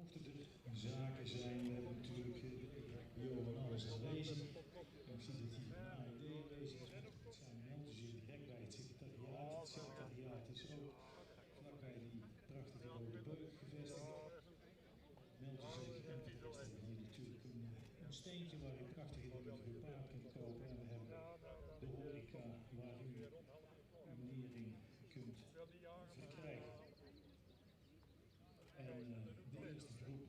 Mochten er zaken zijn, we hebben natuurlijk Johan alles te lezen. Ik zie dat hij van AED bezig is. Het zijn melden zich direct bij het secretariaat. Het secretariaat is ook vlakbij die prachtige rode beuk gevestigd. Melden zich en voor de rest hebben we hier natuurlijk een steentje waar u prachtige dingen voor uw paard kunt kopen. En we hebben de horeca waar u uw lering kunt verkrijgen. En de eerste groep,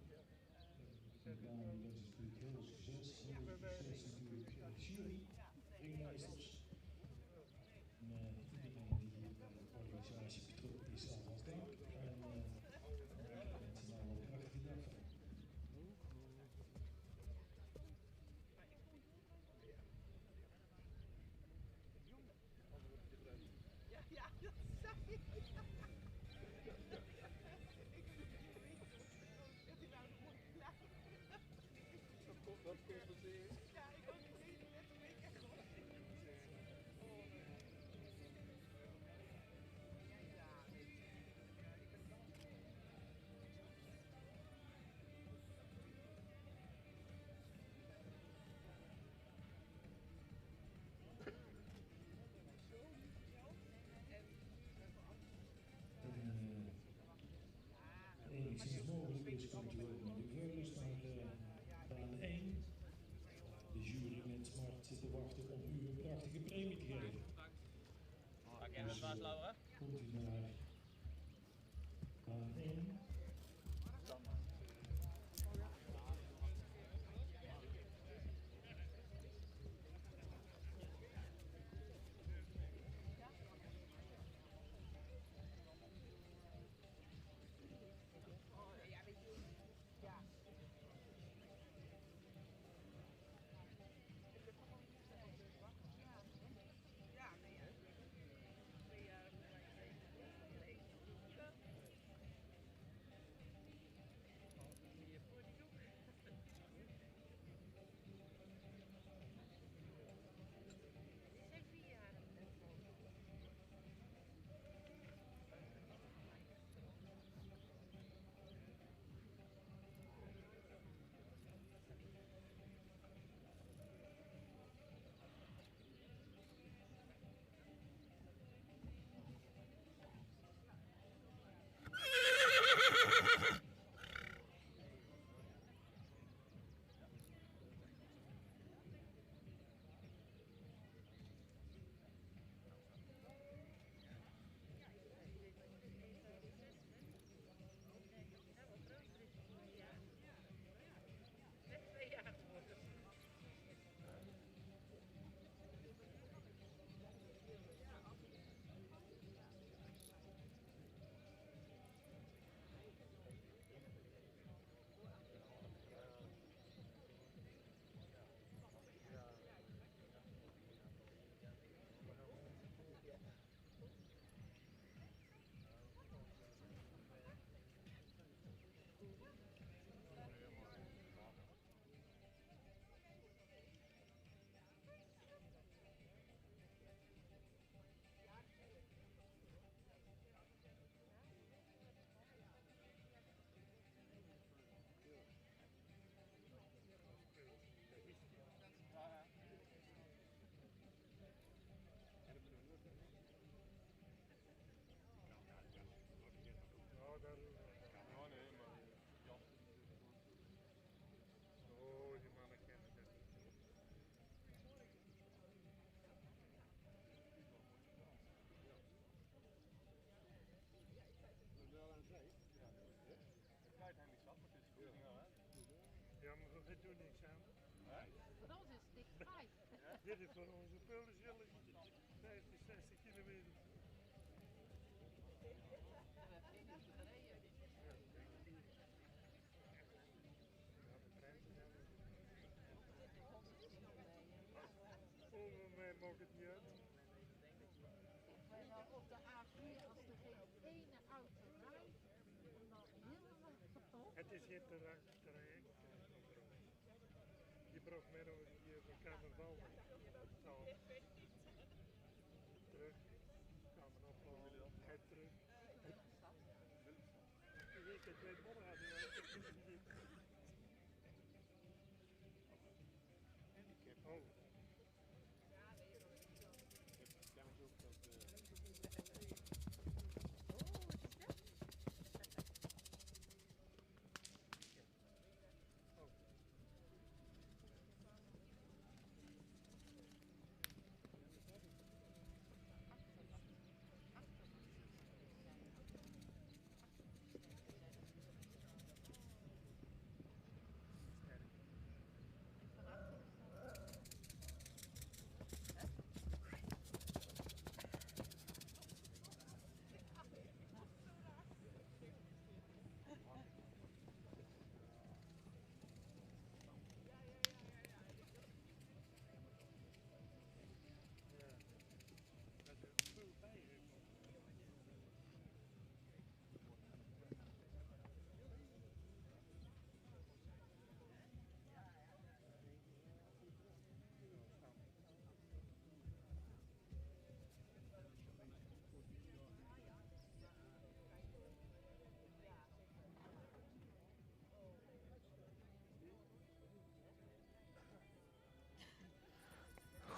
de baan die wens natuurlijk heel veel succes. Heel veel succes natuurlijk jury, ringmeesters. En iedereen die hier bij de organisatie betrokken is, alvast dank. En maken de mensen nou een prachtige dag van. Ja, dat zag ik. Wat compenseren? Ja, ik was nog even net een week echt gewoon. Enigszins mogelijk is, komt u ook met uw veulens naar baan 1. De jury met smart zit te wachten om u een prachtige premie te geven. Dus komt u naar baan 1. Ja, maar dat doet niks aan. Voor ons is het dichtbij. Dit is van onze Peulenschilling. 50, 60 kilometer. Volgens mij mag het niet uit. Maar dan op de A4, als er geen ene auto rijdt, dan helemaal kapot. Het is geen traject. Je bracht mij nog een keer van carnaval. Zo. Terug. Gaan we ophalen. Ga terug. de tweede modder had. Oh.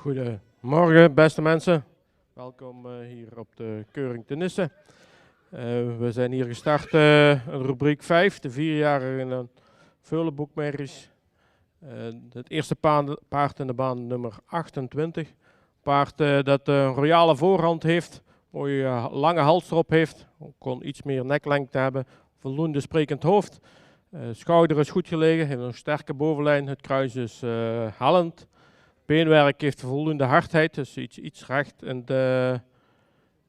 Goedemorgen, beste mensen. Welkom hier op de Keuring te Nisse. We zijn hier gestart in rubriek 5, de 4-jarige Veulenboekmerries. Het eerste paard in de baan nummer 28. Paard dat een royale voorhand heeft, mooie lange hals erop heeft. Kon iets meer neklengte hebben, voldoende sprekend hoofd. Schouder is goed gelegen, heeft een sterke bovenlijn, het kruis is hallend. Beenwerk heeft voldoende hardheid, dus iets recht in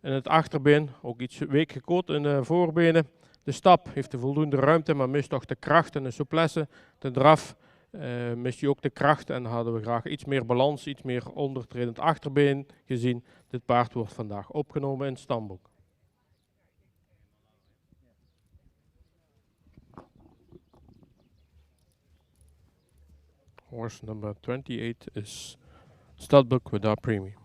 het achterbeen, ook iets week gekoot in de voorbenen. De stap heeft de voldoende ruimte, maar mist toch de kracht en de souplesse. De draf mist hij ook de kracht en hadden we graag iets meer balans, iets meer ondertredend achterbeen gezien. Dit paard wordt vandaag opgenomen in het stamboek. Horse number 28 is Studbook without premium.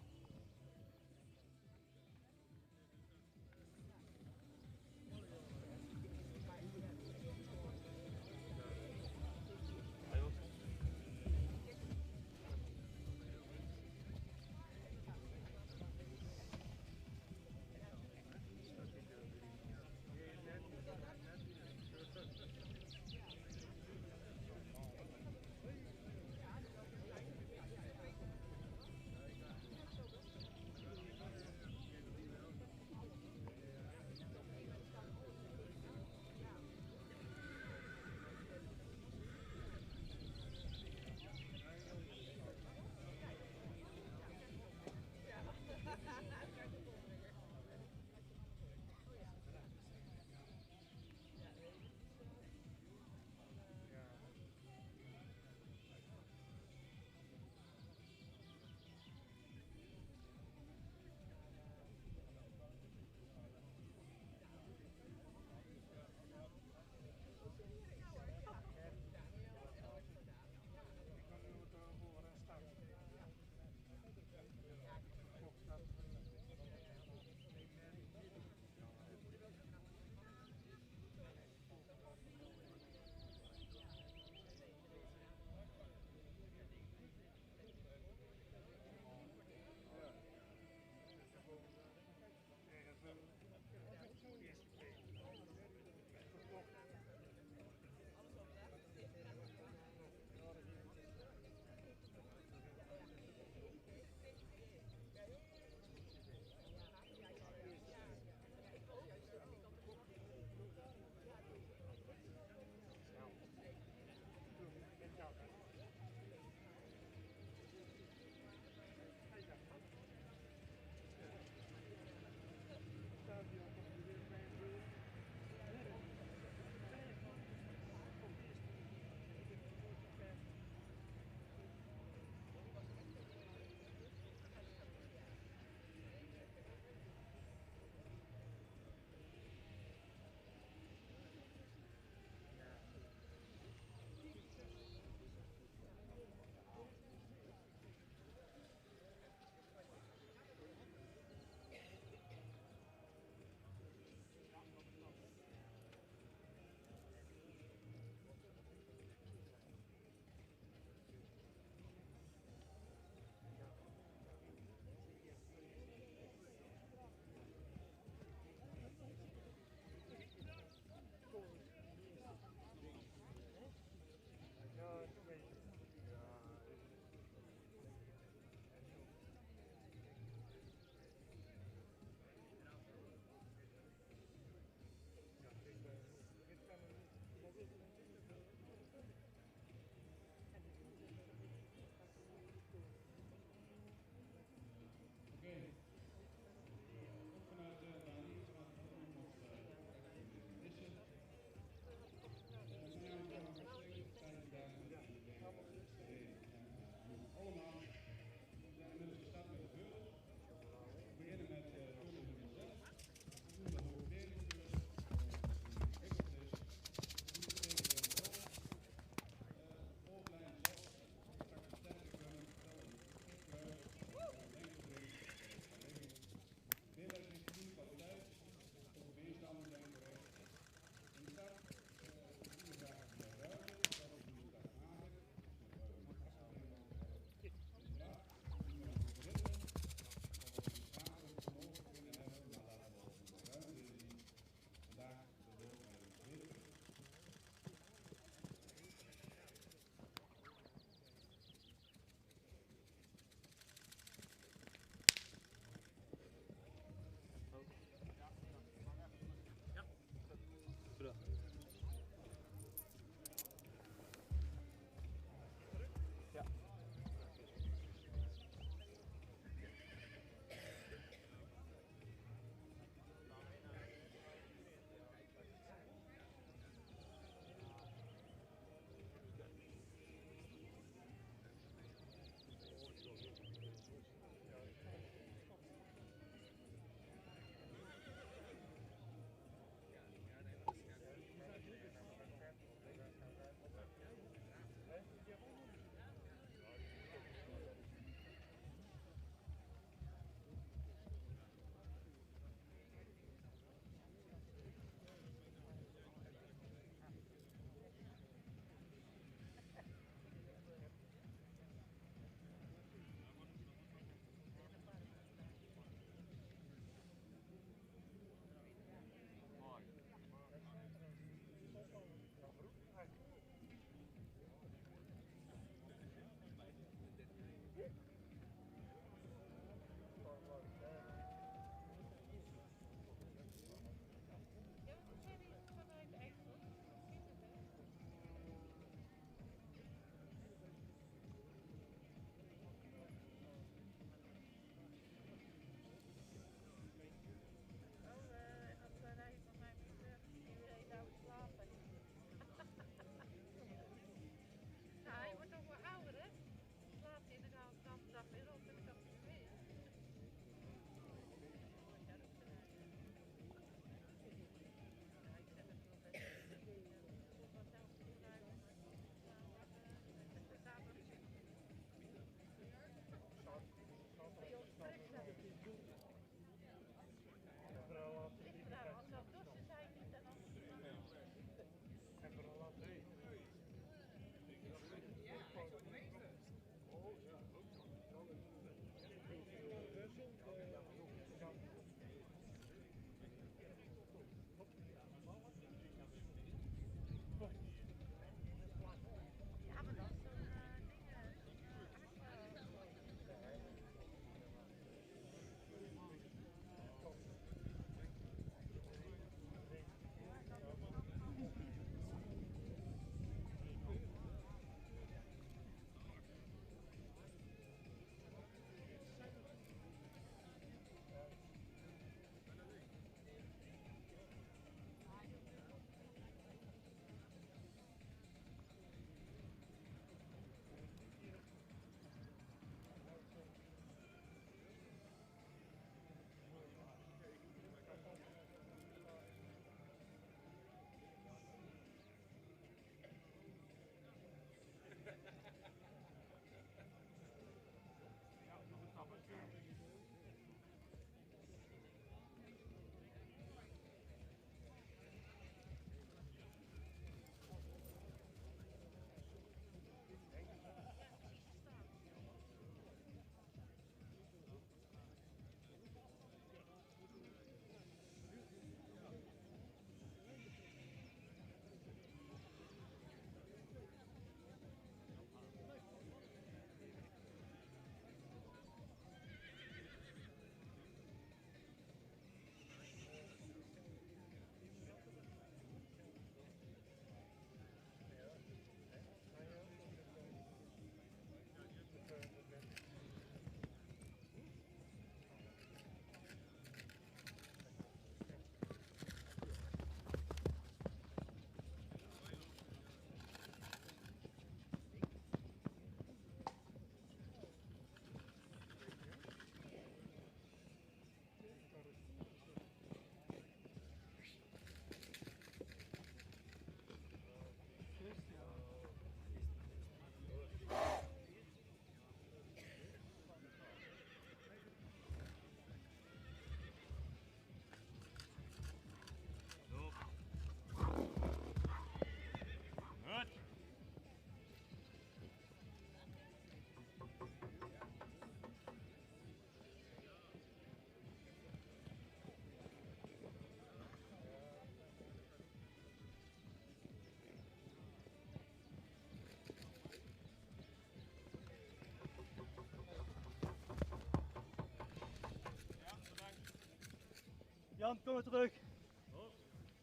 Jan, kom maar terug.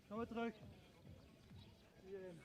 Kom maar terug. Hierin.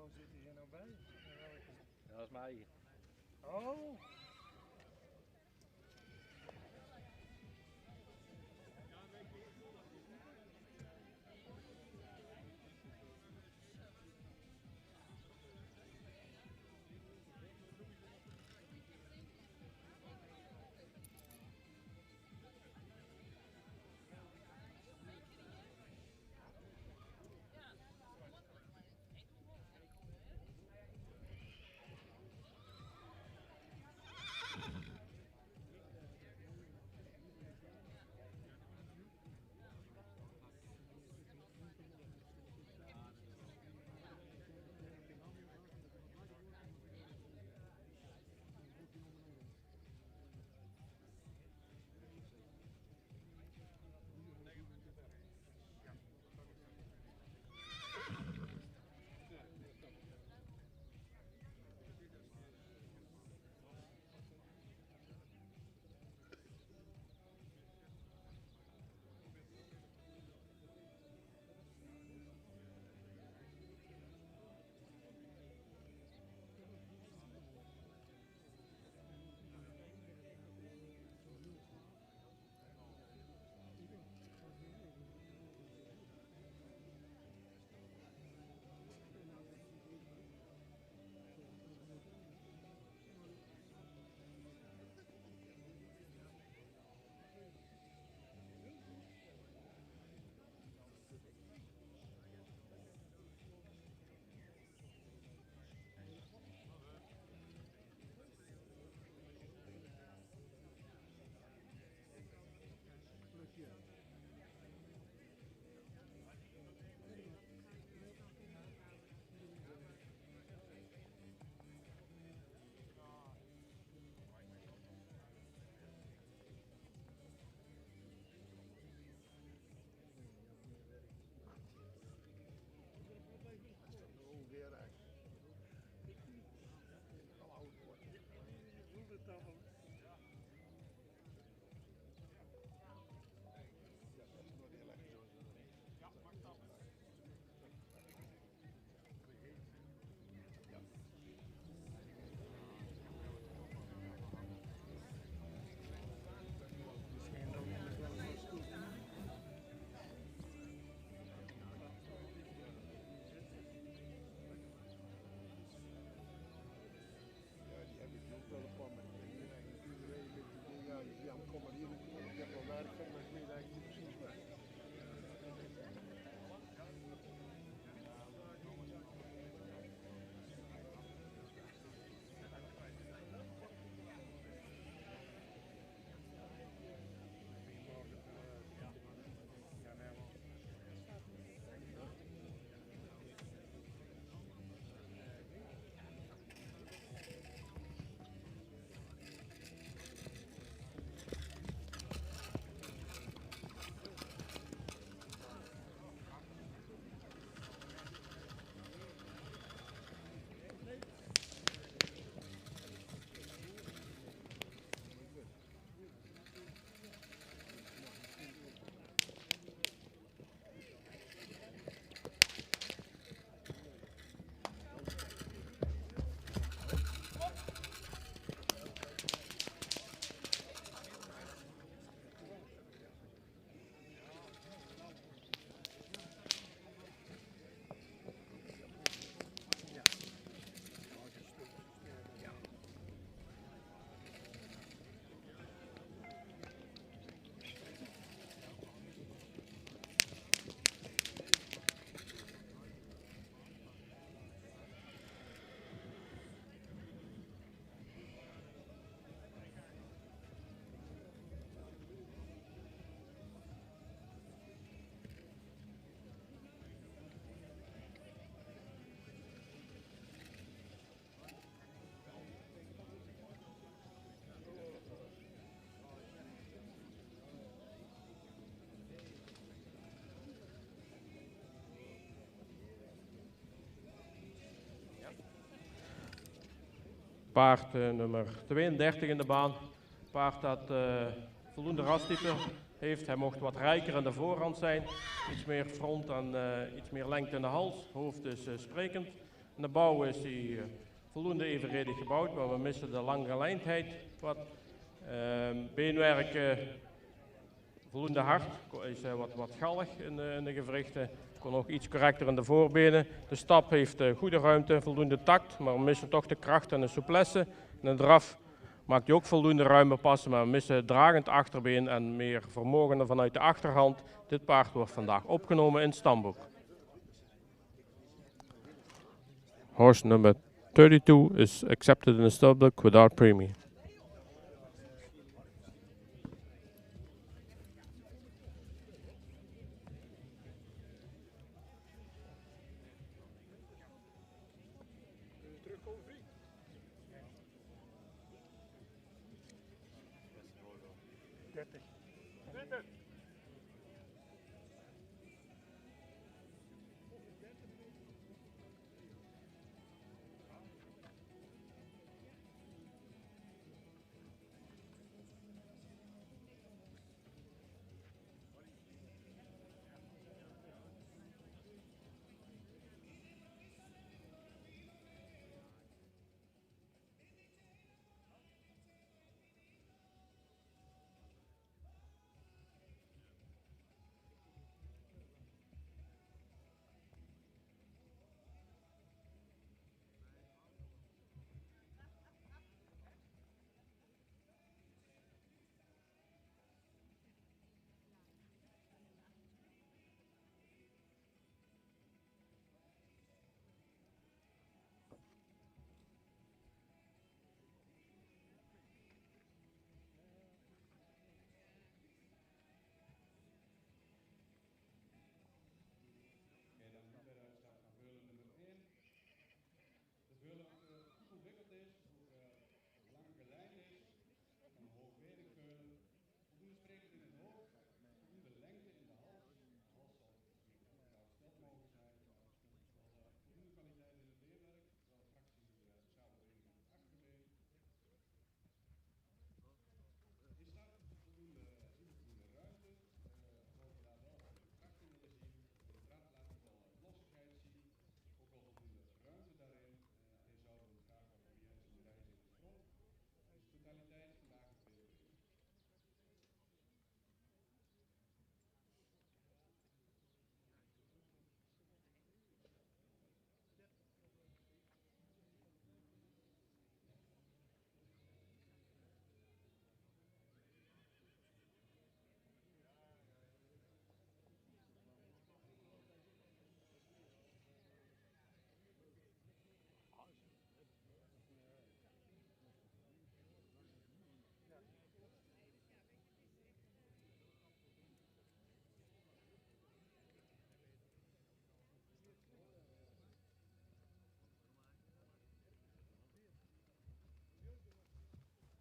Waar zit hij hier nou bij? Ja, dat is mij hier. Oh! Paard nummer 32 in de baan. Paard dat voldoende rastype heeft. Hij mocht wat rijker aan de voorhand zijn. Iets meer front en iets meer lengte in de hals. Hoofd is sprekend. In de bouw is hij voldoende evenredig gebouwd, maar we missen de langgelijndheid wat. Beenwerk voldoende hard, is wat gallig in de gewrichten. Kon ook iets correcter in de voorbenen. De stap heeft goede ruimte, voldoende tact, maar we missen toch de kracht en de souplesse. En de draf maakt hij ook voldoende ruime passen, maar we missen dragend achterbeen en meer vermogen vanuit de achterhand. Dit paard wordt vandaag opgenomen in het stamboek. Horse number 32 is accepted in the stabbook without premium.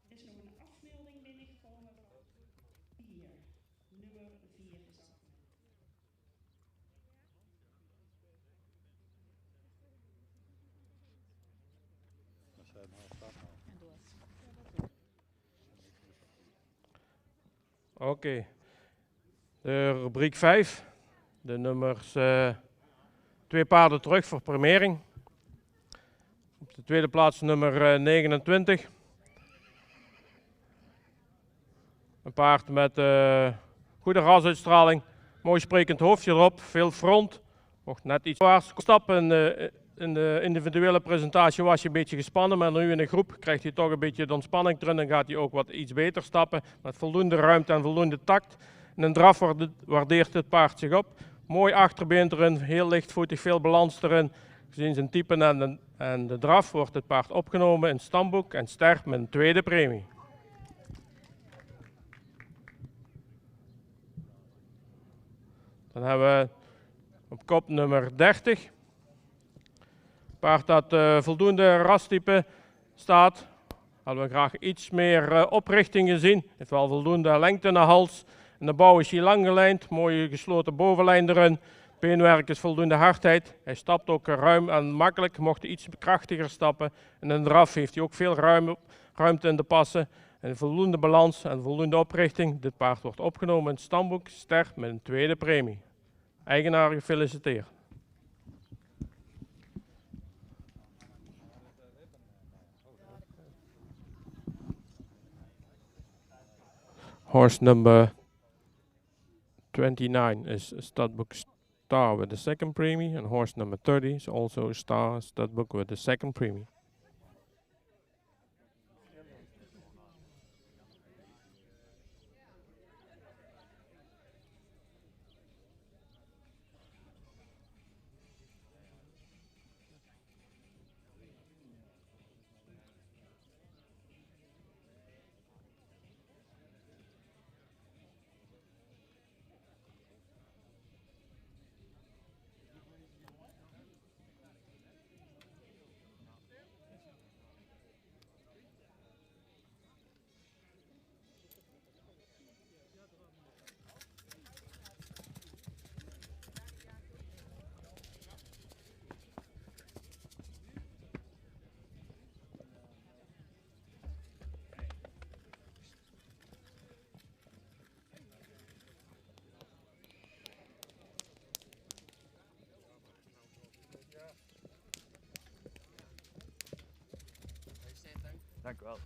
Er is nog een afmelding binnengekomen van 4. Nummer 4 is afgemeld. Oké. De rubriek 5. De nummers 2 paarden terug voor premiering. Op de tweede plaats nummer 29. Een paard met goede rasuitstraling, mooi sprekend hoofdje erop, veel front. Mocht net iets waars stappen. In de individuele presentatie was hij een beetje gespannen, maar nu in de groep krijgt hij toch een beetje de ontspanning erin en gaat hij ook wat iets beter stappen. Met voldoende ruimte en voldoende tact. In een draf waardeert het paard zich op. Mooi achterbeen erin, heel lichtvoetig, veel balans erin. Gezien zijn type en de draf wordt het paard opgenomen in het stamboek en sterft met een tweede premie. Dan hebben we op kop nummer 30. Paard dat voldoende rastype staat. Hadden we graag iets meer oprichting gezien. Heeft wel voldoende lengte in de hals. In de bouw is hij lang gelijnd. Mooie gesloten bovenlijn erin. Beenwerk is voldoende hardheid. Hij stapt ook ruim en makkelijk. Mocht hij iets krachtiger stappen. En in de draf heeft hij ook veel ruimte in de passen. En voldoende balans en voldoende oprichting. Dit paard wordt opgenomen in het stamboek. Ster met een tweede premie. Eigenaar gefeliciteerd. Horse number 29 is a studbook star with the second premie, and horse number 30 is also a star studbook with the second premie. Dank u wel.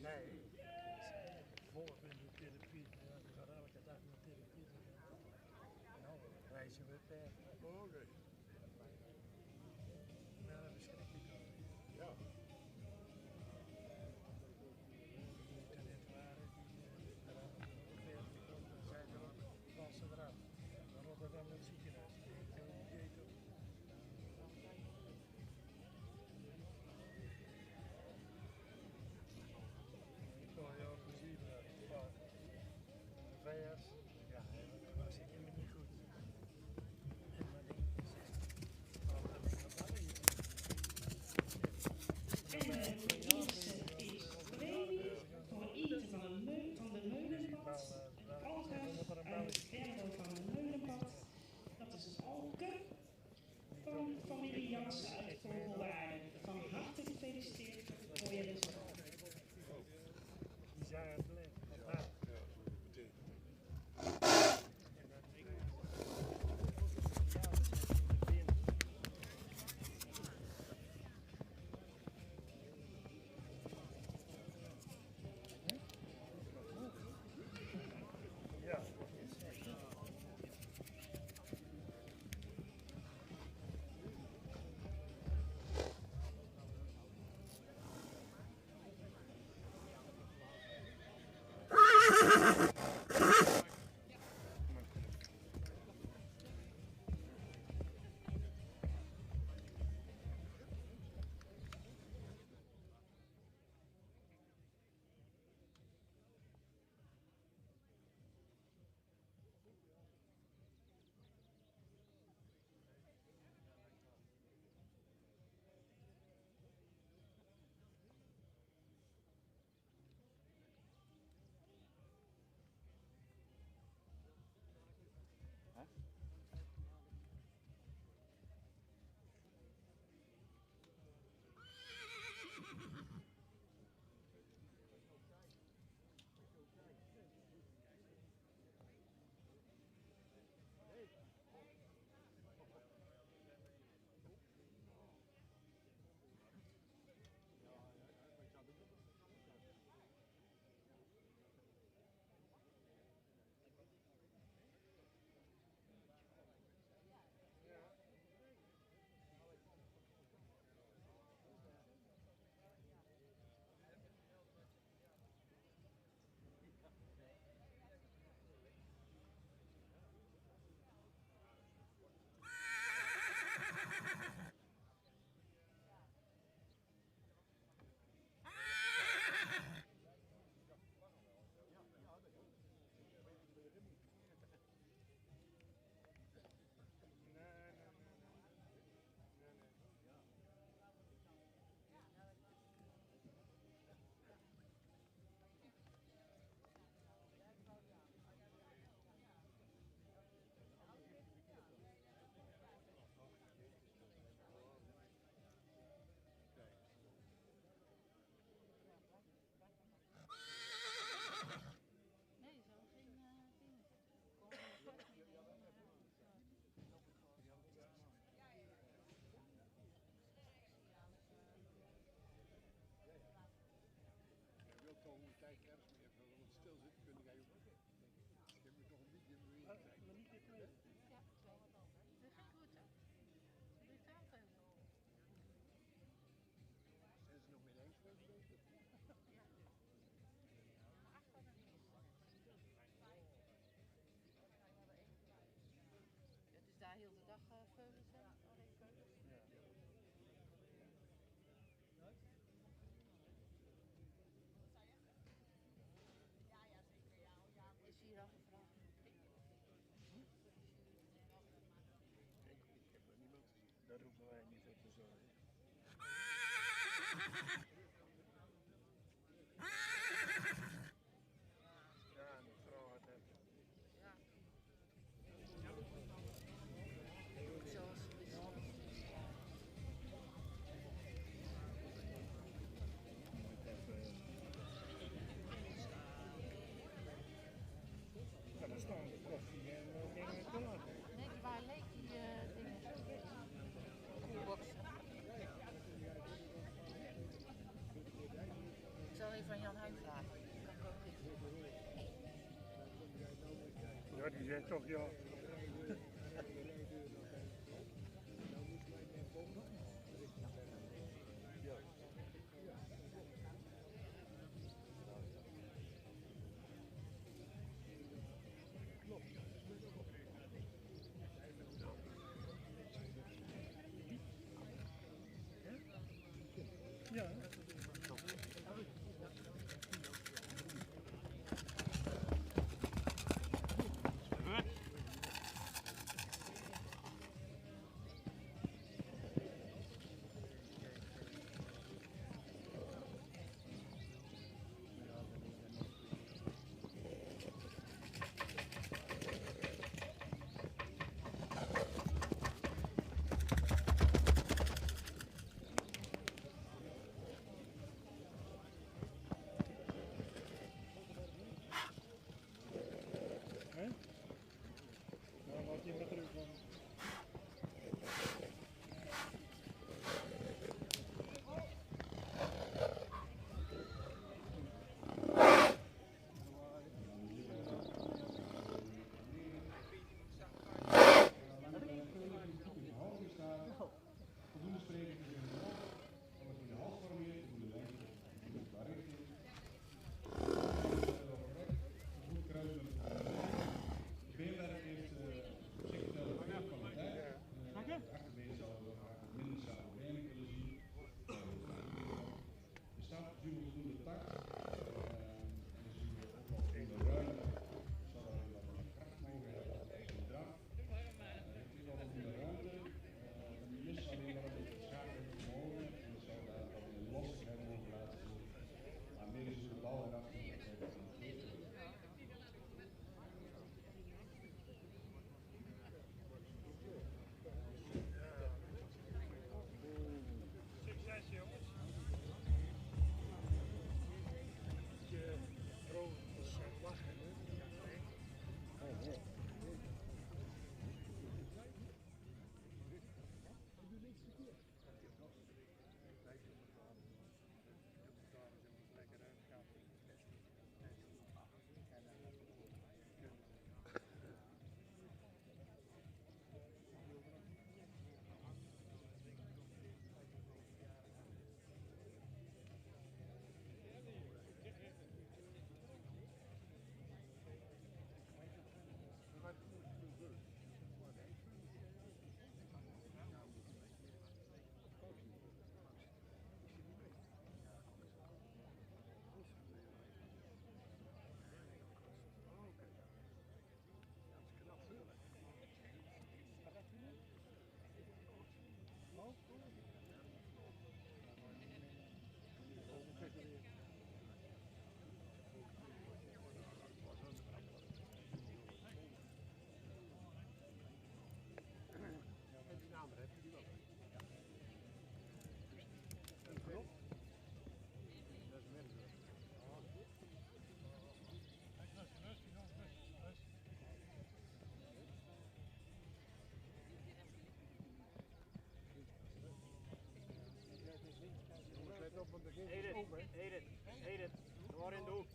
Nee. Voorbeeld therapie. Ja, die gaat elke dag naar therapie. Nou, reizen we per. Oké. Nou, dat is schrikkelijk. Ja. Die net waren, die eraan op de 40 dan zijn ze dan valse eraf. Dan Rotterdam het ziekenhuis. Die eten ook. Ik wil jou plezier van VS. Ja, dat zit helemaal niet goed. En maar denk ik, altijd naar Bali. En de eerste is premie voor ieder van de Meulenpad. Het altaar uit Venlo van de Meulenpad. Dat is het alke van familie Jansen uit Vogelwaarden. Van harte gefeliciteerd voor je resultaat. Die zijn het alleen. Ja, meteen. Ja. Nee, zo geen dingen. Maar niet dit leuk. Ja, twee. Geen groeten. Doe je het veel? Het is daar heel de dag veulen zijn. Is hier al gevraagd? Daar hoeven wij niet voor te zorgen. Ja, en de vrouw had het. Ja. Zoals Ja, daar staan de koffie en dingen klaar. nee, die waren leeg, die dingen. Koelboxen. Ik zal even aan Jan Huijs Ja, die zegt toch ja. Ja. Edith, door in de hoek.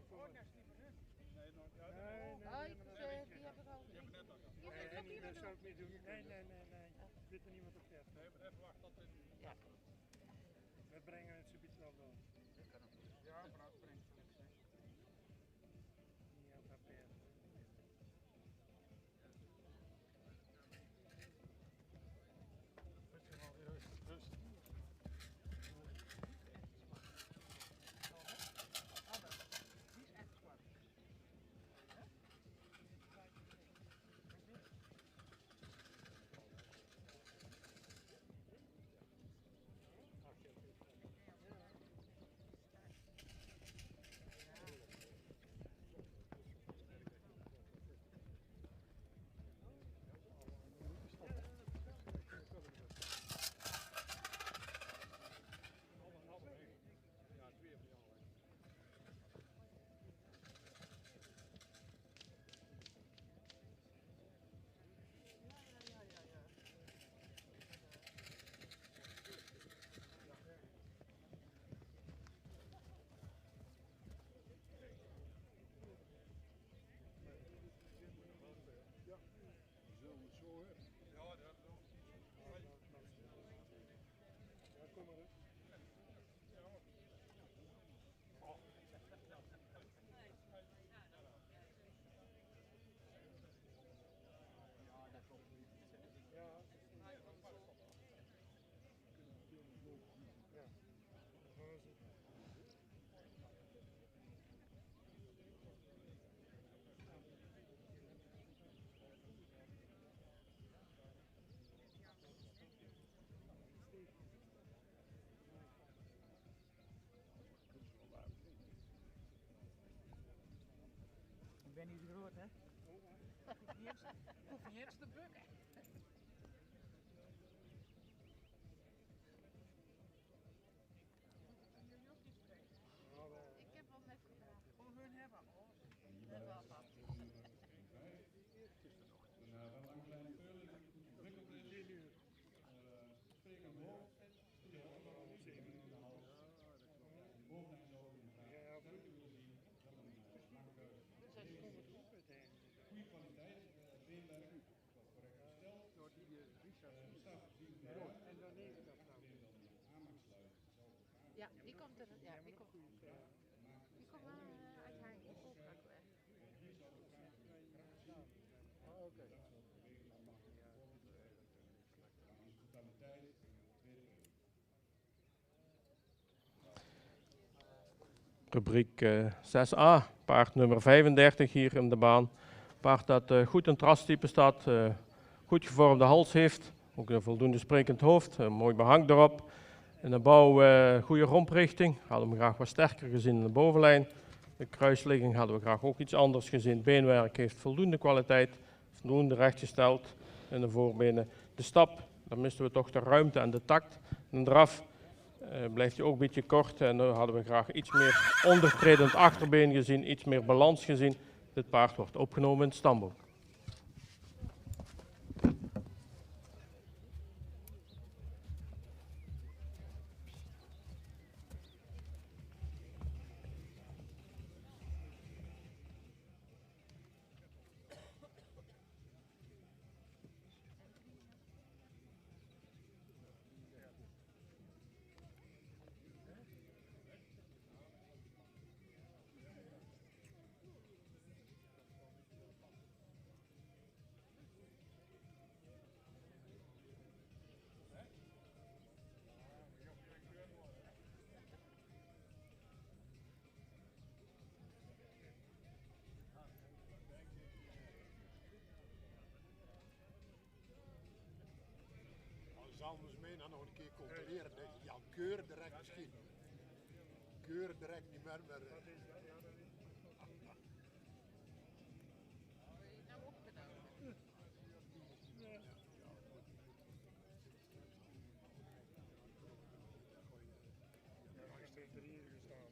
Die heb ik al. Die heb ik ook niet Dat meer zou doen. ik niet doen. Nee. Zit er niemand op pet. Ja. We brengen het subiet wel door. Ja, maar dat brengt niks. Niet op haar pet. Ik ben niet groot, hè? Hoef niet eens te bukken. Ik heb al net gevraagd. Hoe hun hebben. Dat was wat. Een wel een kleine peulen die goed ontwikkeld is. Steek aan de hoofd. Goede hoofdvorm. In de hals. De bovenlijn zo in de vraag. Sterkte willen zien. Wel een slanke, goede kwaliteit. Beenwerk. Wat correct gesteld. Staf 4 meter. En dan neem ik dat dan. Aanmaksluit. Hetzelfde vraag. Ja, die komt er. Ja, die komt. Die komt uit haar opdracht weg. Hier zou de vraag een kracht zien. Oké. Dat soort bewegingen allemaal voorbeeld. Aan totaliteit. Tweede peulen. Rubriek 6a, paard nummer 35 hier in de baan. Paard dat goed in trastype staat, goed gevormde hals heeft, ook een voldoende sprekend hoofd, een mooi behang erop. In de bouw goede romprichting, hadden we graag wat sterker gezien in de bovenlijn. De kruisligging hadden we graag ook iets anders gezien. Beenwerk heeft voldoende kwaliteit, voldoende rechtgesteld in de voorbenen. De stap, dan misten we toch de ruimte en de tact. En draf blijft hij ook een beetje kort en dan hadden we graag iets meer ondertredend achterbeen gezien, iets meer balans gezien. Dit paard wordt opgenomen in het stamboek. Anders mee dan nog een keer controleren. Ja, keur direct misschien. Keur direct niet meer. Nou opgenomen. Hij steekt er hier gestaan.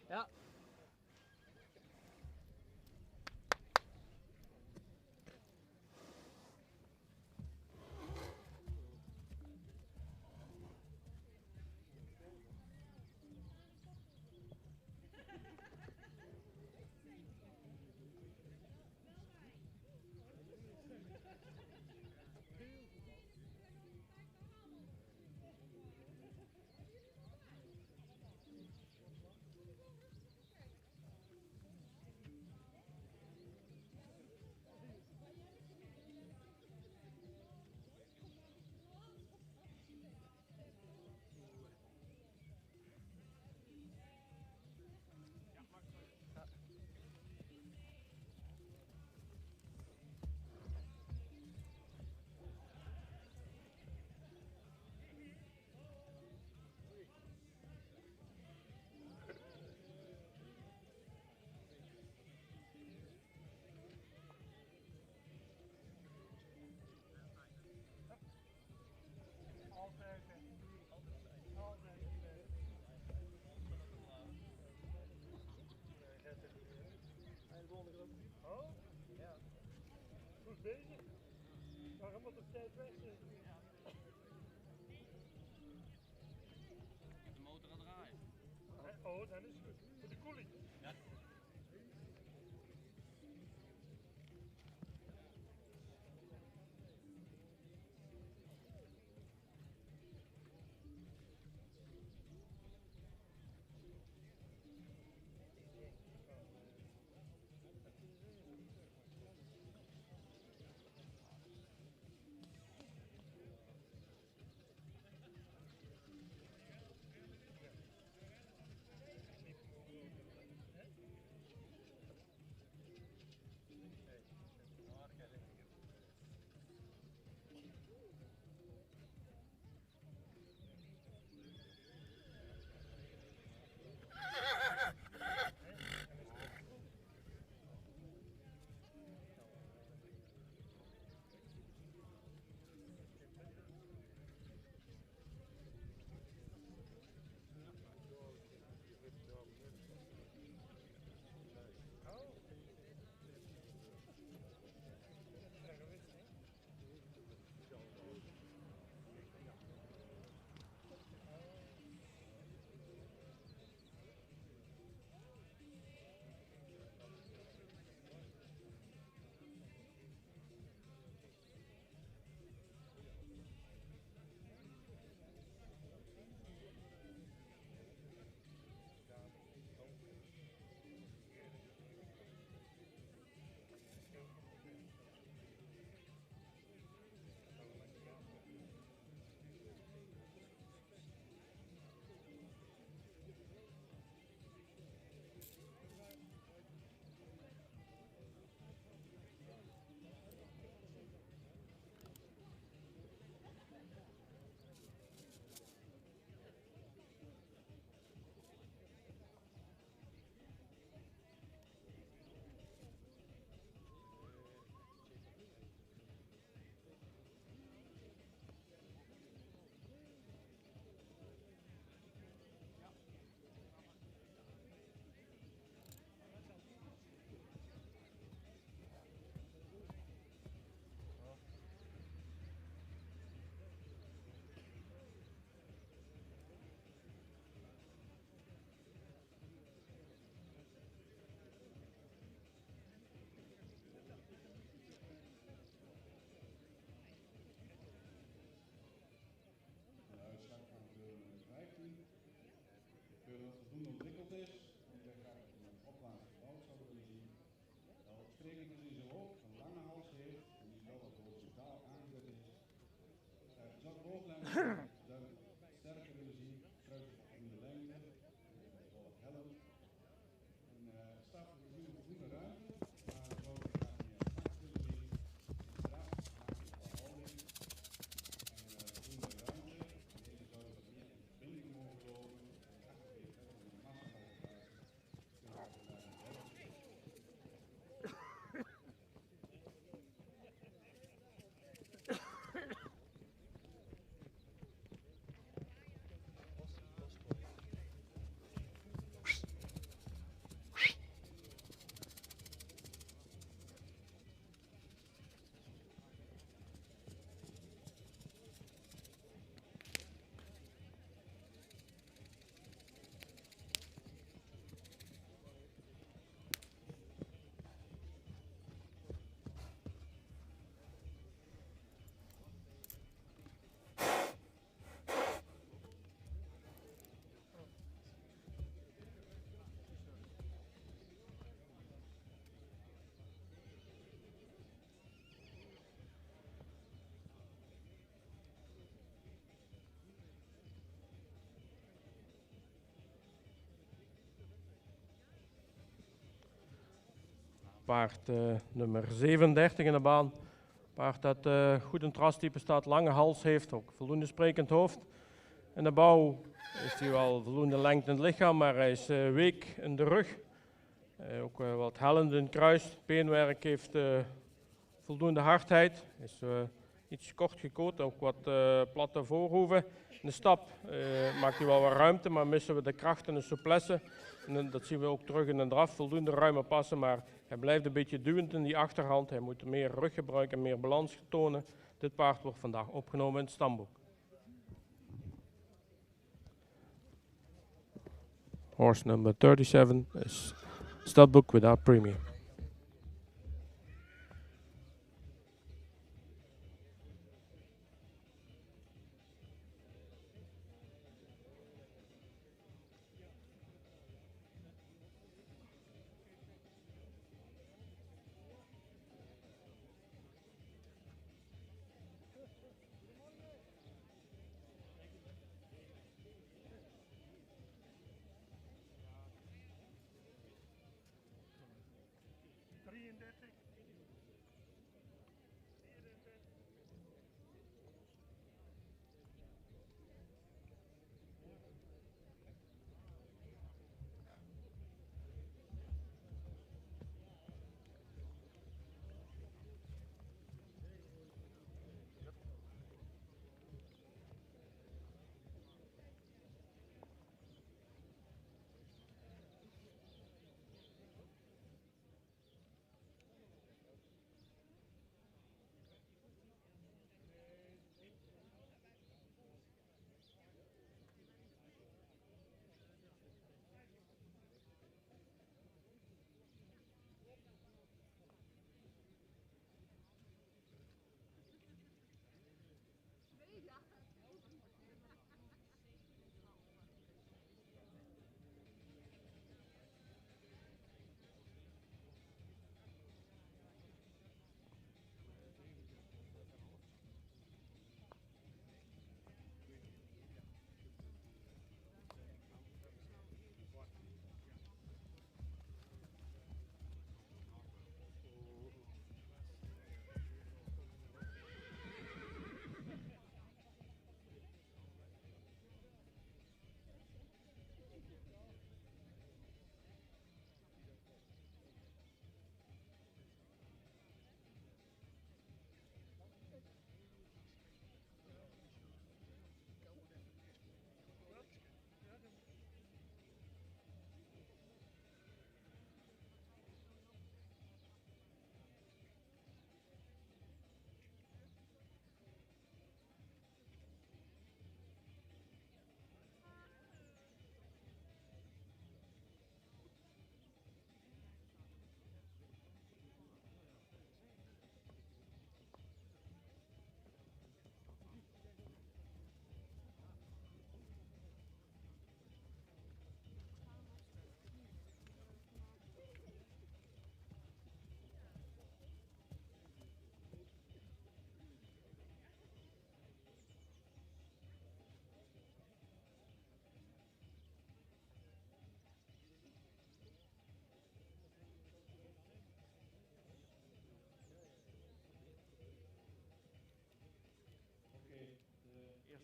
Ja. Altijd. Altijd. Oh? Ja. Goed bezig. Waarom moet op tijd weg zijn? De motor aan draaien. Oh, dan is het goed. Voor de koeling. Ja. sterker willen zien, kruisjes in de lengte, wel wat helm. En staat er nu voldoende ruimte, maar we zouden graag meer kracht willen zien. Draag maakt het wel houding en voldoende ruimte. Deze zouden wat meer in verbinding mogen lopen. En achterin met een massa kunnen we daar een helm. paard nummer 37 in de baan. Paard dat goed een trastype staat, lange hals heeft, ook voldoende sprekend hoofd. In de bouw is hij wel voldoende lengte in het lichaam, maar hij is week in de rug. Ook wat hellend in het kruis. Beenwerk heeft voldoende hardheid. Is iets kort gekoot, ook wat platte voorhoeven. In de stap maakt hij wel wat ruimte, maar missen we de kracht en de souplesse. En dat zien we ook terug in de draf. Voldoende ruime passen, maar hij blijft een beetje duwend in die achterhand. Hij moet meer rug gebruiken, meer balans tonen. Dit paard wordt vandaag opgenomen in het stamboek. Horse number 37 is stud without premium.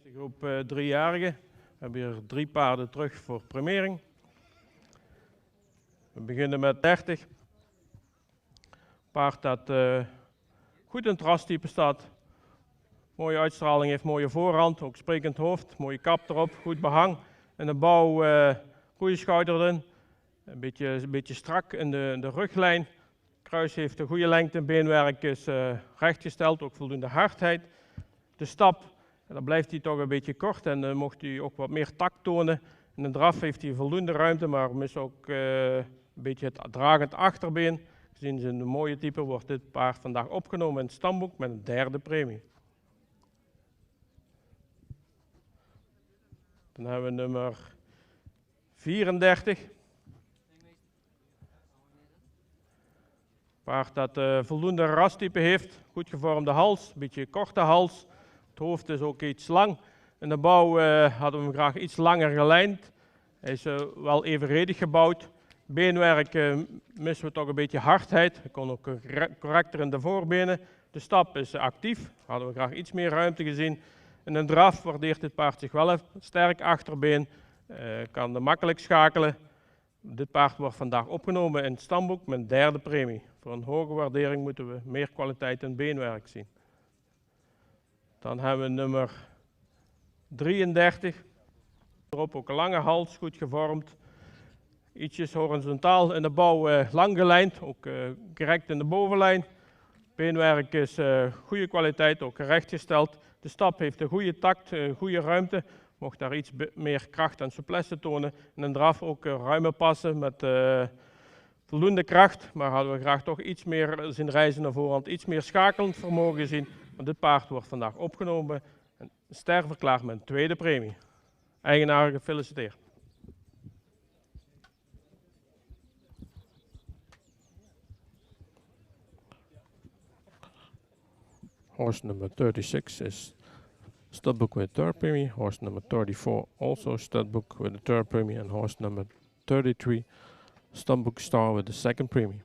De groep 3-jarigen. We hebben hier 3 paarden terug voor premiering. We beginnen met 30. Paard dat goed in het rastype staat. Mooie uitstraling heeft, mooie voorhand, ook sprekend hoofd, mooie kap erop, goed behang. In de bouw goede schouder erin. Een beetje strak in de ruglijn. Kruis heeft een goede lengte, beenwerk is rechtgesteld, ook voldoende hardheid. De stap. En dan blijft hij toch een beetje kort en mocht hij ook wat meer tact tonen. In de draf heeft hij voldoende ruimte, maar mist ook een beetje het dragend achterbeen. Gezien zijn mooie type wordt dit paard vandaag opgenomen in het stamboek met een 3e premie. Dan hebben we nummer 34. Paard dat voldoende rastype heeft, goed gevormde hals, een beetje korte hals. Het hoofd is ook iets lang. In de bouw hadden we hem graag iets langer gelijnd. Hij is wel evenredig gebouwd. Een Beenwerk missen we toch een beetje hardheid. Hij kon ook correcter in de voorbenen. De stap is actief. Hadden we graag iets meer ruimte gezien. In een draf waardeert dit paard zich wel even sterk achterbeen. Kan er makkelijk schakelen. Dit paard wordt vandaag opgenomen in het stamboek met een derde premie. Voor een hoge waardering moeten we meer kwaliteit in beenwerk zien. Dan hebben we nummer 33. Erop ook een lange hals, goed gevormd. Ietsjes horizontaal in de bouw, lang gelijnd, ook correct in de bovenlijn. Beenwerk is goede kwaliteit, ook rechtgesteld. De stap heeft een goede takt, goede ruimte. Mocht daar iets meer kracht en souplesse tonen. En een draf ook ruime passen met voldoende kracht. Maar hadden we graag toch iets meer zien reizen naar voorhand, iets meer schakelend vermogen zien. Want dit paard wordt vandaag opgenomen en ster verklaard met een tweede premie. Eigenaar gefeliciteerd. Horse number 36 is studbook with third premie. Horse number 34 also studbook with the third premie. And horse number 33 studbook star with the second premie.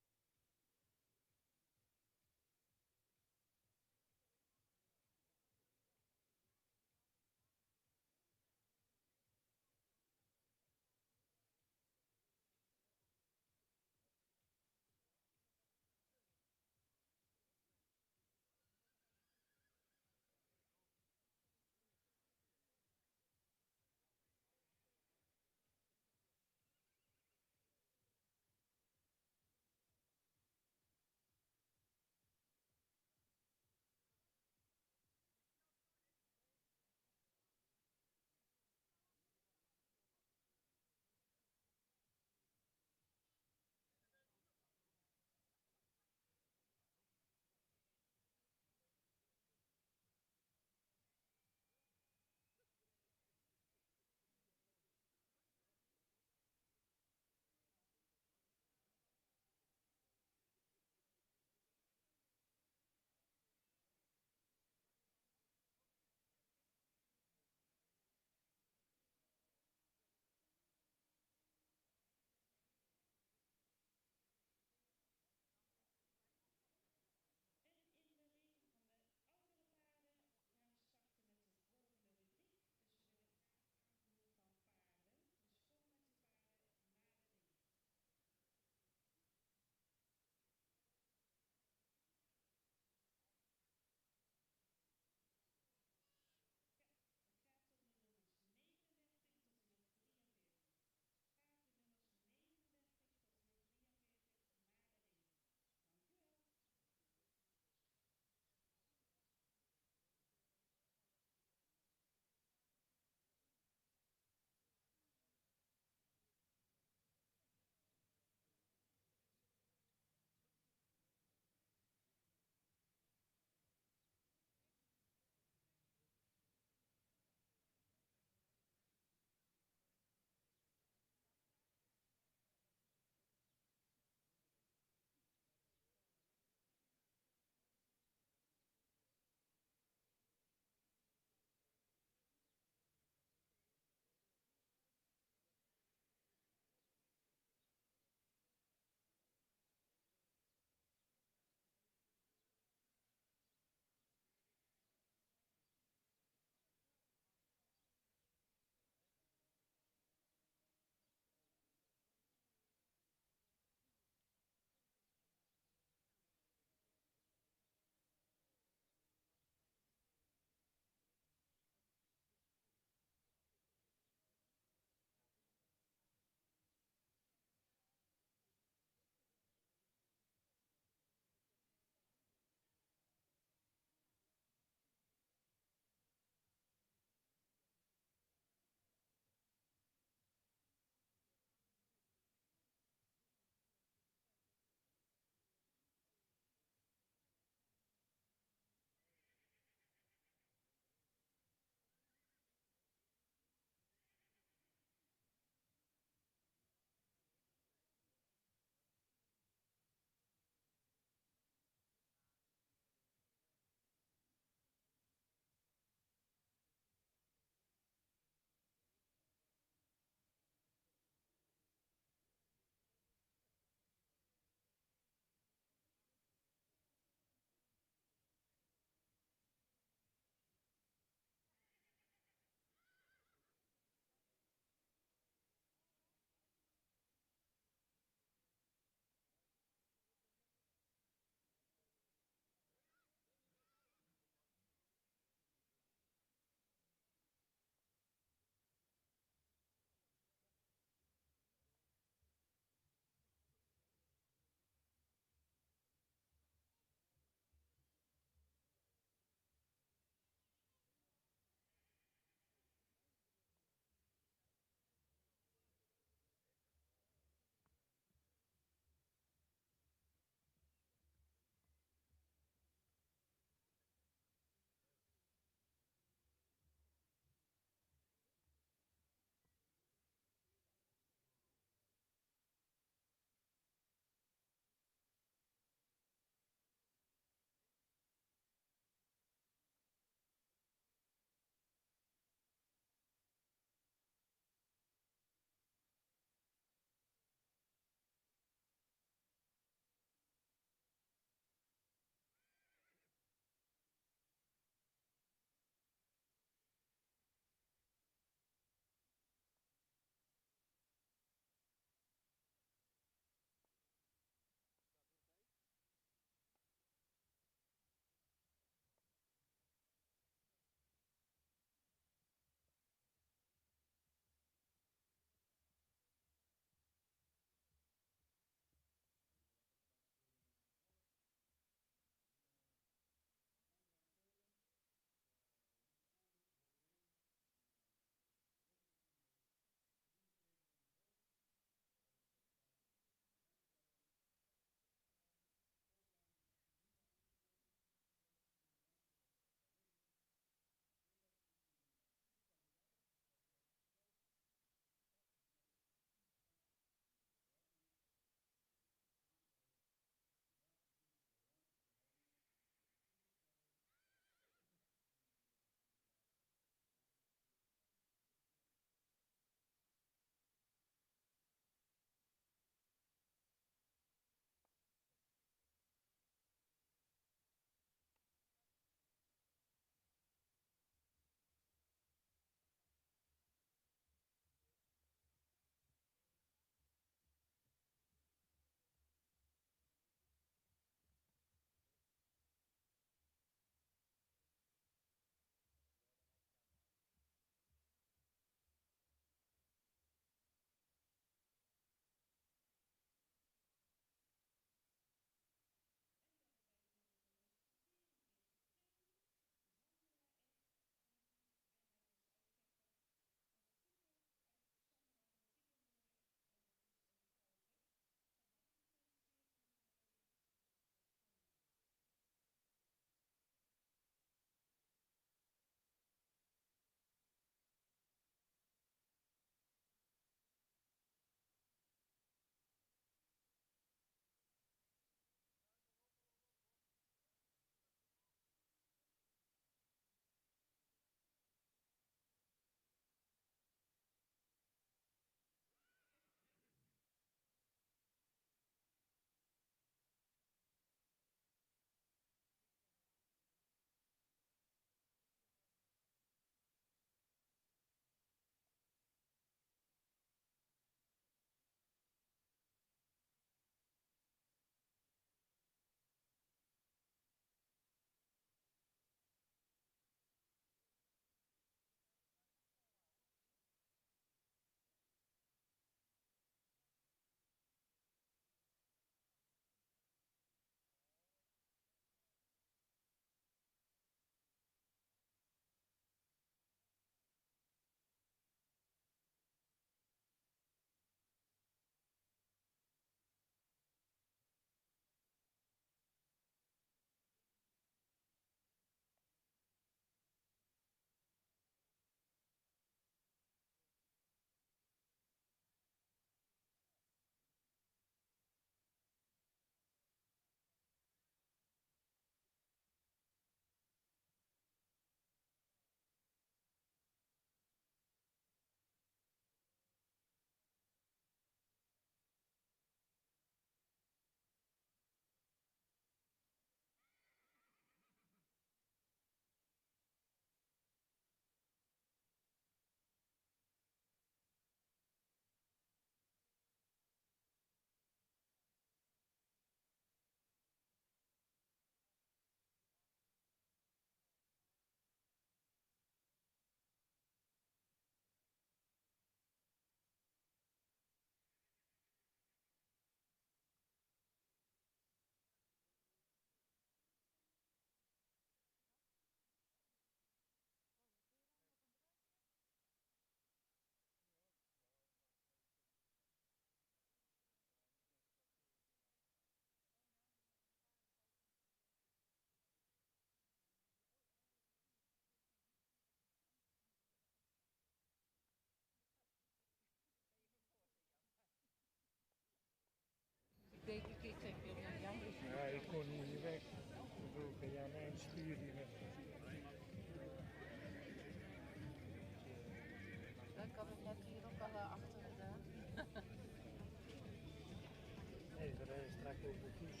over de koers.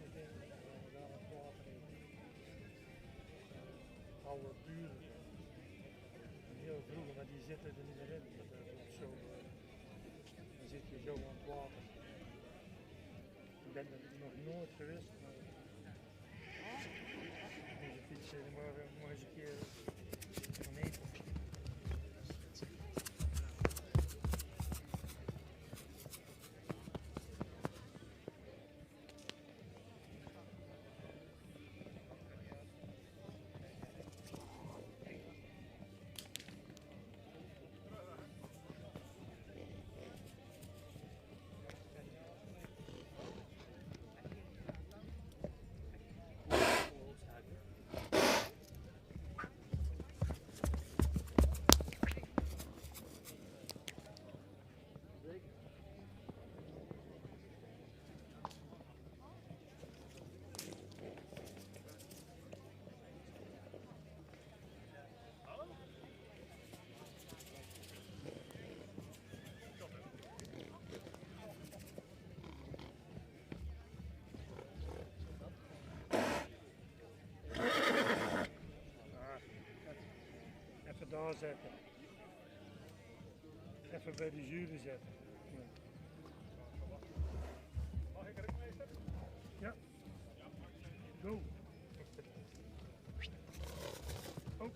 Meteen daar wat water in. Oude buren. Heel vroeger, maar die zitten er niet meer in. Dat loopt zo, dan zit je zo aan het water. Ik ben er nog nooit geweest, maar deze fiets maar eens een keer gaan eten. Even daar zetten. Even bij de jury zetten. Mag ik erin, meester? Ja. Go. Oh.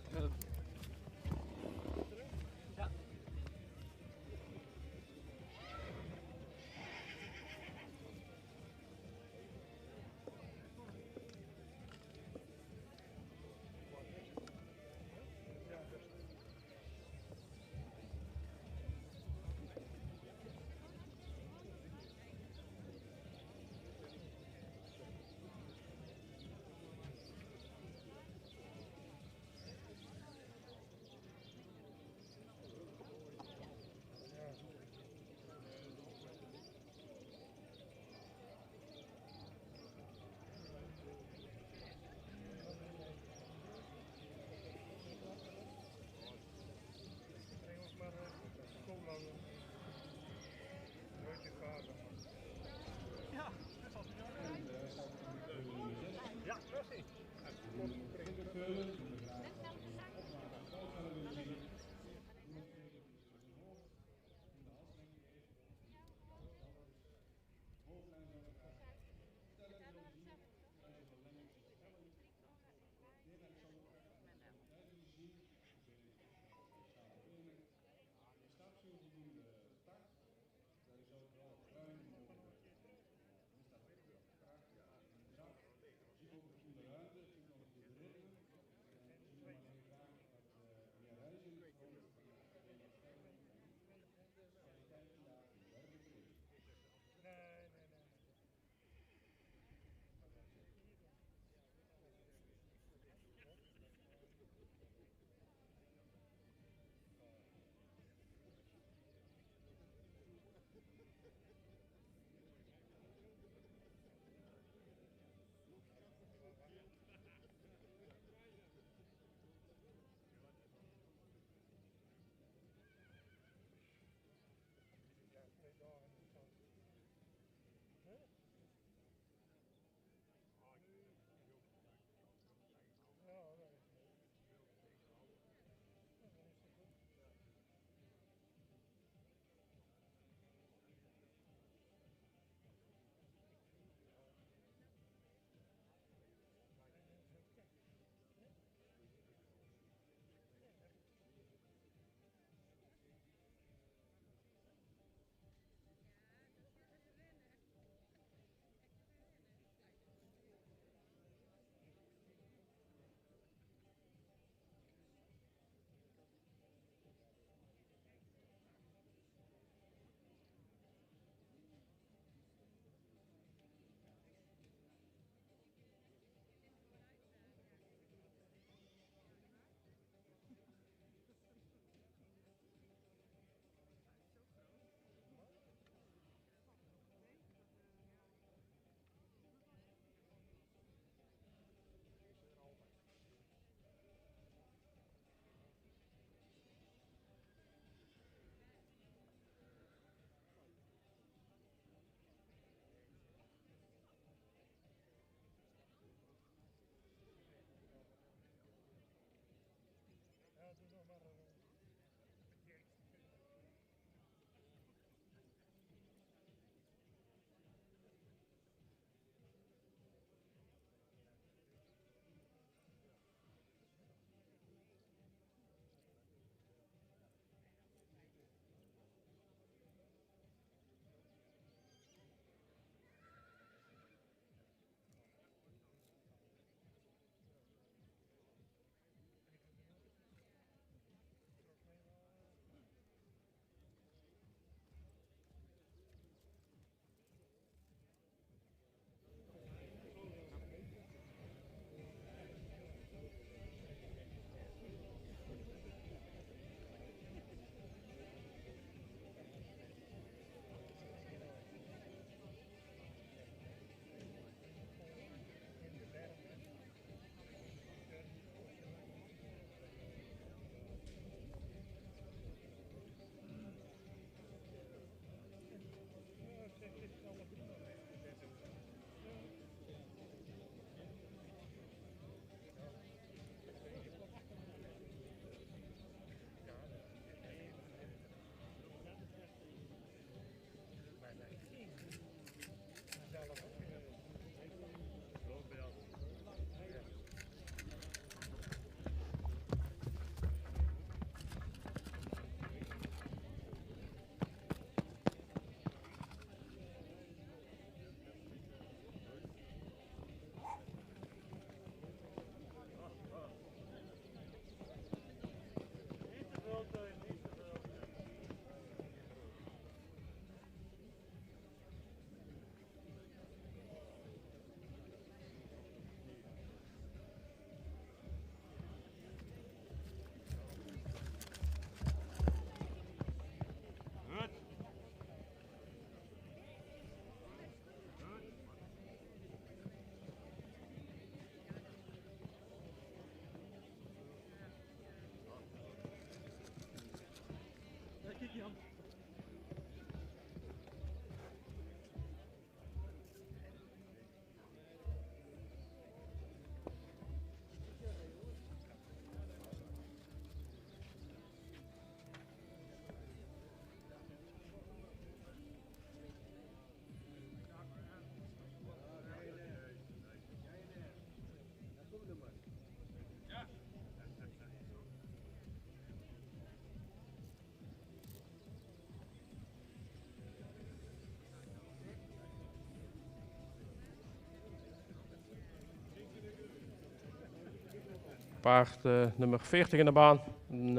Paard nummer 40 in de baan. Een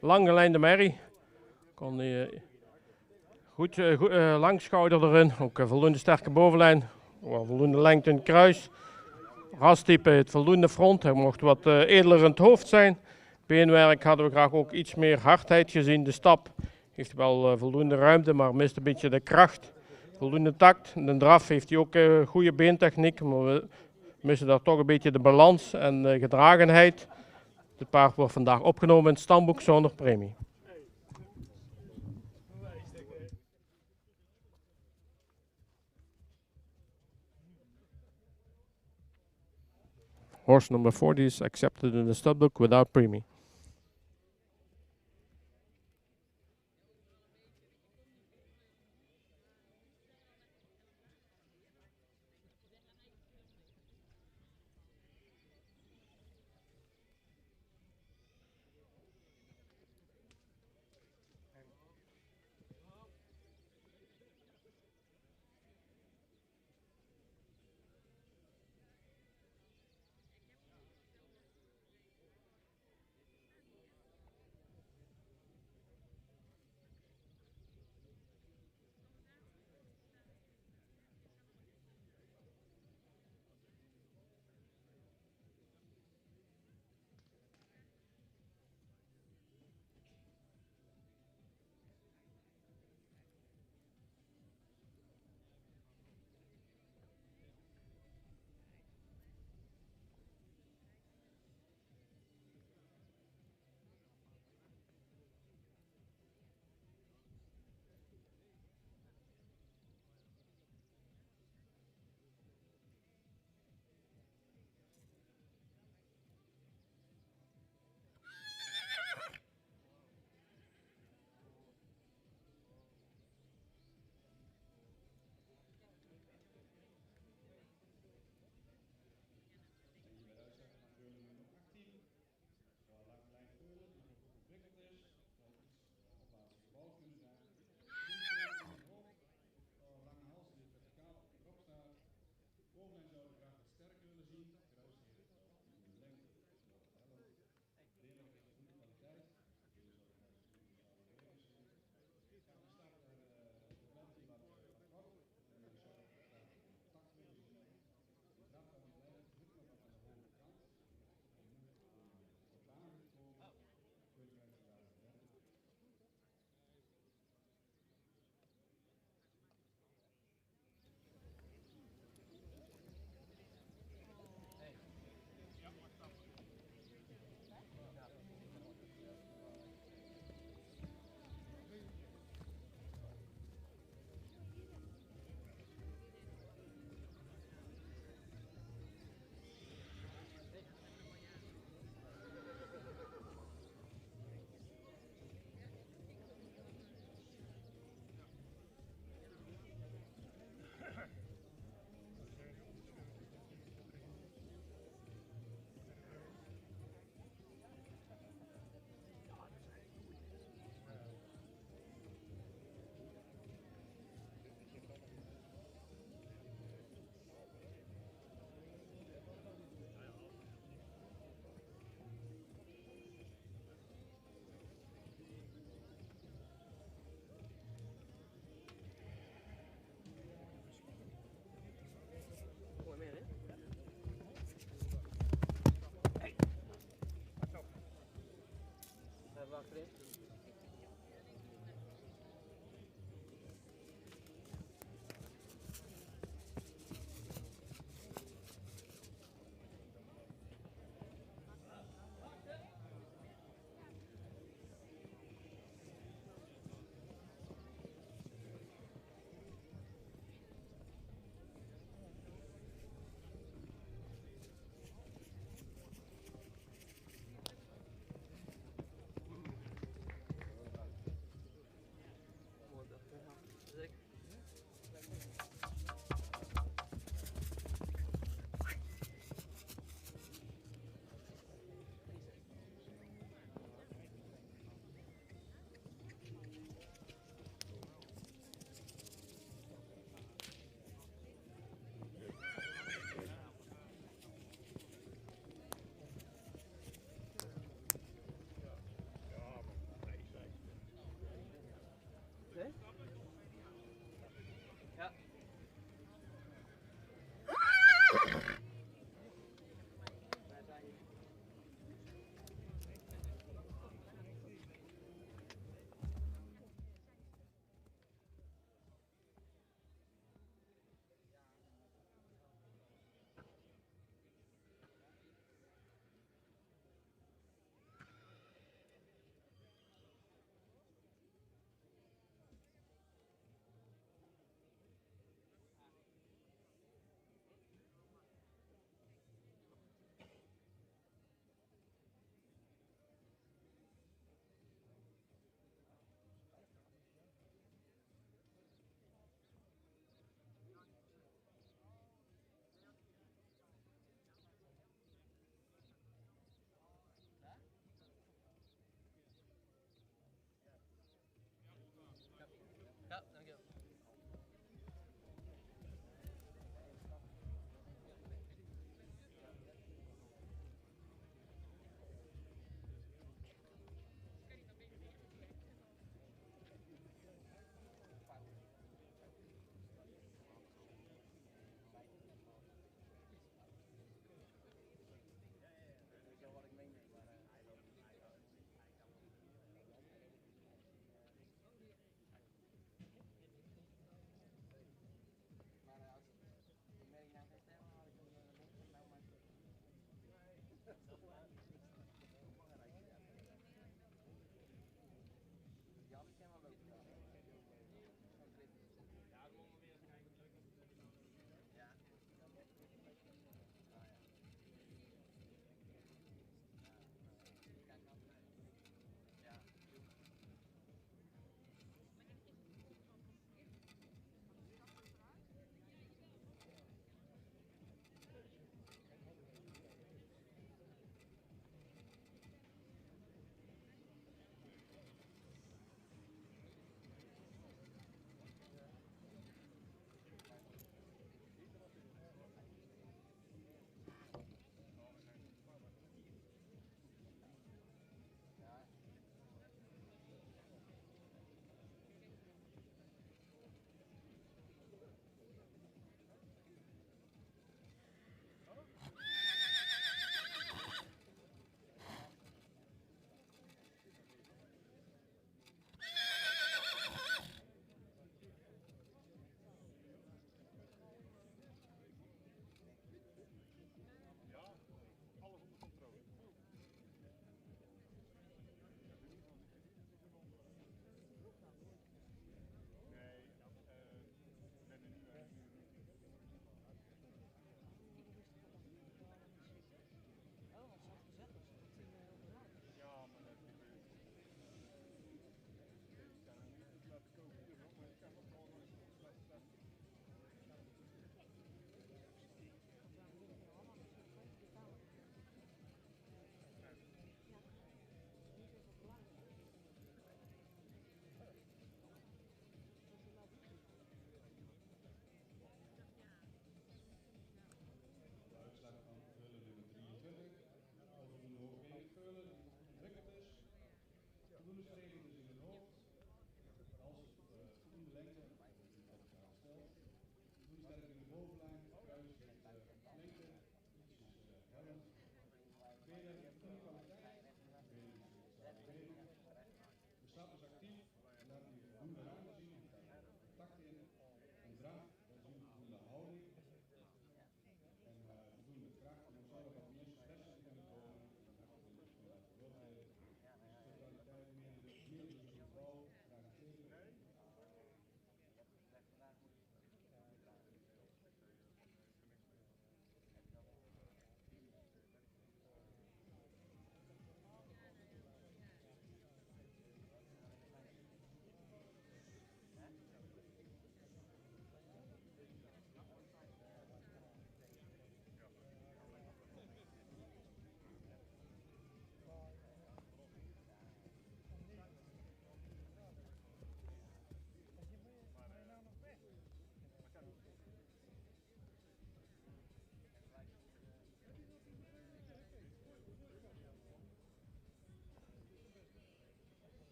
langgelijnde merrie. Kon goed langschouder erin. Ook een voldoende sterke bovenlijn. Voldoende lengte in het kruis. Rastype het voldoende front. Hij mocht wat edeler in het hoofd zijn. Beenwerk hadden we graag ook iets meer hardheid gezien. De stap heeft wel voldoende ruimte, maar mist een beetje de kracht. Voldoende tact. De draf heeft hij ook goede beentechniek. Maar we missen daar toch een beetje de balans en gedragenheid. Het paard wordt vandaag opgenomen in het stamboek zonder premie. Horse number 40 is accepted in the stud book without premie.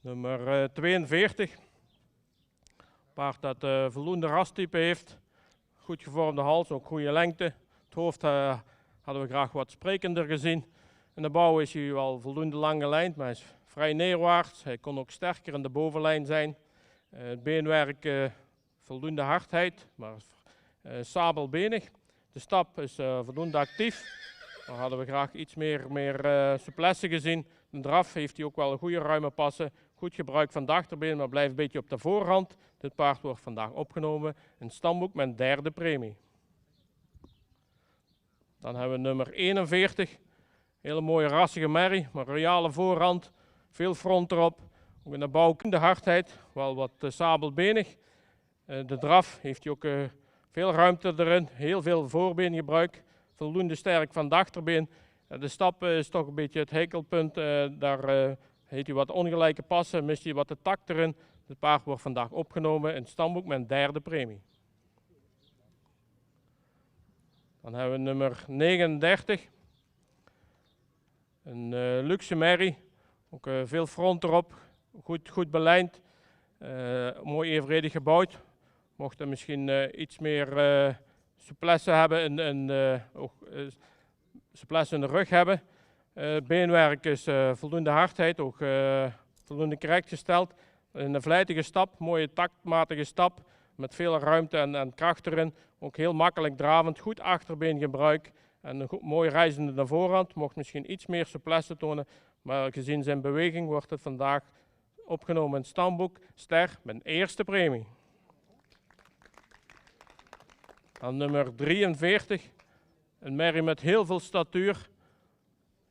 Nummer 42. Paard dat voldoende rastype heeft. Goed gevormde hals, ook goede lengte. Het hoofd hadden we graag wat sprekender gezien. In de bouw is hij wel voldoende lang gelijnd, maar hij is vrij neerwaarts. Hij kon ook sterker in de bovenlijn zijn. Het beenwerk voldoende hardheid, maar sabelbenig. De stap is voldoende actief. Dan hadden we graag iets meer souplesse gezien. De draf heeft hij ook wel een goede ruime passen. Goed gebruik van de achterbeen, maar blijft een beetje op de voorhand. Dit paard wordt vandaag opgenomen in het stamboek met een derde premie. Dan hebben we nummer 41. Hele mooie rassige merrie, maar royale voorhand. Veel front erop. Ook in de bouw de hardheid, wel wat sabelbenig. De draf heeft hij ook veel ruimte erin. Heel veel voorbeengebruik. Voldoende sterk van de achterbeen. De stap is toch een beetje het hekelpunt. Daar heeft hij wat ongelijke passen, mist hij wat de takt erin. Het paard wordt vandaag opgenomen in het stamboek met een derde premie. Dan hebben we nummer 39. Een luxe merrie. Ook veel front erop. Goed belijnd. Mooi evenredig gebouwd. Mocht er misschien iets meer souplesse hebben ook souplesse in de rug hebben. Beenwerk is voldoende hardheid, ook voldoende correct gesteld. Een vlijtige stap, mooie taktmatige stap met veel ruimte en kracht erin. Ook heel makkelijk dravend, goed achterbeengebruik en een mooi reizende naar voorhand. Mocht misschien iets meer souplesse tonen, maar gezien zijn beweging wordt het vandaag opgenomen in het stamboek. Ster met een eerste premie. Dan nummer 43. Een merrie met heel veel statuur,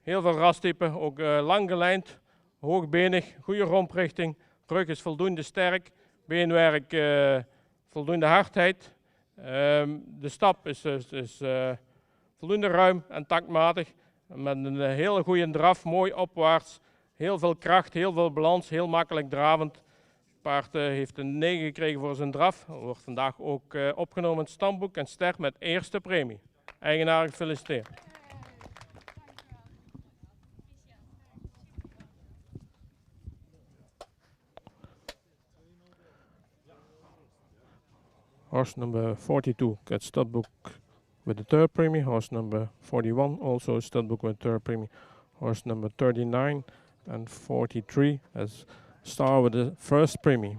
heel veel rastype, ook lang gelijnd, hoogbenig, goede romprichting. Rug is voldoende sterk, beenwerk voldoende hardheid. De stap is voldoende ruim en taktmatig, met een hele goede draf, mooi opwaarts. Heel veel kracht, heel veel balans, heel makkelijk dravend. Het paard heeft een 9 gekregen voor zijn draf. Wordt vandaag ook opgenomen in het stamboek en ster met eerste premie. Eigenaar gefeliciteerd. Horse number 42 gets stud book with the third premie. Horse number 41 also stud book with third premie. Horse number 39 and 43 as star with the first premie.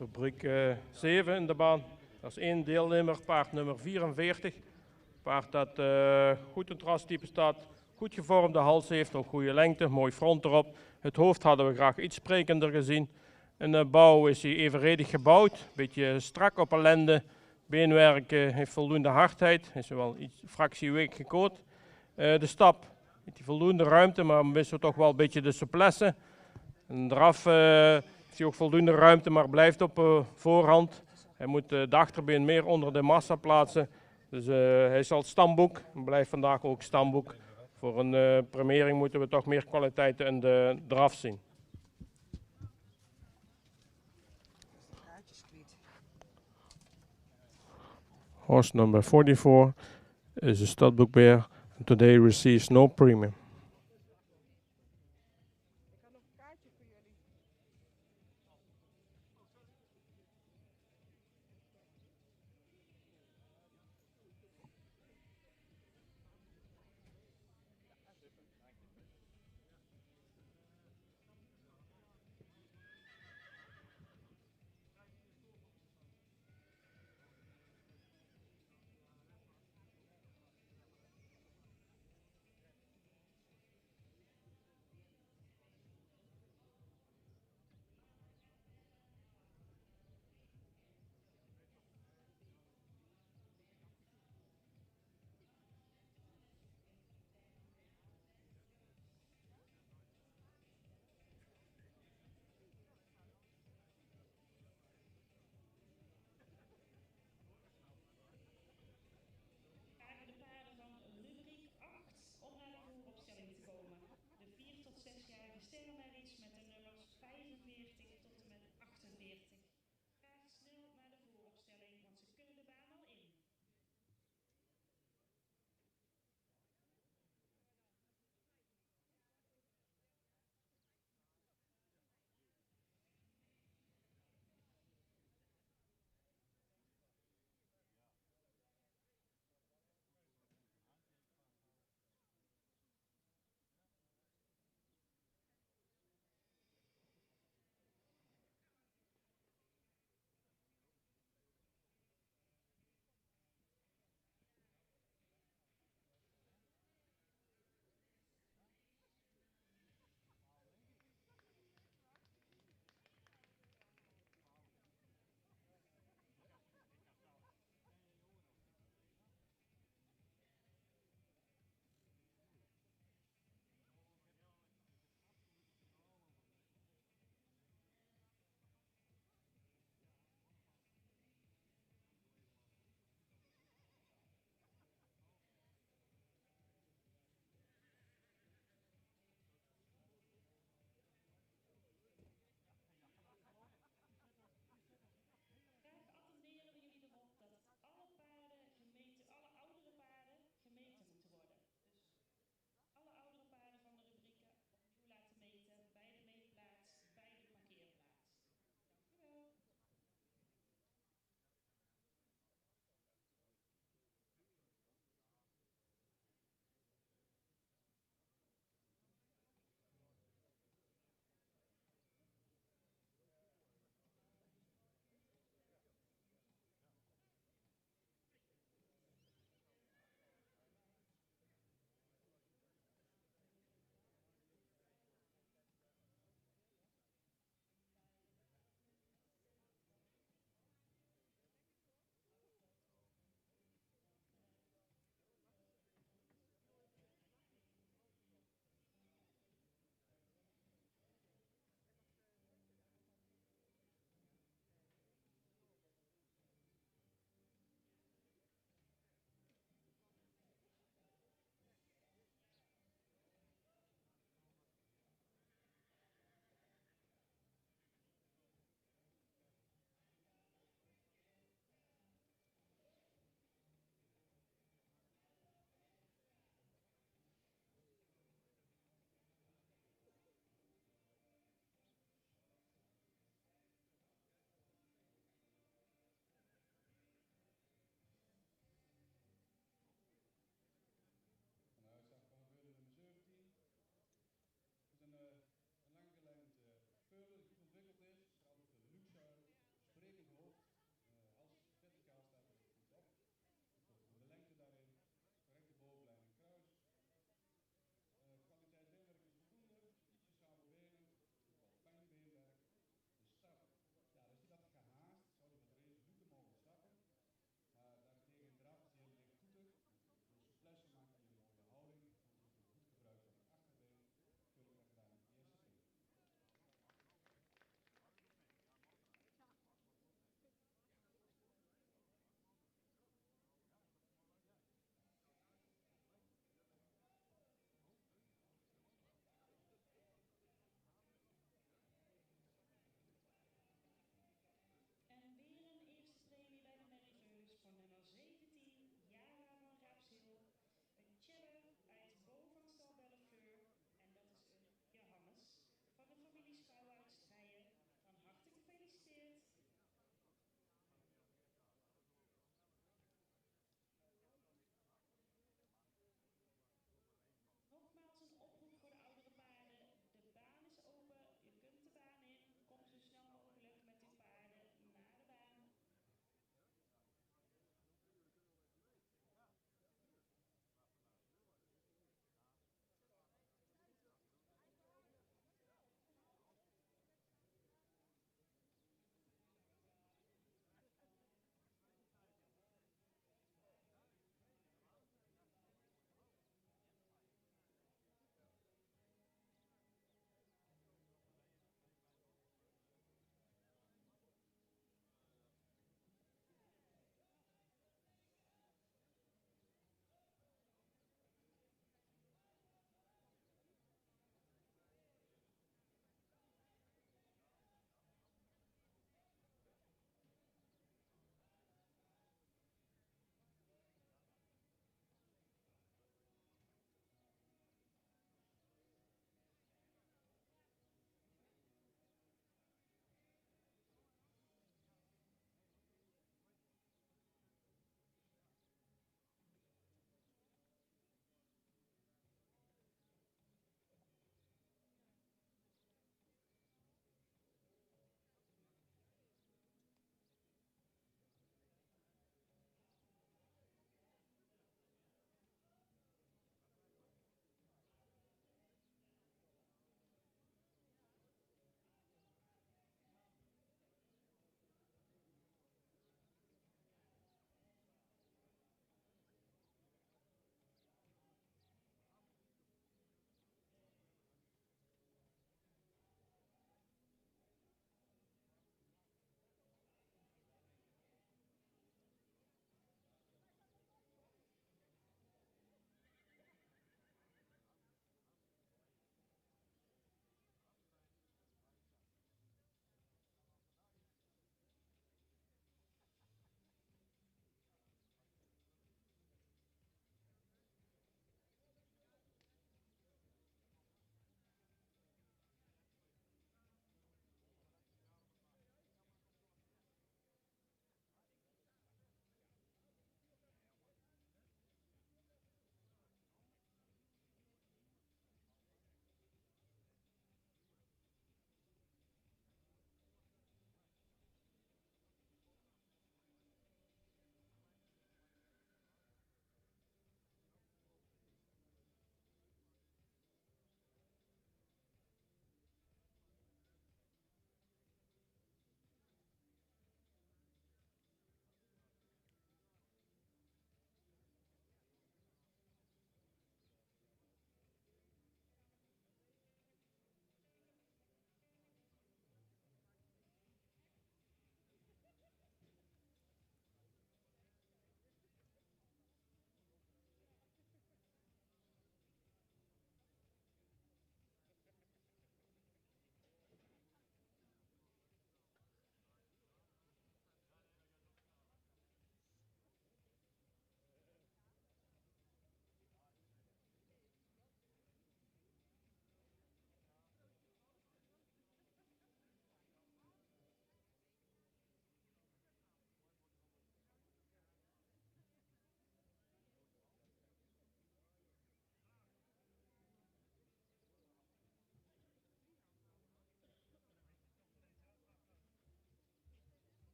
Rubriek 7 in de baan. Dat is 1 deelnemer, paard nummer 44. Paard dat goed in het rastype staat, goed gevormde hals heeft, ook goede lengte, mooi front erop. Het hoofd hadden we graag iets sprekender gezien. In de bouw is hij evenredig gebouwd, een beetje strak op een lende. Beenwerk heeft voldoende hardheid, is wel iets fractie week gekoord. De stap heeft hij voldoende ruimte, maar missen we toch wel een beetje de souplesse. En draf heeft hij ook voldoende ruimte, maar blijft op voorhand. Hij moet de achterbeen meer onder de massa plaatsen. Dus hij zal stamboek, en blijft vandaag ook stamboek. Voor een premiering moeten we toch meer kwaliteiten in de draf zien. Horse number 44 is a studbook bear and today receives no premium. Ik had nog een kaartje voor jullie.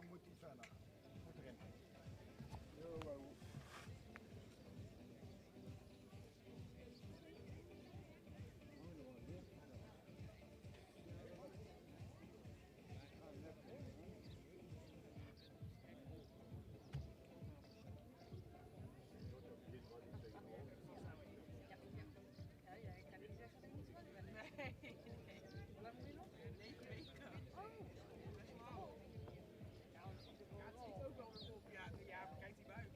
dan moet hij verder. Goed erin. Ja, het ziet ook wel weer op. Ja, ja, bekijkt die buik.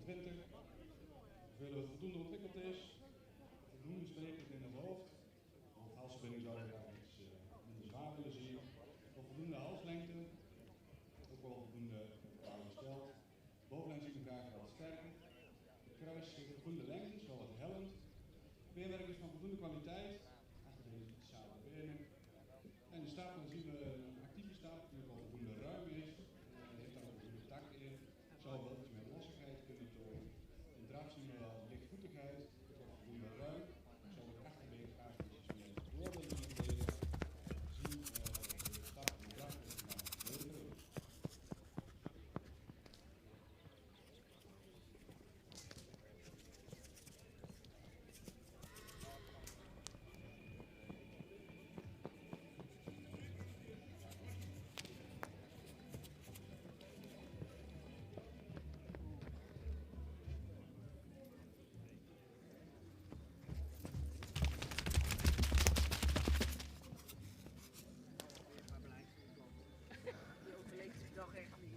20, hoeveel het voldoende ontwikkeld is, voldoende sprekend in het hoofd, want halsverbinding zou je graag iets minder zwaar willen zien, of voldoende halslengte, ook wel voldoende bouw gesteld, bovenlijn ziet hem graag wat sterker, het kruis heeft voldoende lengte, is wel wat hellend, beenwerk is van voldoende kwaliteit, achter deze iets saaie benen, en de stap dan zien we een actieve stap die ook al voldoende ruim is, heeft daar ook voldoende tak in, zou wel iets meer lossigheid kunnen tonen. In draf zien we wel lichtvoetigheid, het wordt voldoende ruim, zou het achterbeen graag iets meer door willen bewegen, zien de stap en de draf is naar voren. Die overleeft de dag echt niet.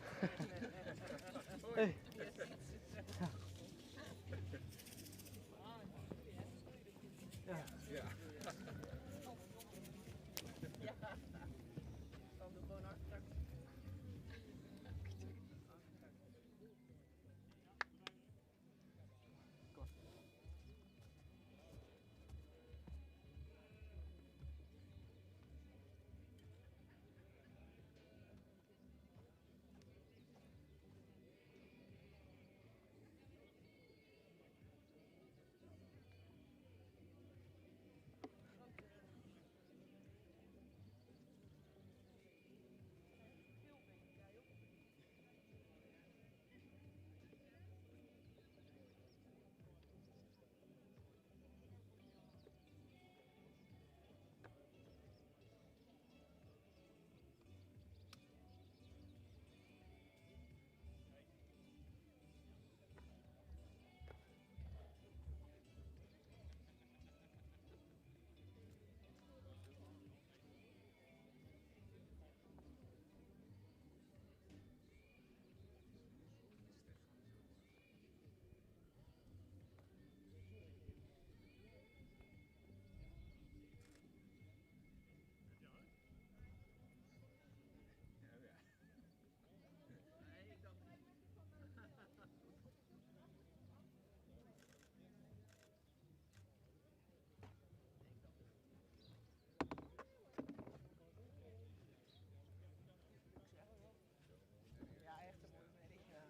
Dan doe gewoon hard. Ja, echt een mooie merrie. Ja.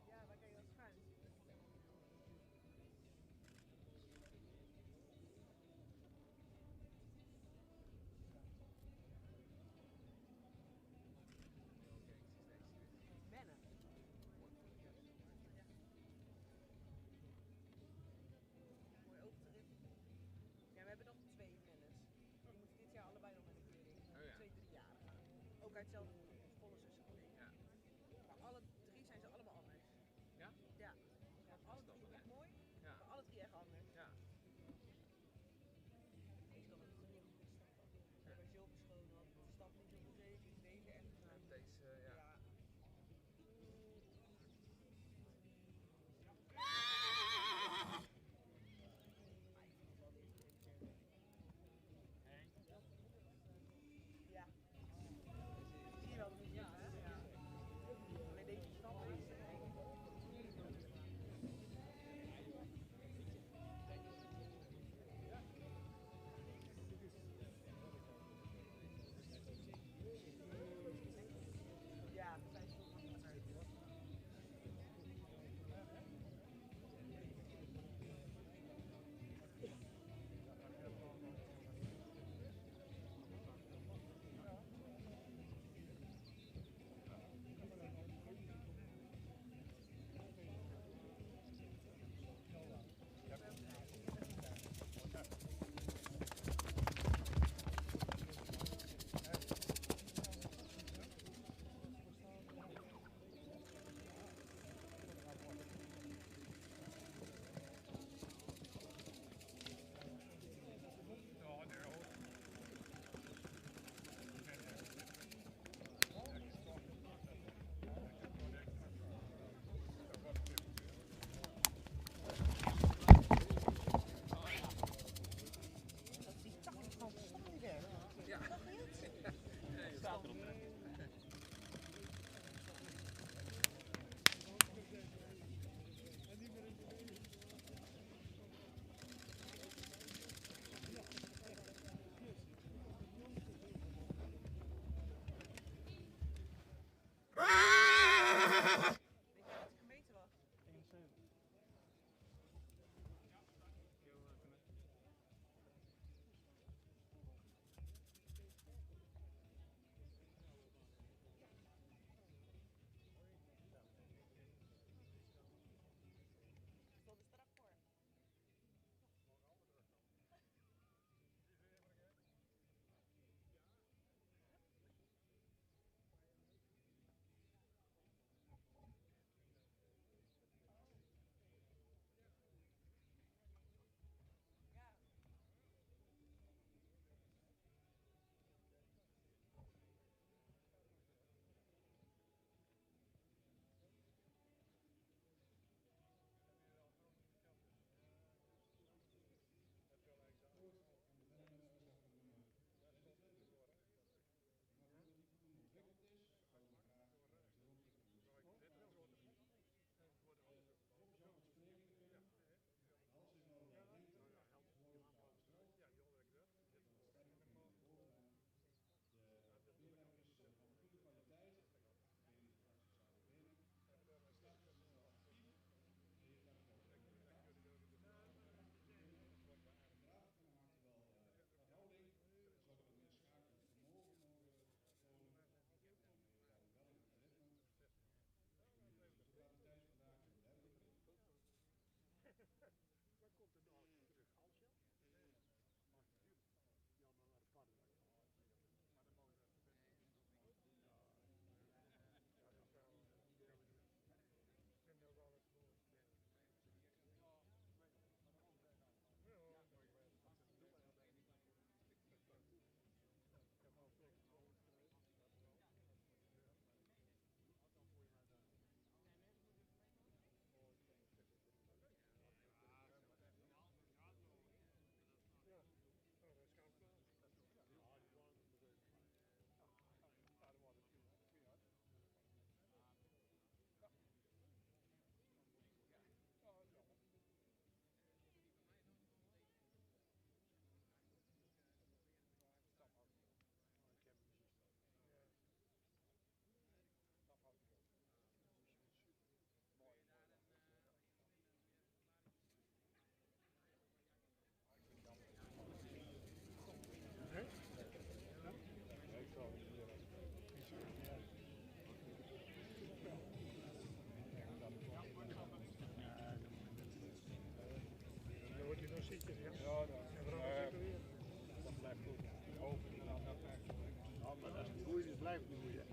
Ja, waar kan je dat schuin? Wennen. Mooi oogtrip. Ja, we hebben nog 2 venners. Die moeten dit jaar allebei nog met een keuring. 2, 3 jaar. Ook uit hetzelfde volle zussen. Ja. Maar alle 3 zijn ze allemaal anders. Ja? Ja. Alle 3 echt mooi, maar alle 3 echt anders. Ja. Meestal dat het een goede stap had. Bij zilverschoon had de stap niet zo verzekerd. Deze echt. Deze, ja. Ja. Zie je wel blijft niet meer.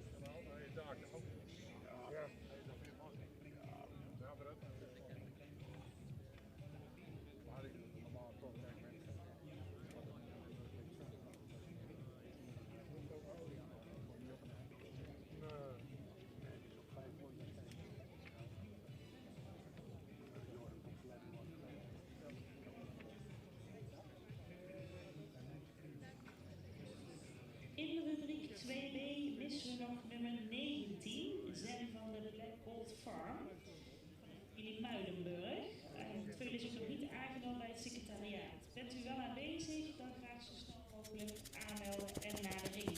In rubriek 2b missen we nog nummer 19, Zen van de Black Gold Farm. Jullie Muidenburg. Het veulen is ook nog niet aangenomen bij het secretariaat. Bent u wel aanwezig, dan graag zo snel mogelijk aanmelden en naar de ring.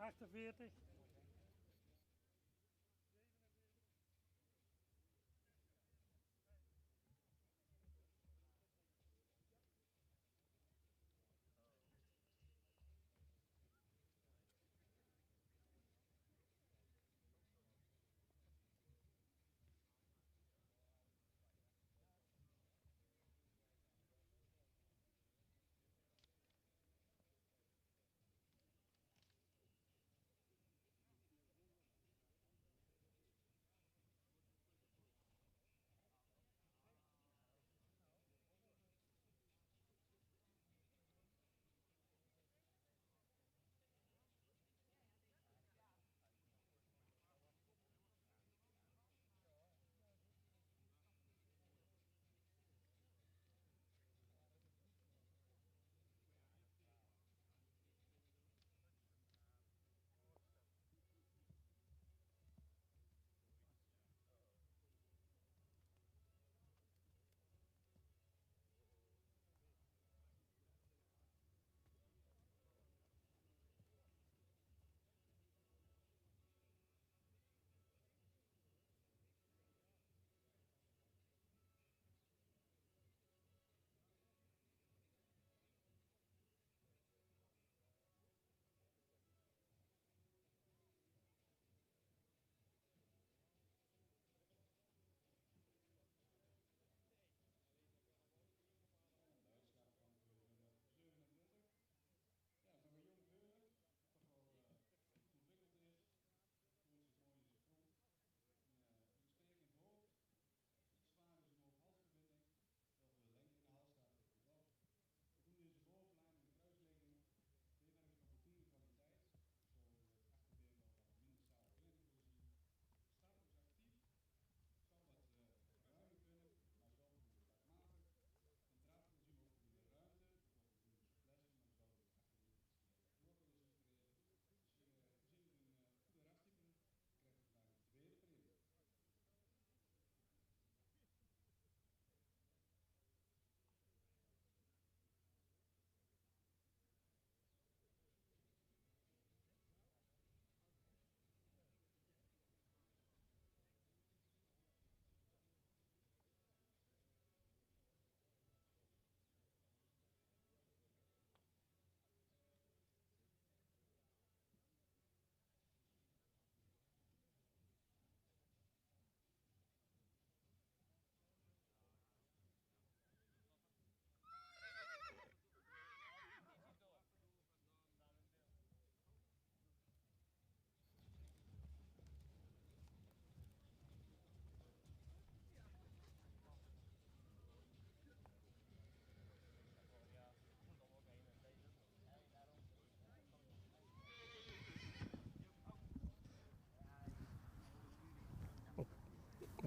'48.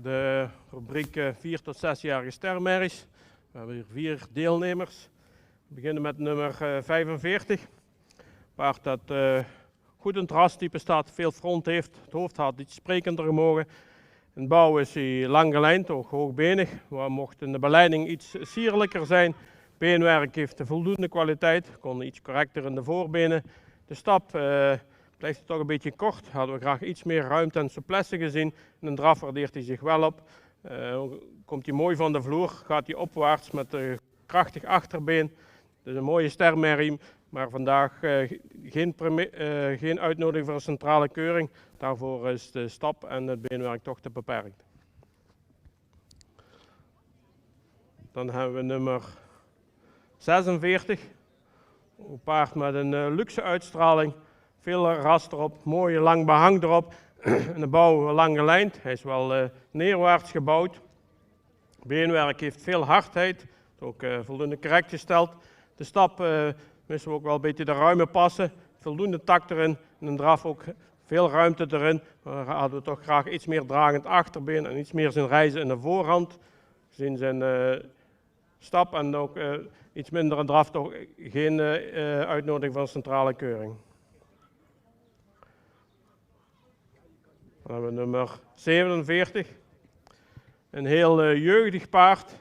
de rubriek 4 tot 6-jarige sterrenmerries. We hebben hier 4 deelnemers. We beginnen met nummer 45. Paard dat goed in het rastype staat, veel front heeft. Het hoofd had iets sprekender gemogen. In de bouw is hij lang gelijnd, ook hoogbenig. Maar mocht in de beleiding iets sierlijker zijn. Beenwerk heeft voldoende kwaliteit, kon iets correcter in de voorbenen. De stap blijft toch een beetje kort. Hadden we graag iets meer ruimte en souplesse gezien. In een draf waardeert hij zich wel op. Komt hij mooi van de vloer, gaat hij opwaarts met een krachtig achterbeen. Dus een mooie stermerrie, maar vandaag geen uitnodiging voor een centrale keuring. Daarvoor is de stap en het beenwerk toch te beperkt. Dan hebben we nummer 46. Een paard met een luxe uitstraling. Veel ras erop, mooie lang behang erop. En de bouw lang gelijnd. Hij is wel neerwaarts gebouwd. Beenwerk heeft veel hardheid. Ook voldoende correct gesteld. De stap missen we ook wel een beetje de ruime passen. Voldoende tak erin. En een draf ook veel ruimte erin. Maar hadden we toch graag iets meer dragend achterbeen en iets meer zijn reizen in de voorhand. Gezien zijn stap en ook iets minder een draf, toch geen uitnodiging van centrale keuring. Dan hebben we nummer 47. Een heel jeugdig paard.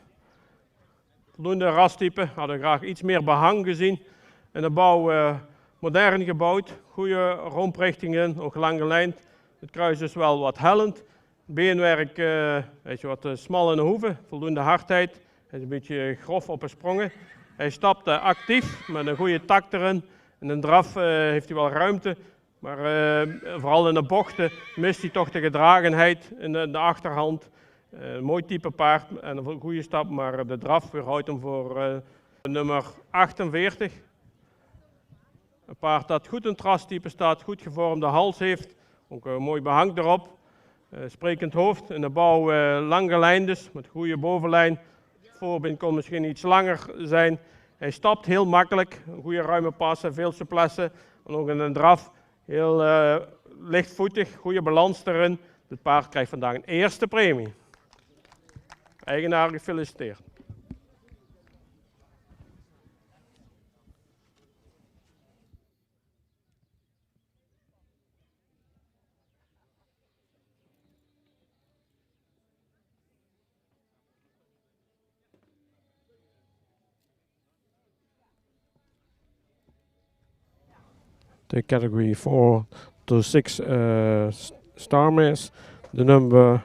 Voldoende rastype, hadden we graag iets meer behang gezien. En de bouw modern gebouwd, goede romprichtingen, ook lang gelijnd. Het kruis is wel wat hellend. Beenwerk is wat smal in de hoeven, voldoende hardheid. Hij is een beetje grof op de sprongen. Hij stapt actief met een goede tak erin. In een draf heeft hij wel ruimte, maar vooral in de bochten mist hij toch de gedragenheid in de achterhand. Mooi type paard en een goede stap, maar de draf weerhoudt hem voor nummer 48. Een paard dat goed in het rastype staat, goed gevormde hals heeft, ook een mooi behang erop. Sprekend hoofd, in de bouw lang gelijnd dus, met goede bovenlijn. Voorbeen kon misschien iets langer zijn. Hij stapt heel makkelijk, een goede ruime passen, veel souplesse. En ook in een draf, heel lichtvoetig, goede balans erin. Het paard krijgt vandaag een eerste premie. Eigenaar gefeliciteerd. The category 4 to 6 star mares. The number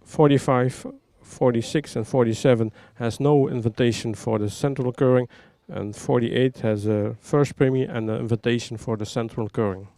45, 46 and 47 has no invitation for the central curing, and 48 has a first premie and an invitation for the central curing.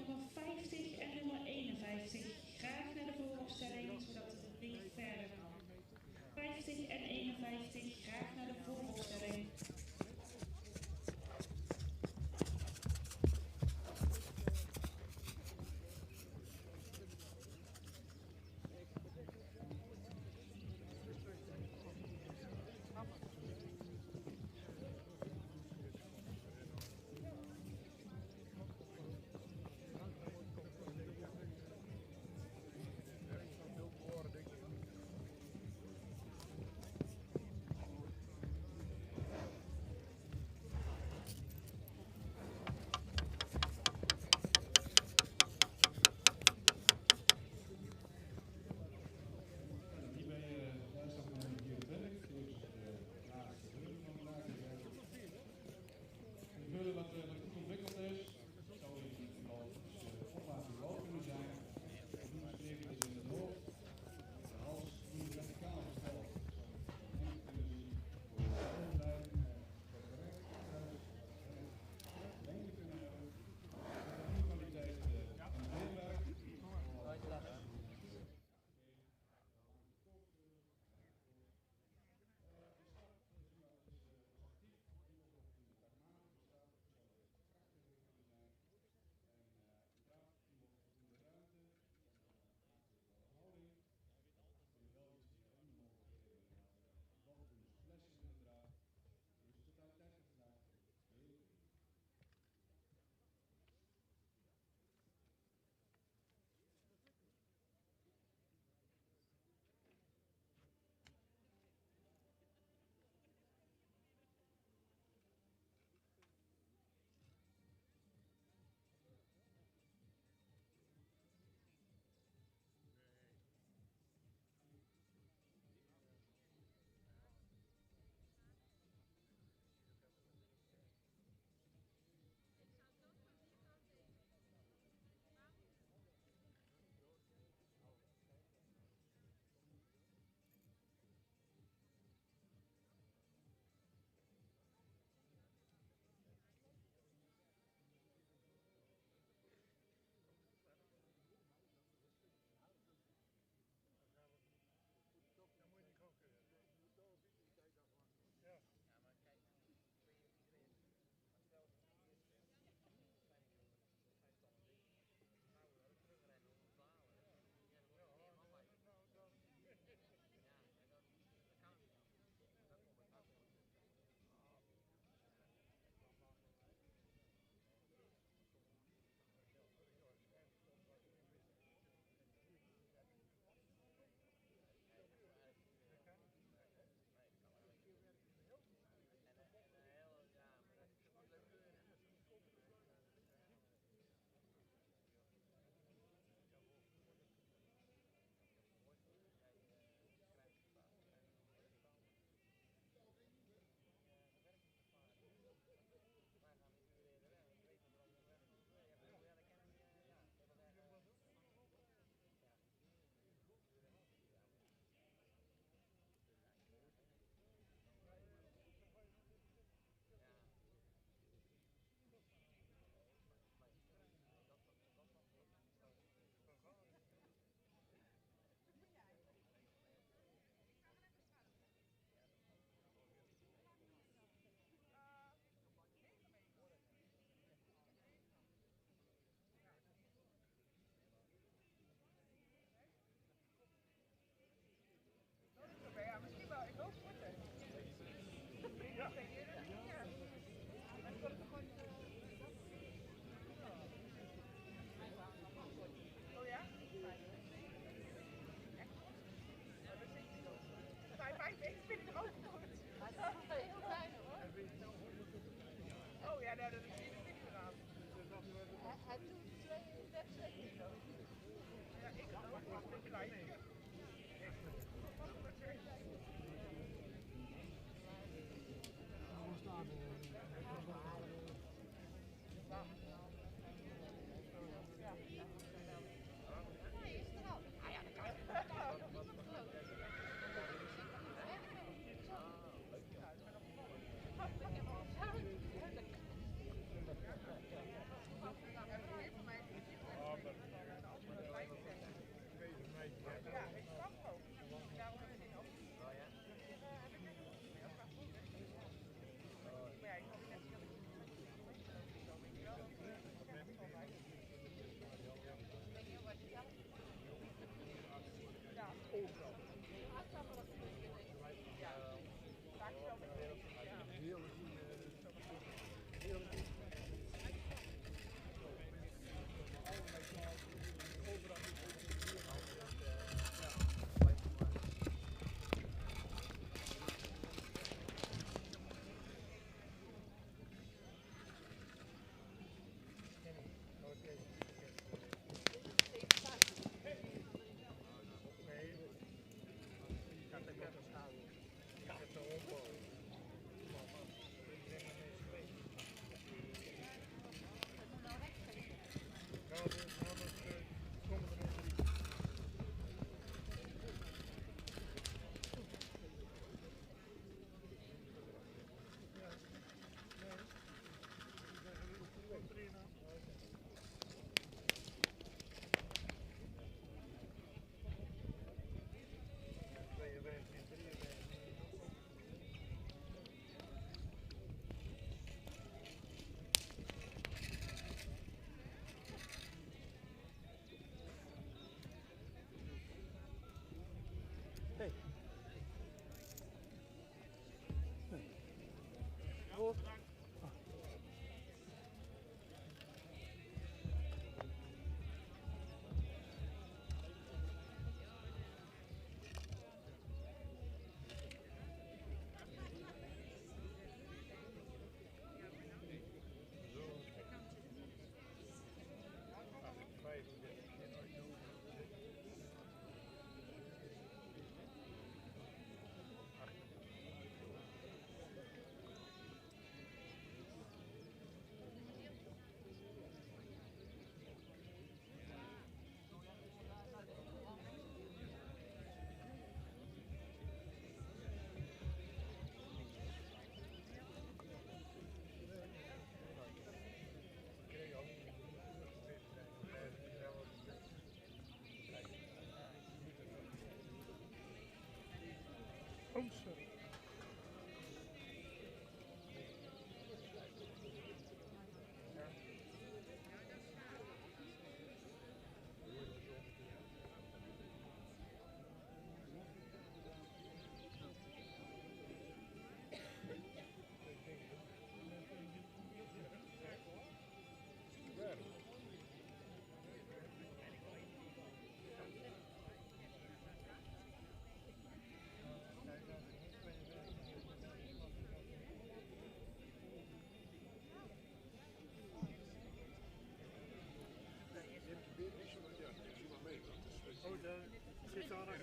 nummer 50 en nummer 51 graag naar de vooropstelling, zodat de rubriek verder kan. 50 en 51 graag naar de vooropstelling.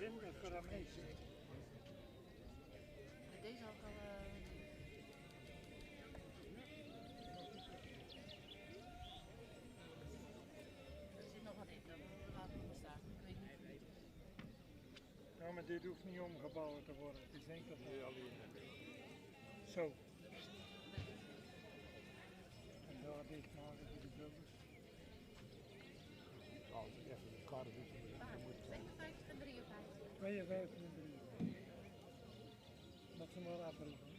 20 voor dat meisje. Met deze ook al. Er zit nog wat in, dat moet er later op staan. Ik weet niet hoe het is. Nou, maar dit hoeft niet omgebouwd te worden. Het is enkel zo. En daar dicht maken voor de bubbels. Als ik even de kar doe, dan moet 52 en 53. 52 en 3. Dat ze maar afroepen.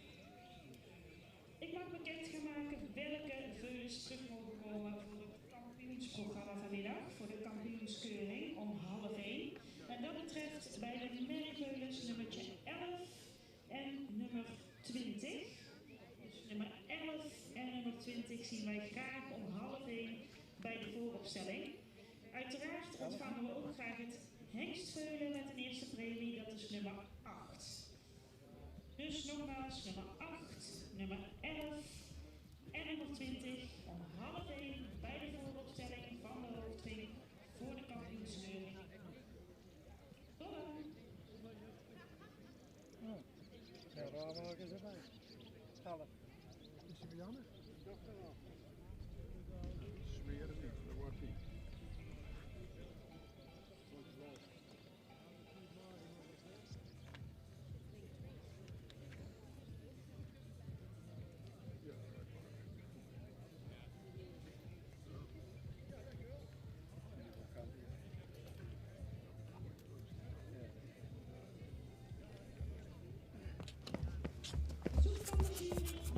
Ik mag bekend gaan maken welke veulens terug mogen komen voor het kampioensprogramma vanmiddag, voor de kampioenskeuring om 12:30. En dat betreft bij de merkveulens nummertje 11 en nummer 20. Dus nummer 11 en nummer 20 zien wij graag om 12:30 bij de vooropstelling. Uiteraard ontvangen we ook graag het hengstveulen met een eerste premie, dat is nummer 8. Dus nogmaals, nummer 8, nummer 11 en nummer 20 om 12:30 bij de vooropstelling van de hoofdring voor de kampioenskeuring. Tot dan! Ja, daar maken ze bij. 11. is hij bij Janne? Dokter wel. Zweer het niet, dat wordt niet. Verzoek van de jury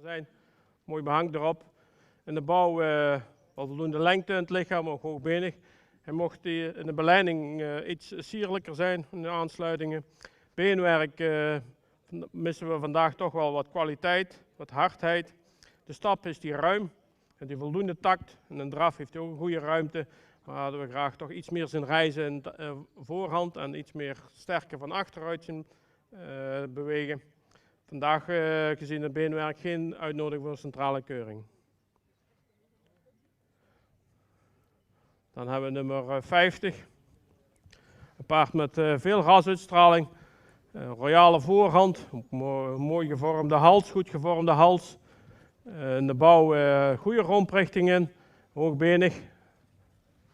zijn. Mooi behang erop. In de bouw wel voldoende lengte in het lichaam, ook hoogbenig. Hij mocht in de beleiding iets sierlijker zijn in de aansluitingen. Beenwerk missen we vandaag toch wel wat kwaliteit, wat hardheid. De stap is die ruim, en die voldoende takt. En een draf heeft hij ook een goede ruimte. Maar hadden we graag toch iets meer zien reizen in de voorhand en iets meer sterker van achteruit zien bewegen. Vandaag gezien het beenwerk geen uitnodiging voor een centrale keuring. Dan hebben we nummer 50. Een paard met veel rasuitstraling. Royale voorhand, mooi gevormde hals, goed gevormde hals. In de bouw goede romprichting in, hoogbenig.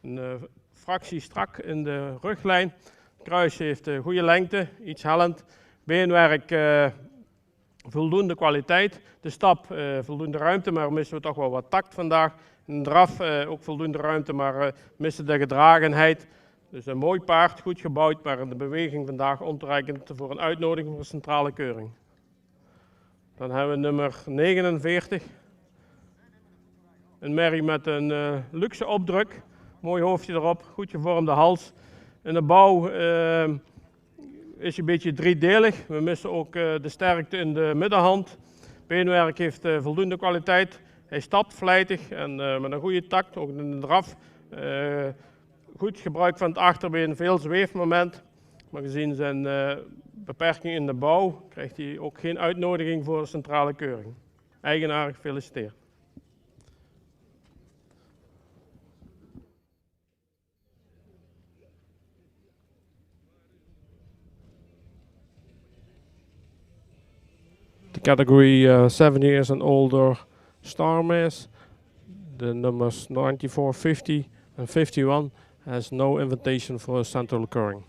Een fractie strak in de ruglijn. Het kruis heeft goede lengte, iets hellend. Beenwerk voldoende kwaliteit. De stap voldoende ruimte, maar missen we toch wel wat takt vandaag. Een draf ook voldoende ruimte, maar missen de gedragenheid. Dus een mooi paard, goed gebouwd, maar de beweging vandaag ontoereikend voor een uitnodiging voor een centrale keuring. Dan hebben we nummer 49. Een merrie met een luxe opdruk. Mooi hoofdje erop, goed gevormde hals. In de bouw is hij een beetje driedelig. We missen ook de sterkte in de middenhand. Beenwerk heeft voldoende kwaliteit. Hij stapt vlijtig en met een goede takt, ook in de draf. Goed gebruik van het achterbeen, veel zweefmoment. Maar gezien zijn beperking in de bouw krijgt hij ook geen uitnodiging voor de centrale keuring. Eigenaar, gefeliciteerd. The category 7 years and older star mares, the numbers 94, 50 and 51 has no invitation for a central keuring.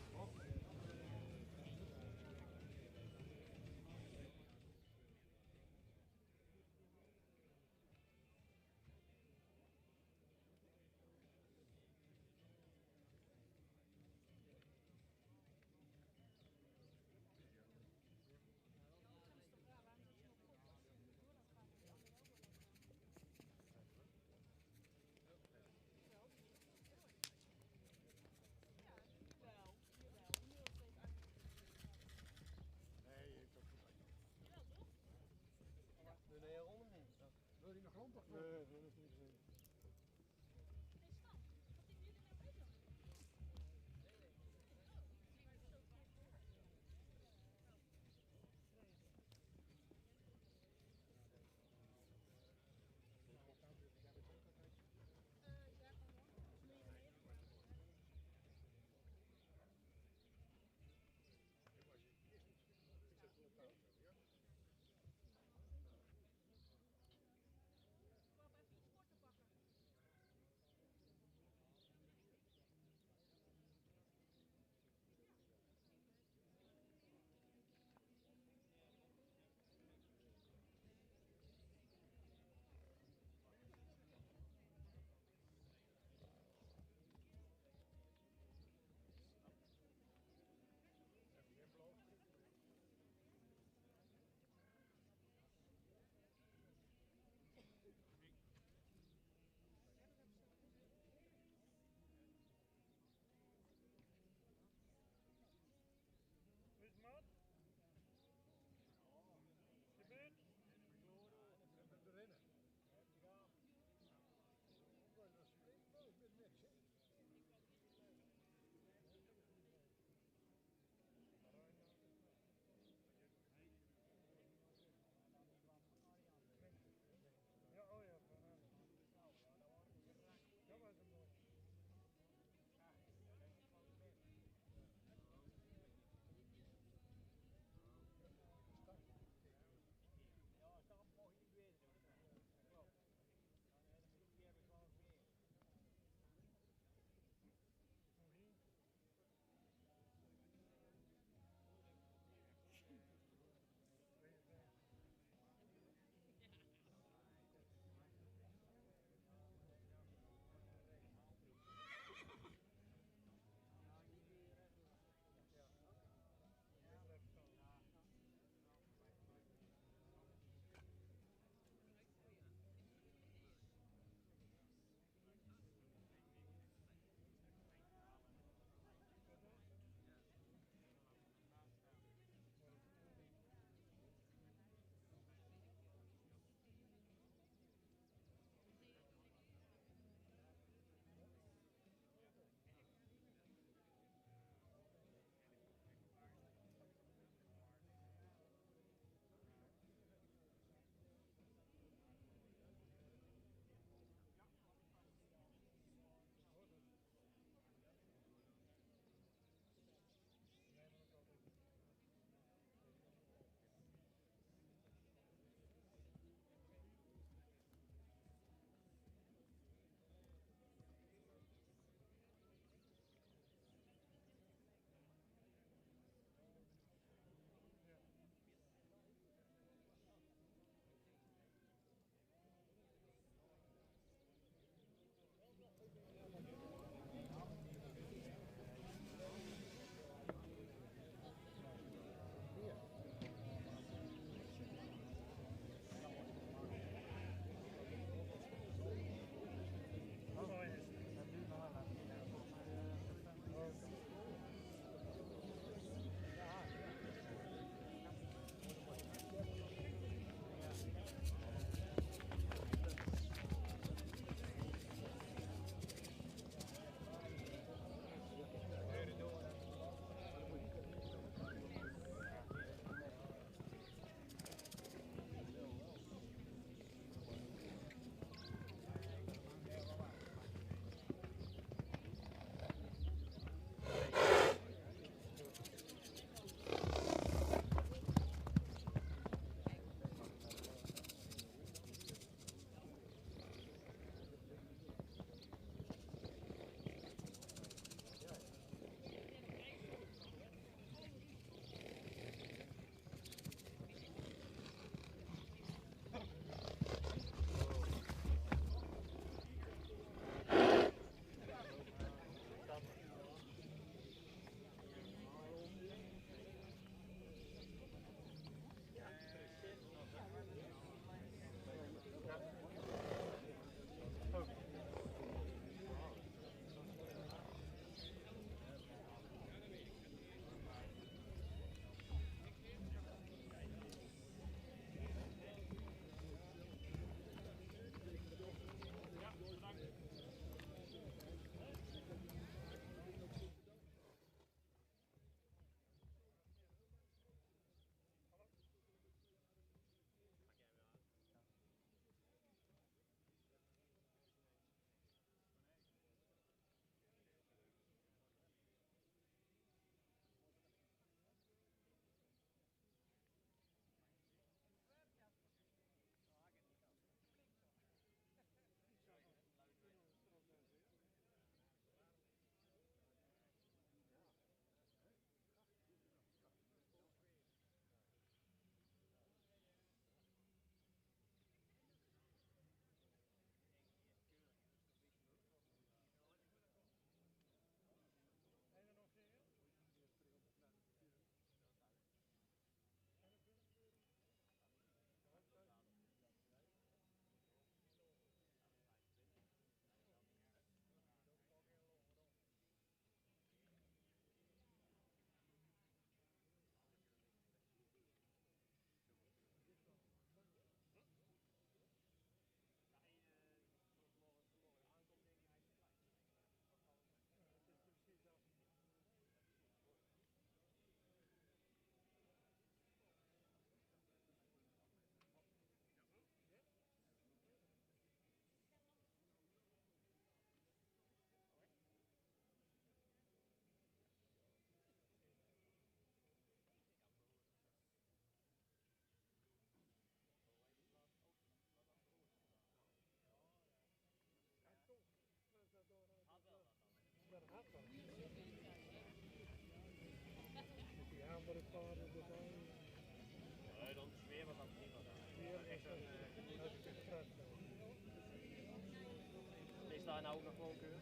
Is daar nou ook nog gewoon keur?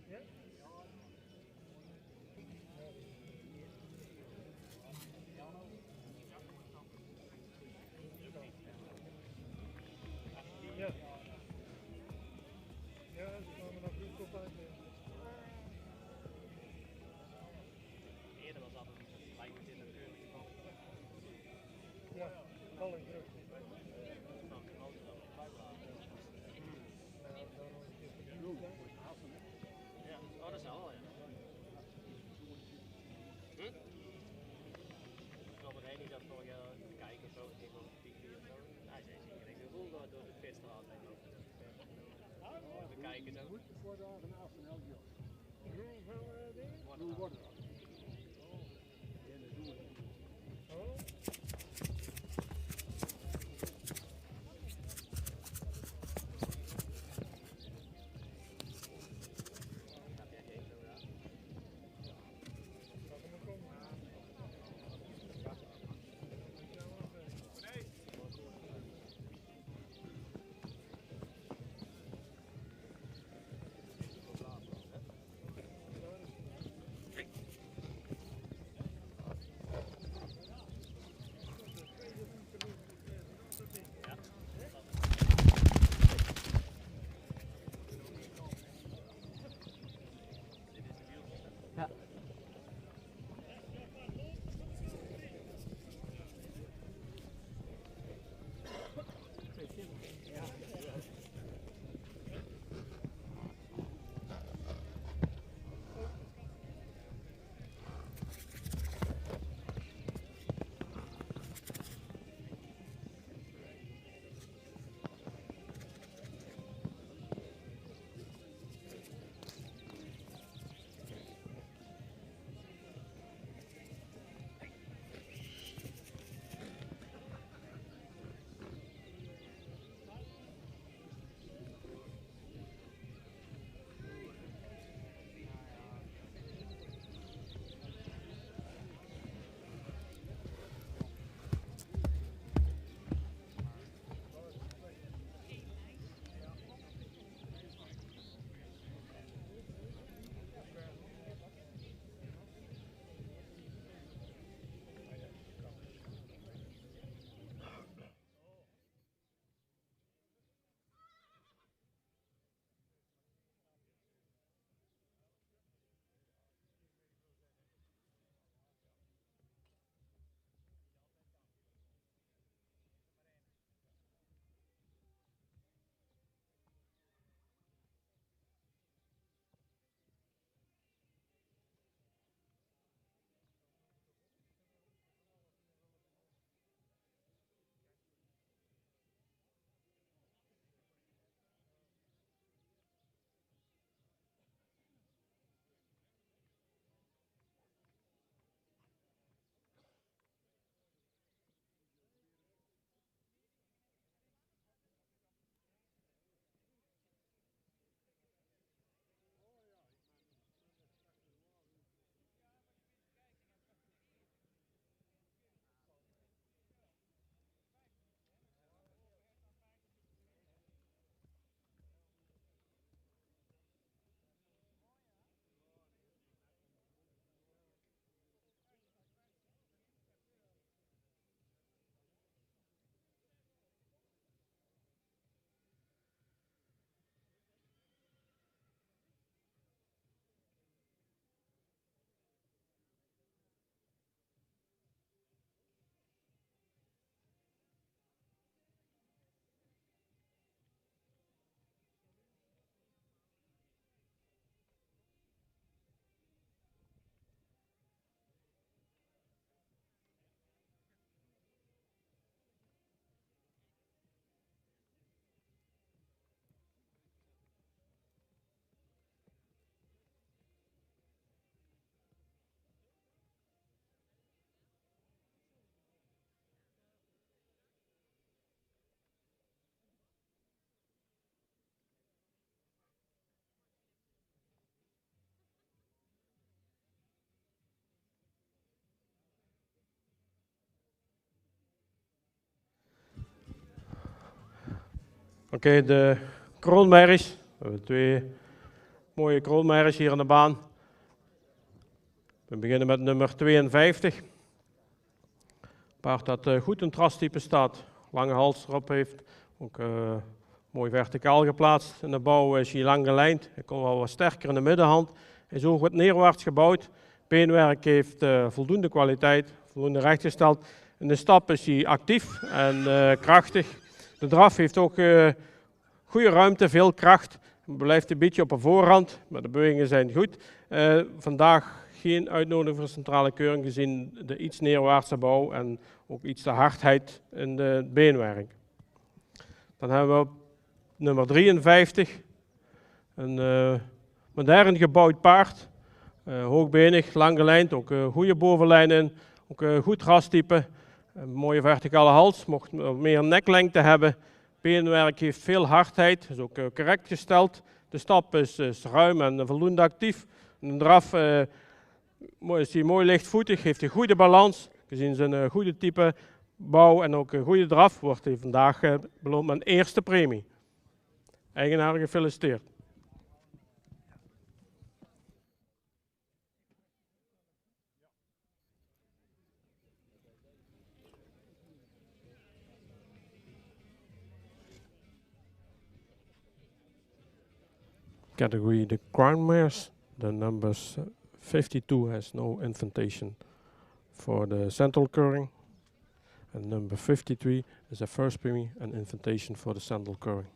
Ja? Ja. Ja, ze kwamen nog goed op uit. Eerder was dat lijkt me dit een keurige van. Ja, al in terug. Nou, de motor dan in buitenlaten. Ja, oh dat is wel, ja. Ik had er een die zat vorig jaar te kijken of zo, die van die of zo. Hij zei, zie je, ik denk, door de pitstraat heen lopen. We kijken zo. Voor de avond van elk jaar. Wordt Hoe het wordt het? Ja, dat doen we. Oh. Heb jij geen zo gedaan? Laat hem maar komen. Kijk. Oké, de kroonmerries. We hebben 2 mooie kroonmerries hier aan de baan. We beginnen met nummer 52. Paard dat goed in trastype staat. Lange hals erop heeft. Ook mooi verticaal geplaatst. In de bouw is hij lang gelijnd. Hij komt wel wat sterker in de middenhand. Hij is ook wat neerwaarts gebouwd. Beenwerk heeft voldoende kwaliteit. Voldoende rechtgesteld. In de stap is hij actief en krachtig. De draf heeft ook goede ruimte, veel kracht. Hij blijft een beetje op de voorhand, maar de bewegingen zijn goed. Vandaag geen uitnodiging voor centrale keuring gezien de iets neerwaartse bouw en ook iets de hardheid in de beenwerk. Dan hebben we op nummer 53 een modern gebouwd paard. Hoogbenig, lang gelijnd, ook goede bovenlijn in, ook goed rastype. Een mooie verticale hals, mocht meer neklengte hebben. Beenwerk heeft veel hardheid, is ook correct gesteld. De stap is ruim en voldoende actief. De draf is hij mooi lichtvoetig, heeft een goede balans. Gezien zijn goede type bouw en ook een goede draf wordt hij vandaag beloond met een eerste premie. Eigenaar gefeliciteerd. Category the crown mares, the numbers 52 has no invitation for the central curring, and number 53 is a first premie and invitation for the central curring.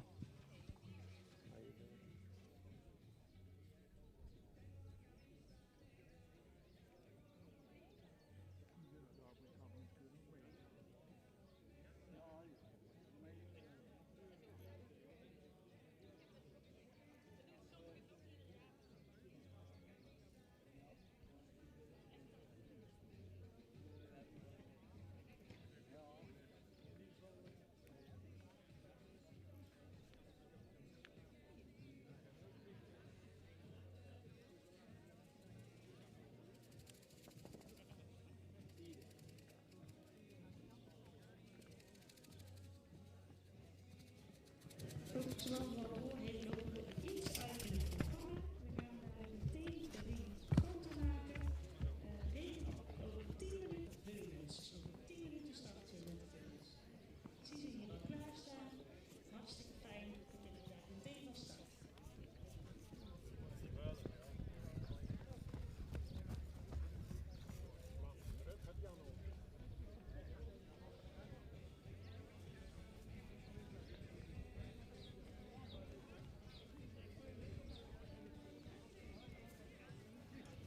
Professional motor heeft nog iets uit in het programma. We gaan meteen de ring groter maken. Regen over 10 minuten. Heuvels. Over 10 minuten starten we met de heuvels. Ik zie ze hier al klaarstaan. Hartstikke fijn dat je er daar meteen van start.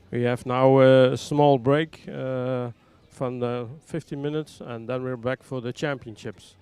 We have now a small break from 15 minutes and then we're back for the championships.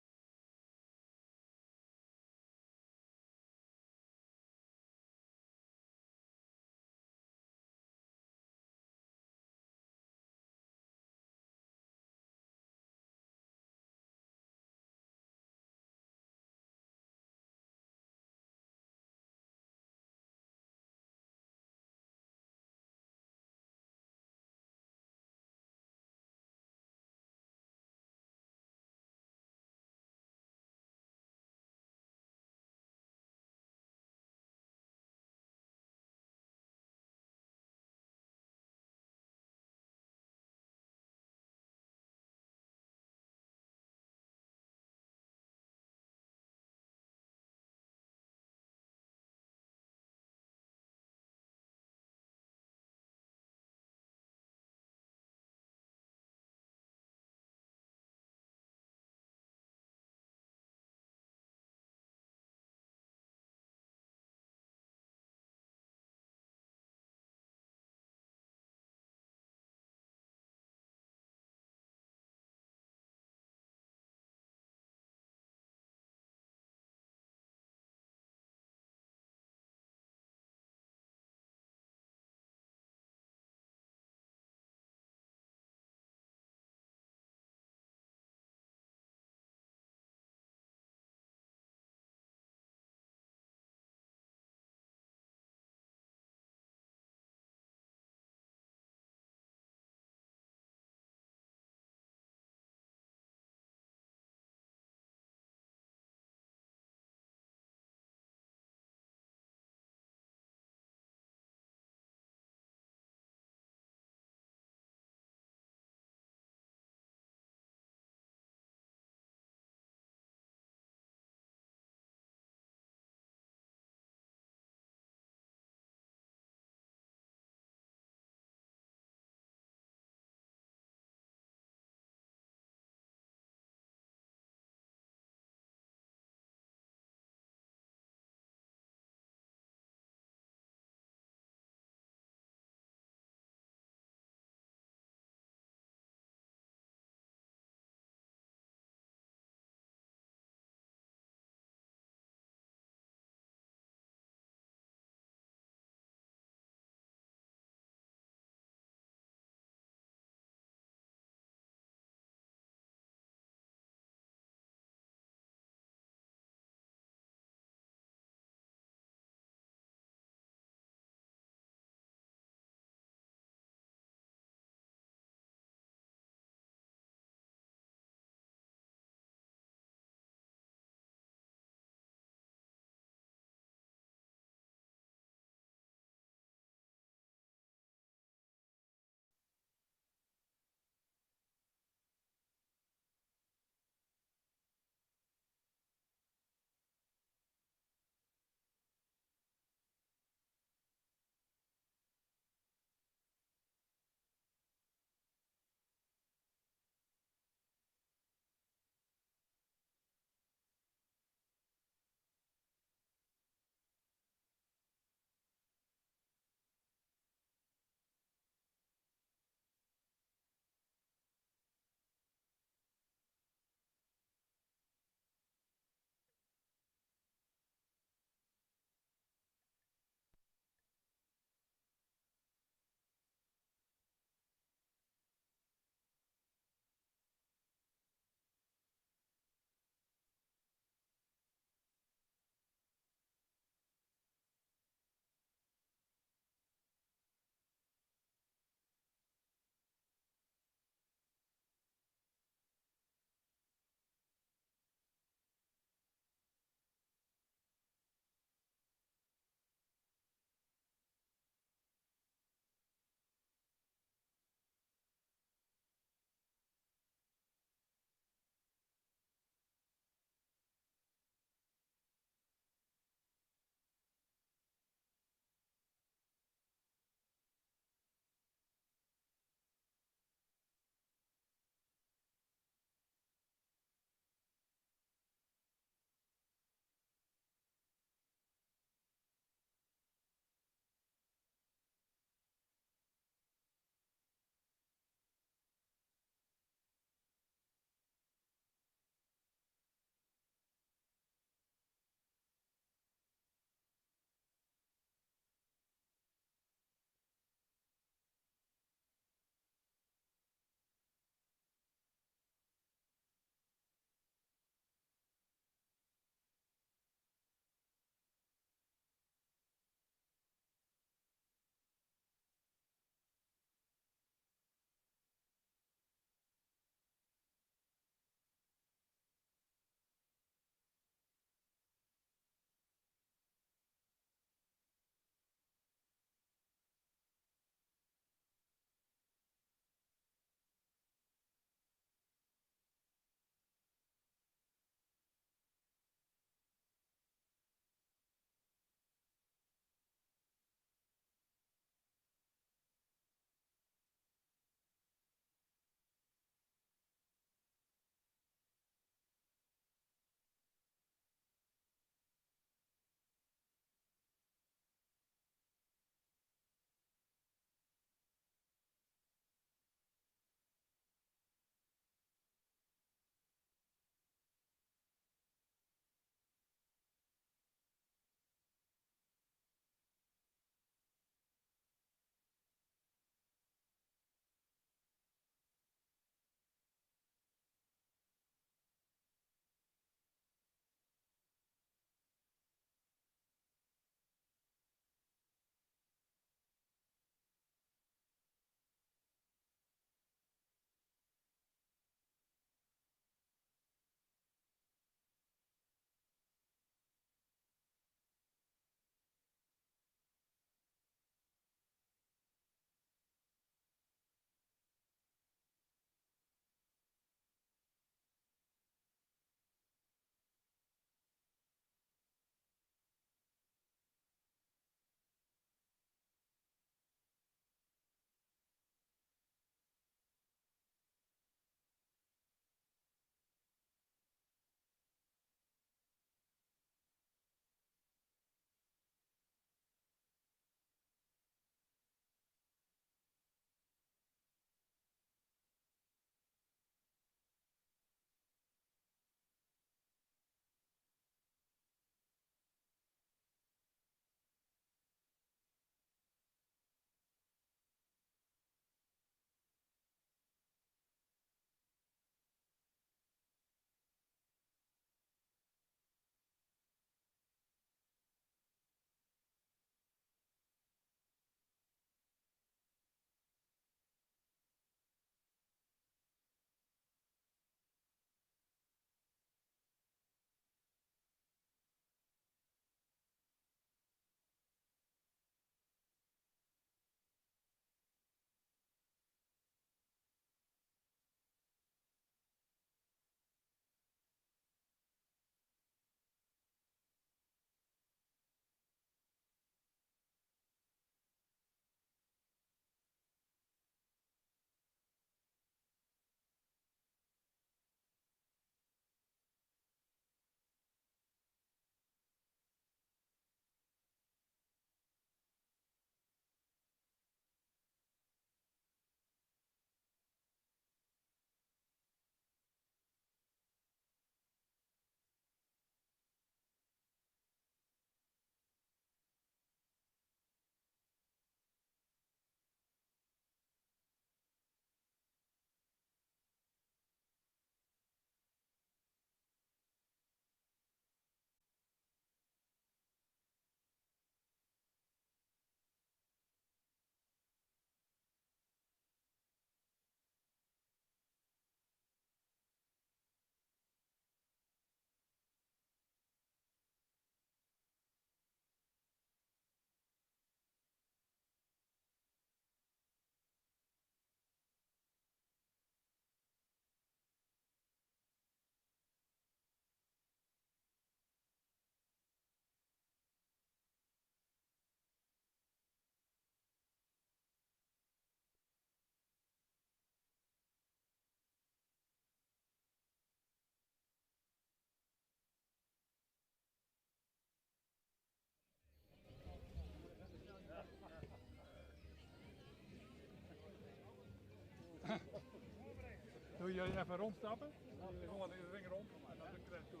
even rondstappen. Gewoon de ring rond. En dan lukt het toe.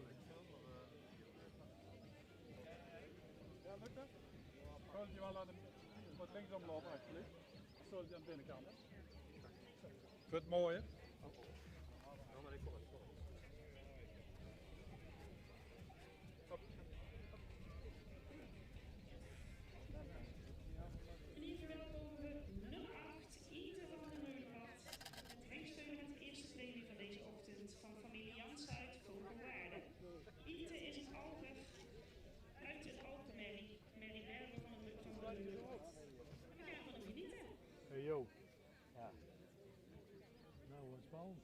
Ja, lukt dat? Zou je wel laten wat linksom lopen alsjeblieft? Zo aan de binnenkant. Vind je het mooi hè? En hier verwelkomen we nummer 8, Ite van de Meulenpad. Het hengstspelen met de eerste premie van deze ochtend van familie Jans uit Vogelwaarde. Ite is een alger uit het Alpenmerrie, Merrie Bergen van de Meulenpad. En we gaan van hem genieten. Hey yo. Ja. Nou, wat spannend.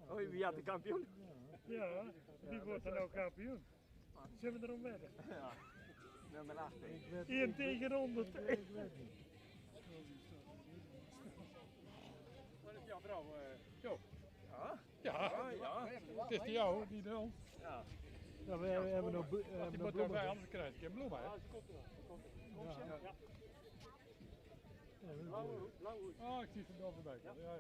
Oh, wie had de kampioen? Ja, wie wordt er nou kampioen? Zullen we erom wedden? Ja. Nummer 8. 1 tegen 100. Ik weet niet. Wat is jouw vrouw? Jo. Ja? Ja. Ja. Het is die jou, die de ons. Ja. Ja, we hebben nog Als die moet bloemen. bij anders krijgt, ik heb bloemen hè. Ja. Oh, ik zie ze er voorbij komen. Ja,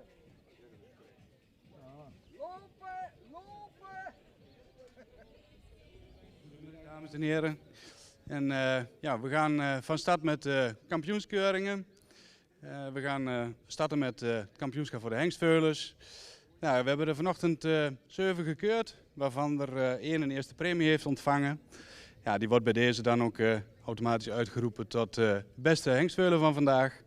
ja. Lopen! Lopen! Dames en heren. En ja, we gaan van start met kampioenskeuringen. We gaan starten met het kampioenschap voor de hengstveulens. Nou, we hebben er vanochtend 7 gekeurd, waarvan er 1 een eerste premie heeft ontvangen. Ja, die wordt bij deze dan ook automatisch uitgeroepen tot beste hengstveulen van vandaag.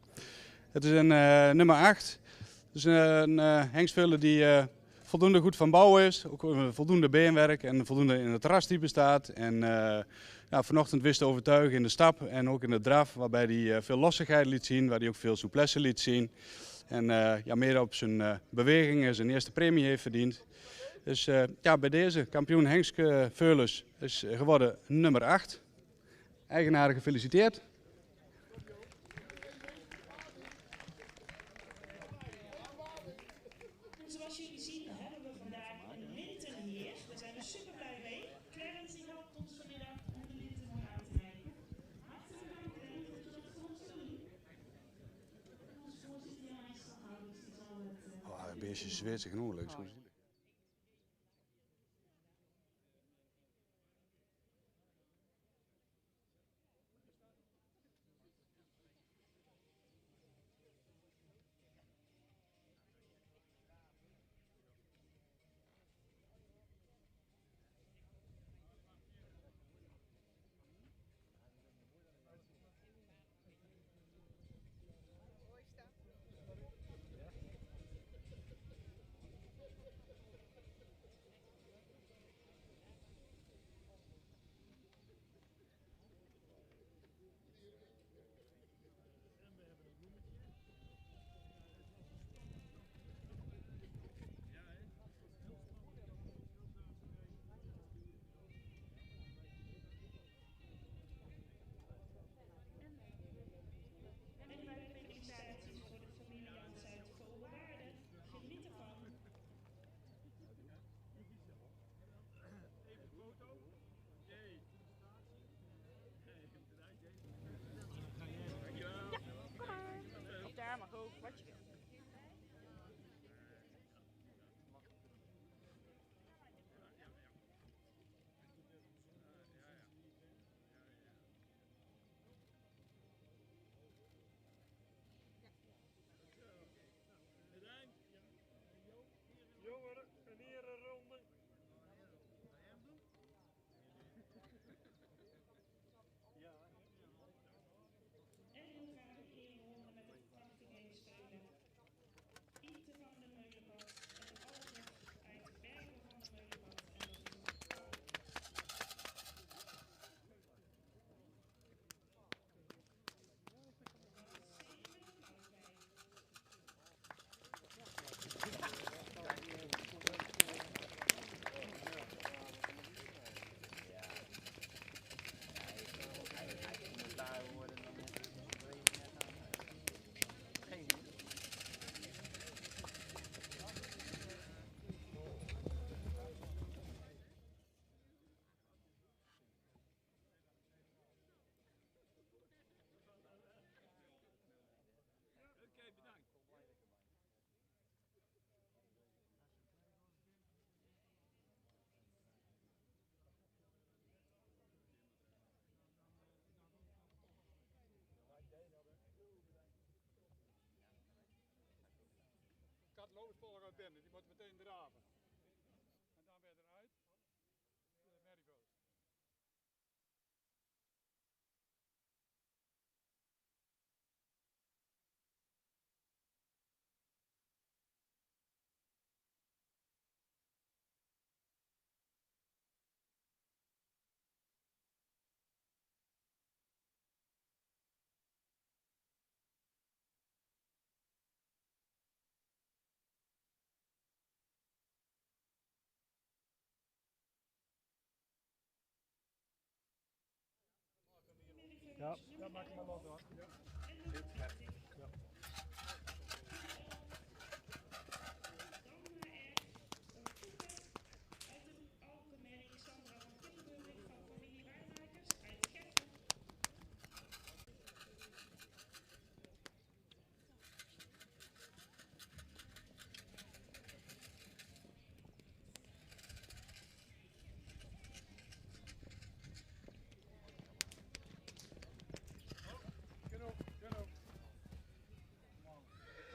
Het is een nummer 8. Het is een hengstveulen die voldoende goed van bouw is, ook voldoende beenwerk en voldoende in het rastype staat. En ja, vanochtend wist te overtuigen in de stap en ook in de draf, waarbij hij veel lossigheid liet zien, waar hij ook veel souplesse liet zien. En ja, meer op zijn bewegingen zijn eerste premie heeft verdiend. Dus ja, bij deze kampioen hengstveulens is geworden nummer 8. Eigenaar gefeliciteerd. En zoals jullie zien hebben we vandaag een linten hier. Daar zijn we super blij mee. Clarence die helpt ons vanmiddag om de linten mooi aan te rijden. Hartelijk dank Clarence dat je dat voor ons wil doen. Onze voorzitter Jan IJsselhouders die zal het... Oh, een beestje zweert zich genoeg. volk gaat binnen, die moet meteen draven. En dan weer eruit. Merryville. Ja, dat maakt me los hoor. Ja.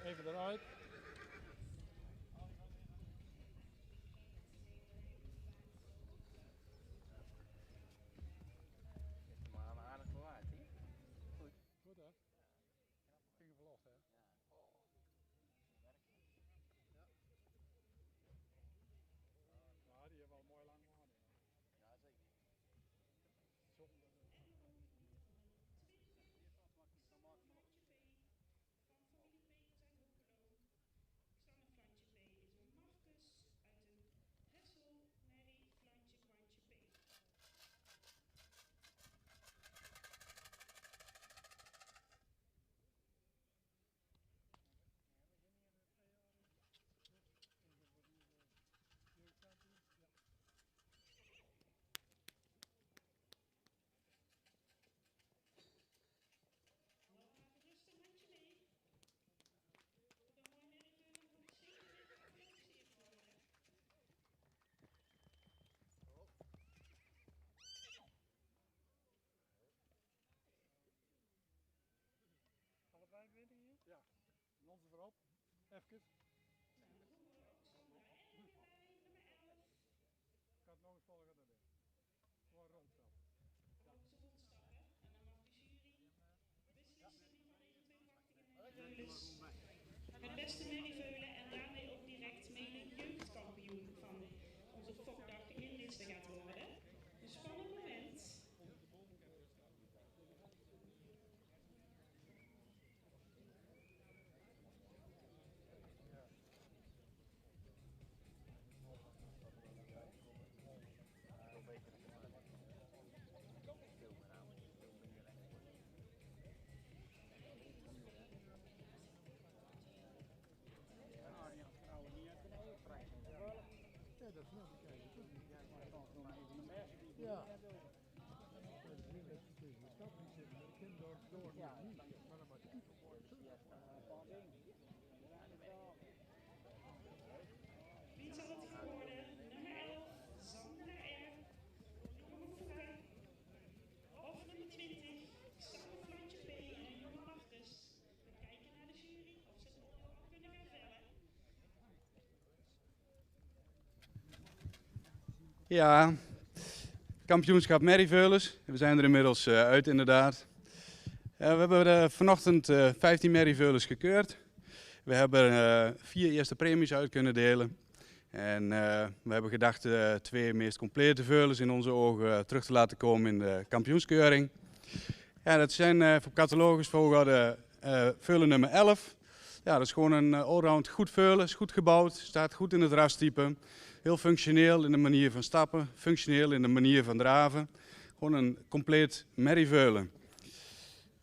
Even eruit. Maar een aardig bewaard, hè? Goed. Goed hè? Ging verlost hè? Ja, die heeft wel mooi lang gehad. Ja, zeker. Zonde. Alle 25 hier? Ja. En onze voorop. Even. Gaat nog eens volgen dan weer. Gewoon rondstap. Het beste Merryveulen en daarmee ook direct mede jeugdkampioen van onze fokdag in Lisse gaat worden. Een spannend moment. Ja, dat snap ik eigenlijk. Ja. De stap niet zitten, maar ik ken door niet. Maar dan maar typen voor. Wie zal het geworden? Nummer 11, Sandra R. Nummer Fouke. Of nummer 20, Samen Flantje P. en een jonge Marcus. We kijken naar de jury of ze het oordeel al kunnen gaan vellen. Ja, kampioenschap Merryveulens. We zijn er inmiddels uit inderdaad. We hebben vanochtend 15 Merryveulens gekeurd. We hebben 4 eerste premies uit kunnen delen. En we hebben gedacht de 2 meest complete veulens in onze ogen terug te laten komen in de kampioenskeuring. Ja, dat zijn voor catalogus volgorde veulen nummer 11. Ja, dat is gewoon een allround goed veulen, is goed gebouwd, staat goed in het rastype. Heel functioneel in de manier van stappen, functioneel in de manier van draven. Gewoon een compleet merrieveulen.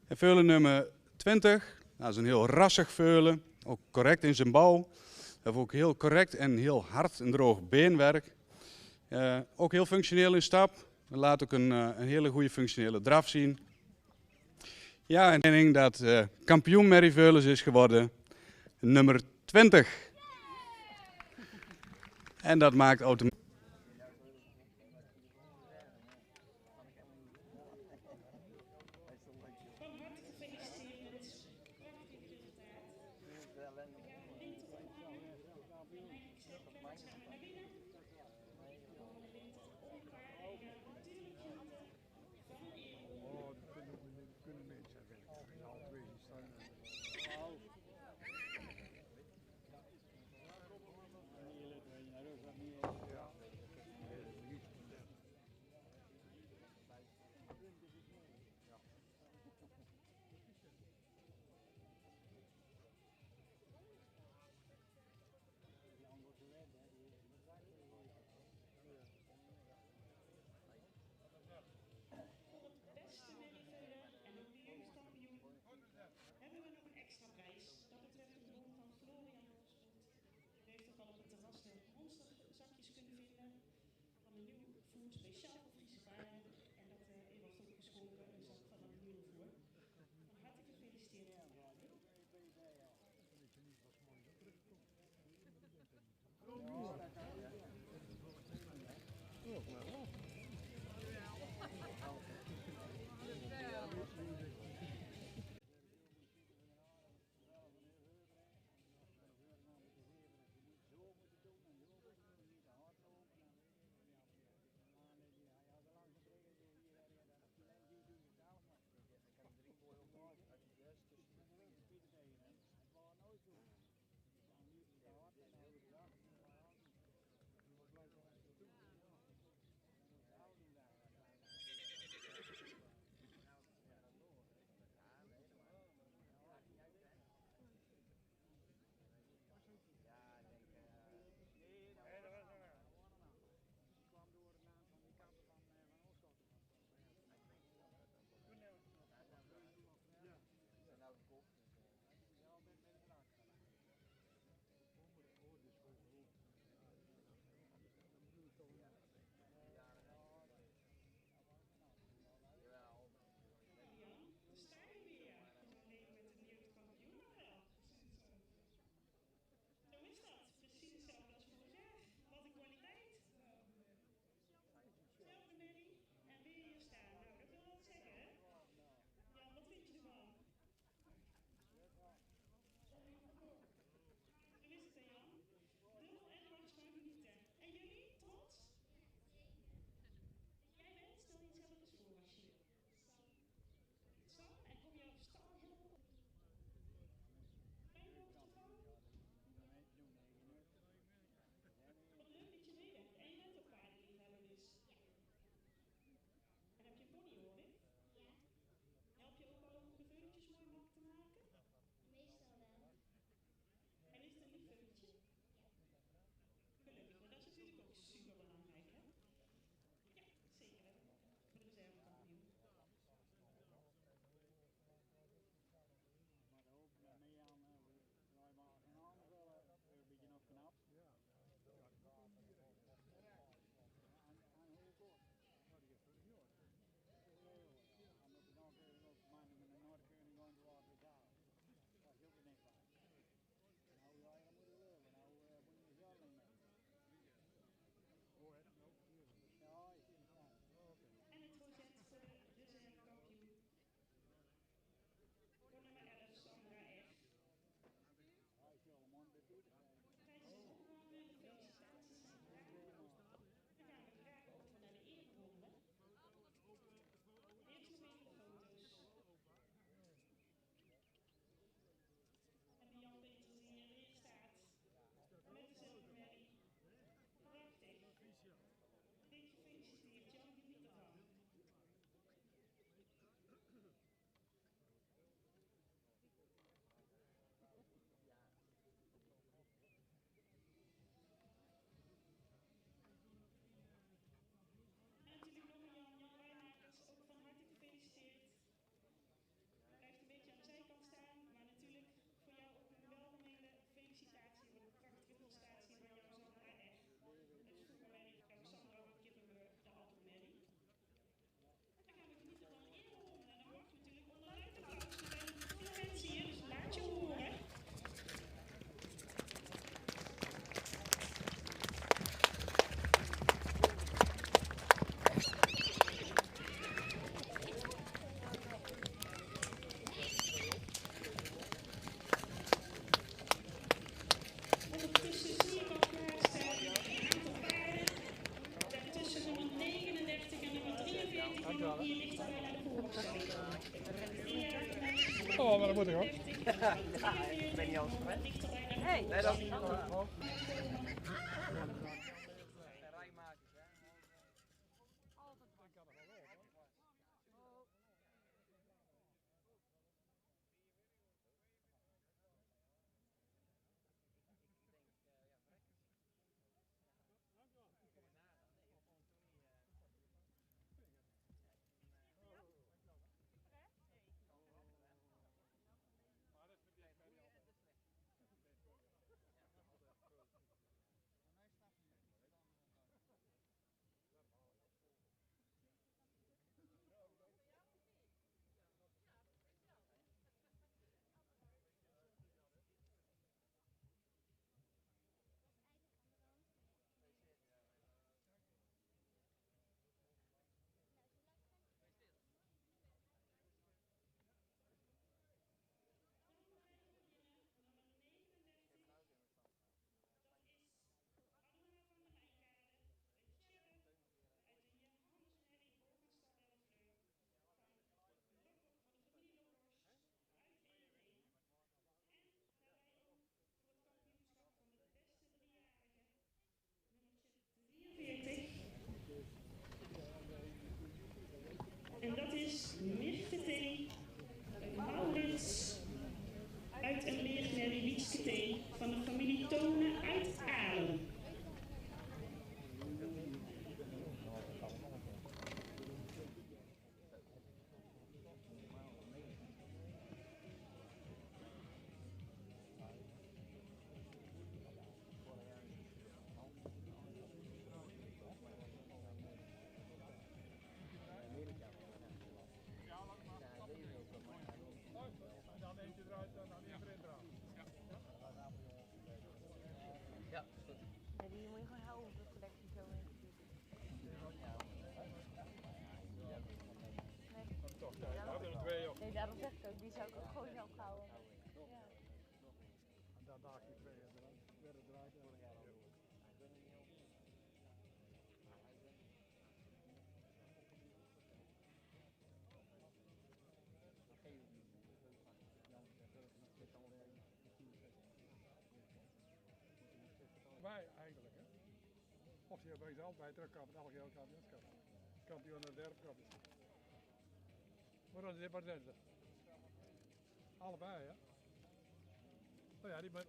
En veulen nummer 20, dat is een heel rassig veulen, ook correct in zijn bouw. We hebben ook heel correct en heel hard en droog beenwerk. Ook heel functioneel in stap. We laten ook een hele goede functionele draf zien. Ja, en ik denk dat kampioen Merryveulens is geworden nummer 20. En dat maakt automatisch. Van harte gefeliciteerd met het prachtige resultaat. We gaan niet onderaan. hier dichterbij naar de voorstelling. Oh, maar dat moet ik ook. Ik ben niet alles gewend. Nee, dat is niet. En dat is Mirkete Maurits uit een leermerrie Wietskete van de familie Tonen uit Aalen. Dan eentje eruit en dan weer erin eraan. Ja, is goed. Nee, die moet je gewoon houden, de collectie zo in. Nee. Toch, ja, we hebben er twee op. Nee, daarom zeg ik ook, die zou ik ook gewoon zelf houden. Ja. En dan daag je twee eruit. Weer eruit. Wij eigenlijk, hè. Of je bij jezelf bij terugkomt, elk jaar kampioenschap. Kampioen en derde kampioen. Wat zijn ze? Allebei, hè? Oh ja, die ben...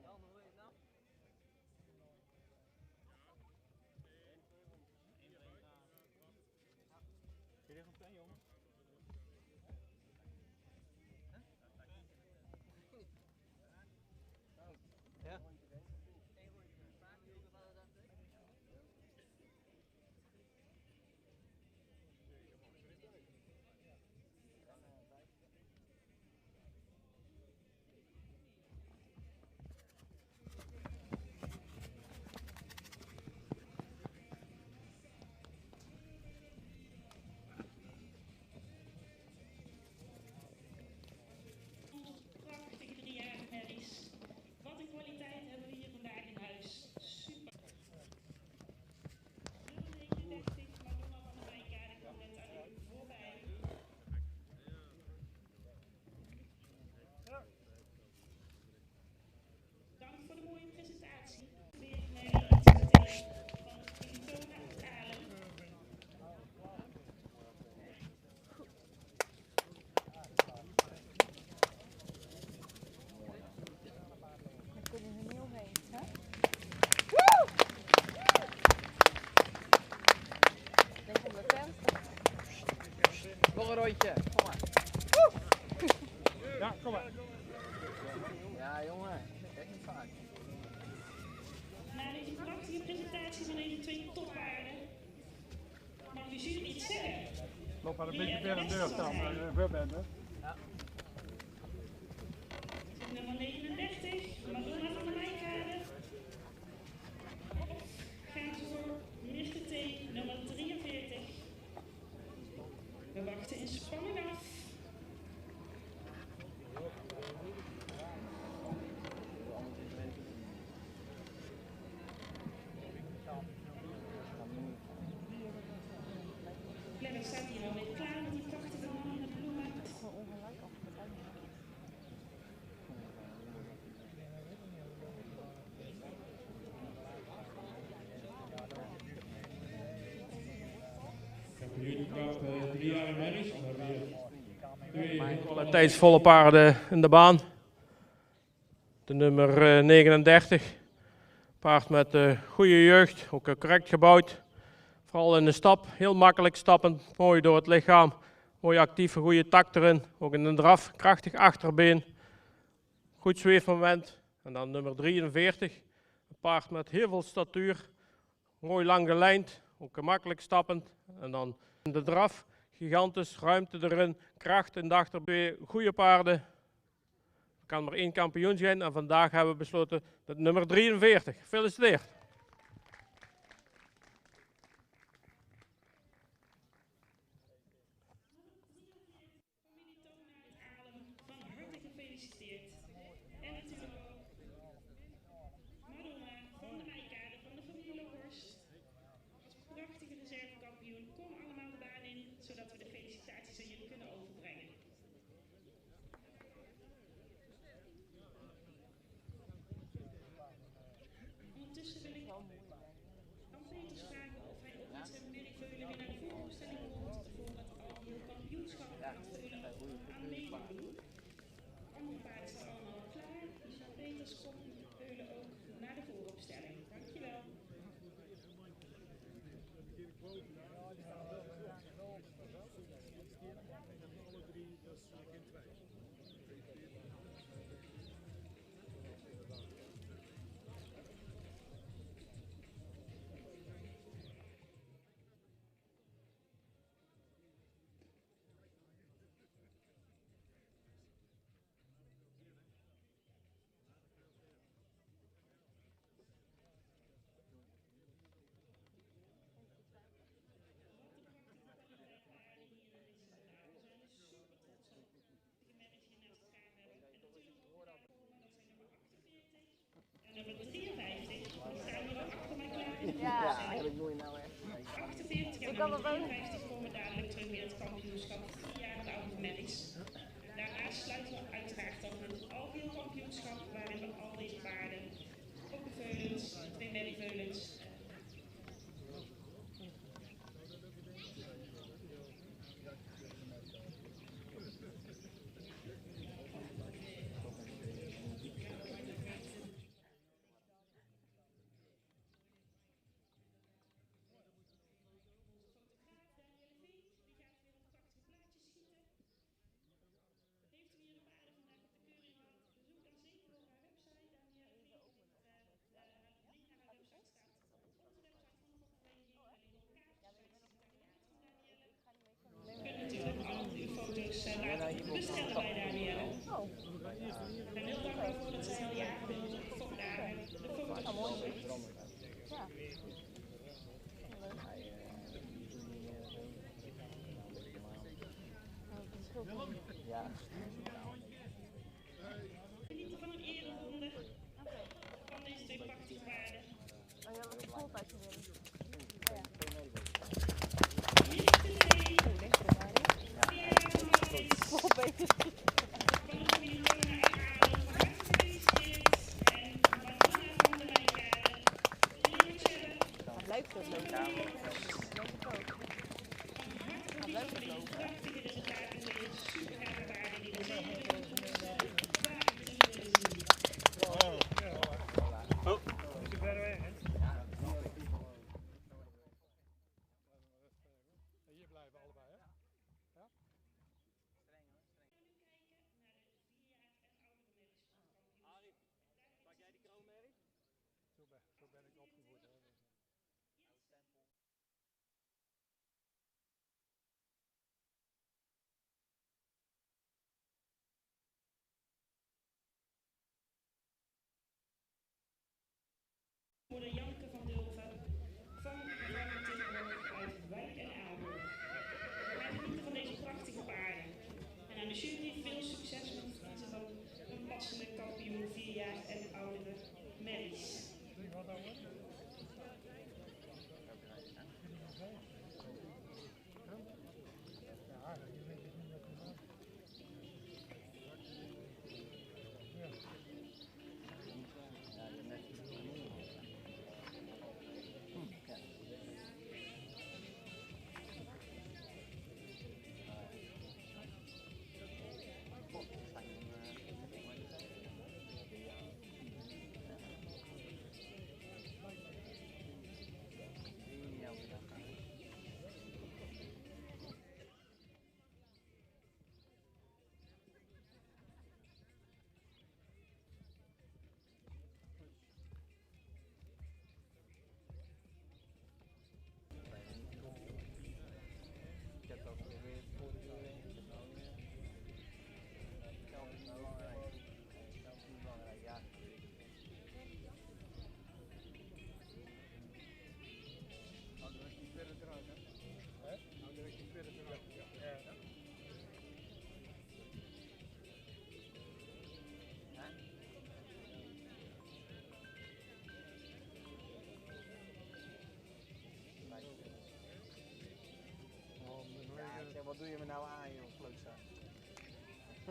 Jan, hoe heet het nou? Kun je van jongen? Ja. Prachtige driejarige merries. Wat een kwaliteit hebben we hier vandaag in huis. Super. 039 Madonna van de Wijngaarden komt net aan u voorbij. Dank voor de mooie presentatie. Weer merrie Wietskete van de familie Tonen uit Aalen. Daar kunnen we niet omheen, hè? Denk om de tent. Nog een rondje. Kom maar. Ja, kom maar. Ja, jongen. Kijk niet vaak. Na deze prachtige presentatie van deze twee toppaarden mag de jury iets zeggen. Loop maar een beetje ver aan de deur staan, als je ver bent, hè. Ja. nummer 39, Madonna van der Wijkade. Of gaan ze voor Mr. T, nummer 43. We wachten in spanning af. Clemens staat hier alweer klaar met die prachtige man met bloemen. Kampioenschap 3 jaar merries. Twee Kwaliteitsvolle paarden in de baan. De nummer 39. Paard met goede jeugd, ook correct gebouwd. Vooral in de stap, heel makkelijk stappend, mooi door het lichaam. Mooi actieve, goede tak erin. Ook in de draf, krachtig achterbeen. Goed zweefmoment. En dan nummer 43. Een paard met heel veel statuur. Mooi lang gelijnd, ook gemakkelijk stappend. En dan in de draf, gigantisch, ruimte erin, kracht in de achterbeen. Goede paarden. Er kan maar 1 kampioen zijn en vandaag hebben we besloten dat nummer 43. Gefeliciteerd. En natuurlijk ook Madonna van de Wijkade van de familie Lokhorst. Als prachtige reservekampioen, kom allemaal de baan in, zodat we de felicitaties aan jullie kunnen overbrengen. Ondertussen wil ik aan Peters vragen of hij ook met zijn Mary Veulen weer naar de vooropstelling komt voor het algeheel kampioenschap aan Veulen aan meedoen. Andere paarden staan allemaal klaar. Michel Peters komt met Veulen ook naar de vooropstelling. Dankjewel. Nummer 53, die staan hier al achter mij klaar in de vooropstelling. heb ik mooi nou hè. 48 en nummer 54 komen dadelijk terug in het kampioenschap 4 jaar de oude merries. Daarnaast sluiten we uiteraard af met het algeheel kampioenschap waarin we al deze paarden, ook de veulens, 2 merrieveulens, bestellen bij Danielle. Ik ben heel dankbaar voor dat zij al jaren de foto's genieten van een ereronde van deze 2 prachtige paarden. Oh ja, dat is voltijd geworden. Blijft dat lopen? Hier blijven allebei, hè? Ja?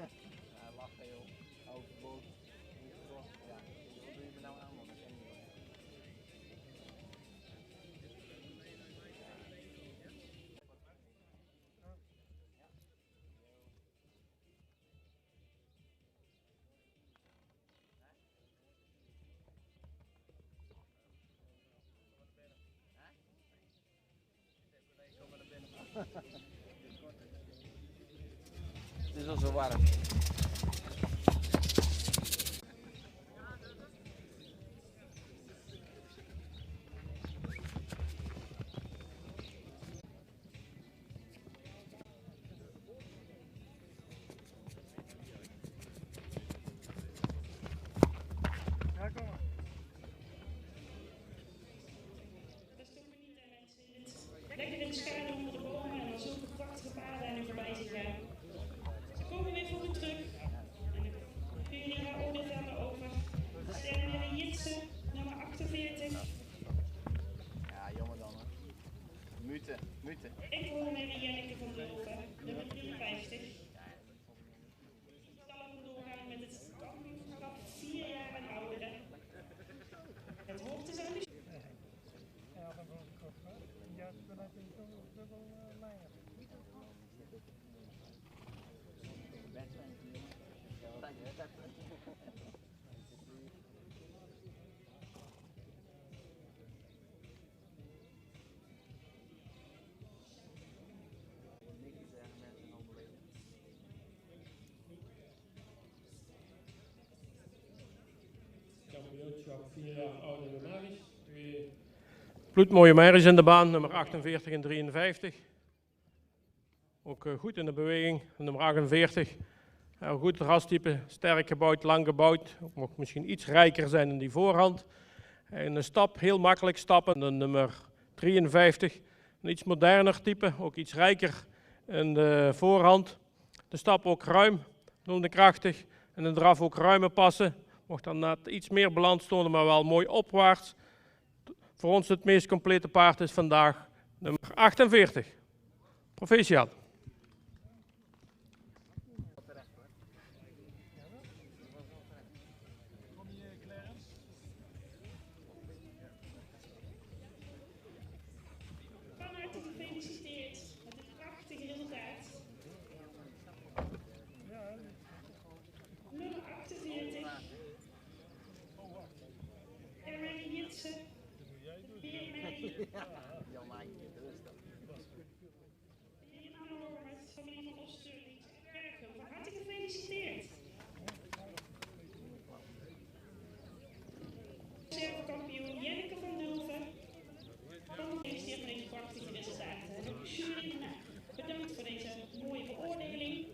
Ja, lachen joh. Overboord. Ja, wat doe je me nou aan man? Dat ken je niet. Het is al zo warm. Ja, kom maar. Lekker in de schaduw onder de bomen en dan zulke prachtige paden aan u voorbij zien gaan. Ze komen weer voor u terug. En dan kun je hier haar oordeel verder over. Sterren Jitsen, nummer 48. Ja, jammer dan hè. Muten. Ik hoor Mary Jenneke van Dulven, nummer 53. Zal ik doorgaan met het kampioenschap 4 jaar en ouderen. Het hoogte zijn de... Ja, dan wordt het kort, hè? Ja, dan heb je zo'n dubbel lijn. Kampioenschap 4 jaar oudere merries. Twee bloedmooie merries in de baan, nummer 48 en 53. Ook goed in de beweging, nummer 48. Goed rastype, sterk gebouwd, lang gebouwd. Mocht misschien iets rijker zijn in die voorhand. En een stap, heel makkelijk stappen. De nummer 53, een iets moderner type, ook iets rijker in de voorhand. De stap ook ruim, krachtig. En de draf ook ruimer passen. Mocht dan net iets meer balans tonen, maar wel mooi opwaarts. Voor ons het meest complete paard is vandaag nummer 48. Proficiat. Van harte gefeliciteerd met dit prachtige resultaat. Nummer 48. Erwin Jitsen. Jan maakt je rustig. Jan Robert, familie van Oosterlied. Kerken, van harte gefeliciteerd. Reservekampioen Jenneke van Dulven. Gefeliciteerd met deze prachtige resultaten. En ook de jury, bedankt voor deze mooie beoordeling.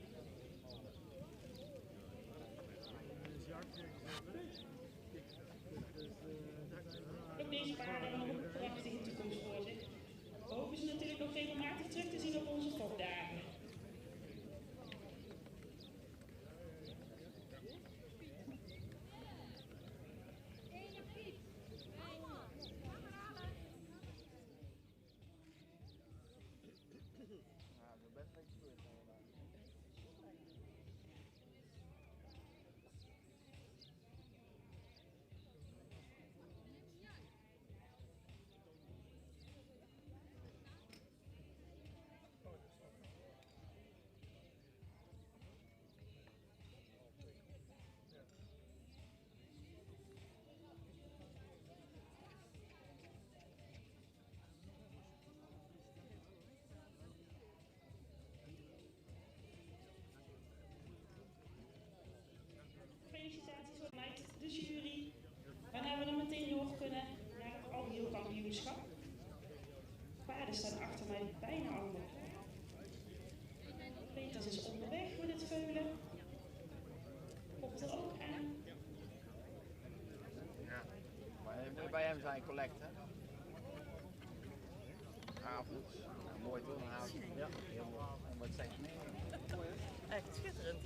Ook deze paarden hebben nog een prachtige toekomst voor zich. We hopen ze natuurlijk ook regelmatig terug te zien op onze fokdagen. Felicitaties vanuit de jury. Waarna we dan meteen door kunnen naar het algeheel kampioenschap. Paarden staan achter mij bijna allemaal klaar. Peters is onderweg met het veulen. Komt er ook aan. Ja. Maar je moet bij hem zijn, collect hè? Avond. Ja, mooi toch? Een avond. Ja. Heel mooi. En wat zeg je? Nee. Echt schitterend.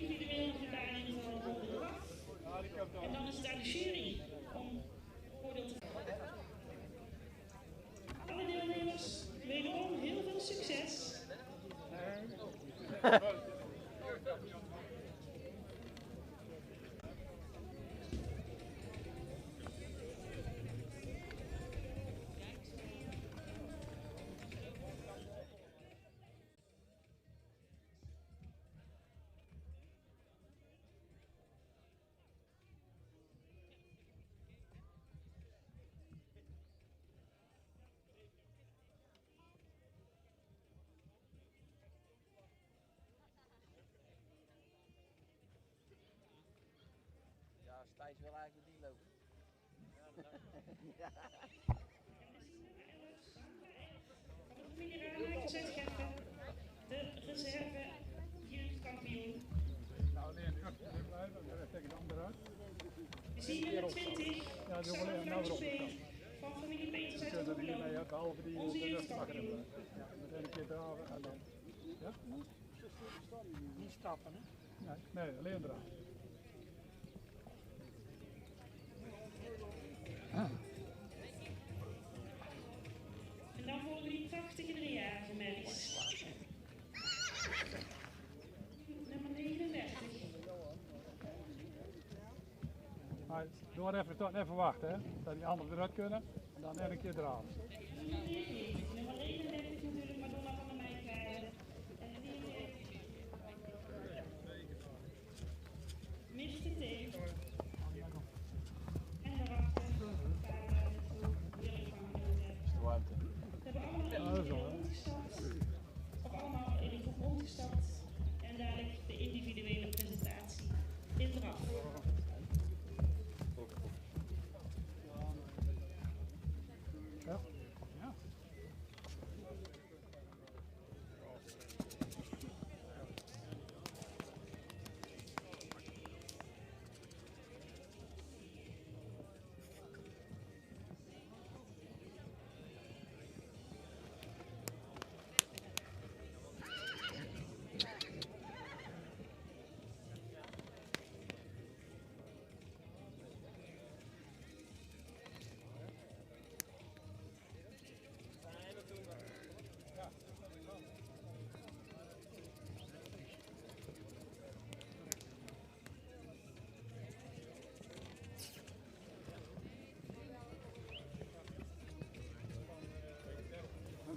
individueel nog daarin van de draf. En dan is het aan de jury om oordeel te vellen. Alle deelnemers, wederom heel veel succes. Ja, Stijs wil eigenlijk niet lopen. De reserve jeugdkampioen. Nou, nee, nu blijven. Dan tegen de andere uit. We zien nummer 20, Ja, die Sander jongen nou Fransje erop. B. Van familie Peters uit Dat hiermee, Hoekelo. behalve die Onze de rest mag jeugdkampioen. erin. Ja, meteen een keer draven en dan. Ja? Niet stappen, hè? Nee, nee, alleen draven. En dan volgen die prachtige driejarige merries. Nummer 39. Maar doe maar even wachten, hè. Dat die anderen eruit kunnen en dan een keer draven. Nummer 39 natuurlijk Madonna van der Meij krijgen. En 43. Mr. T. En daarachter Willem van Groningen. We hebben allemaal in de groep rondgestapt. Of allemaal in de groep rondgestapt. En dadelijk de individuele presentatie in draf. Ja? Ja.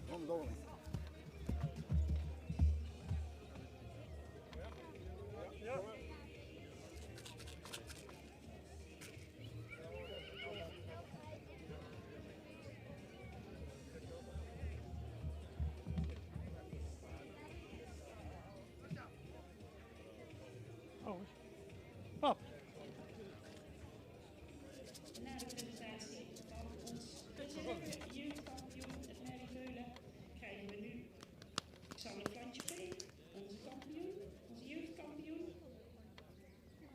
Kom door. Ja. Oh, pap. Na de presentatie van ons reserve jeugdkampioen het Merrie Veulen krijgen we nu Sander Fransje B, onze kampioen, onze jeugdkampioen.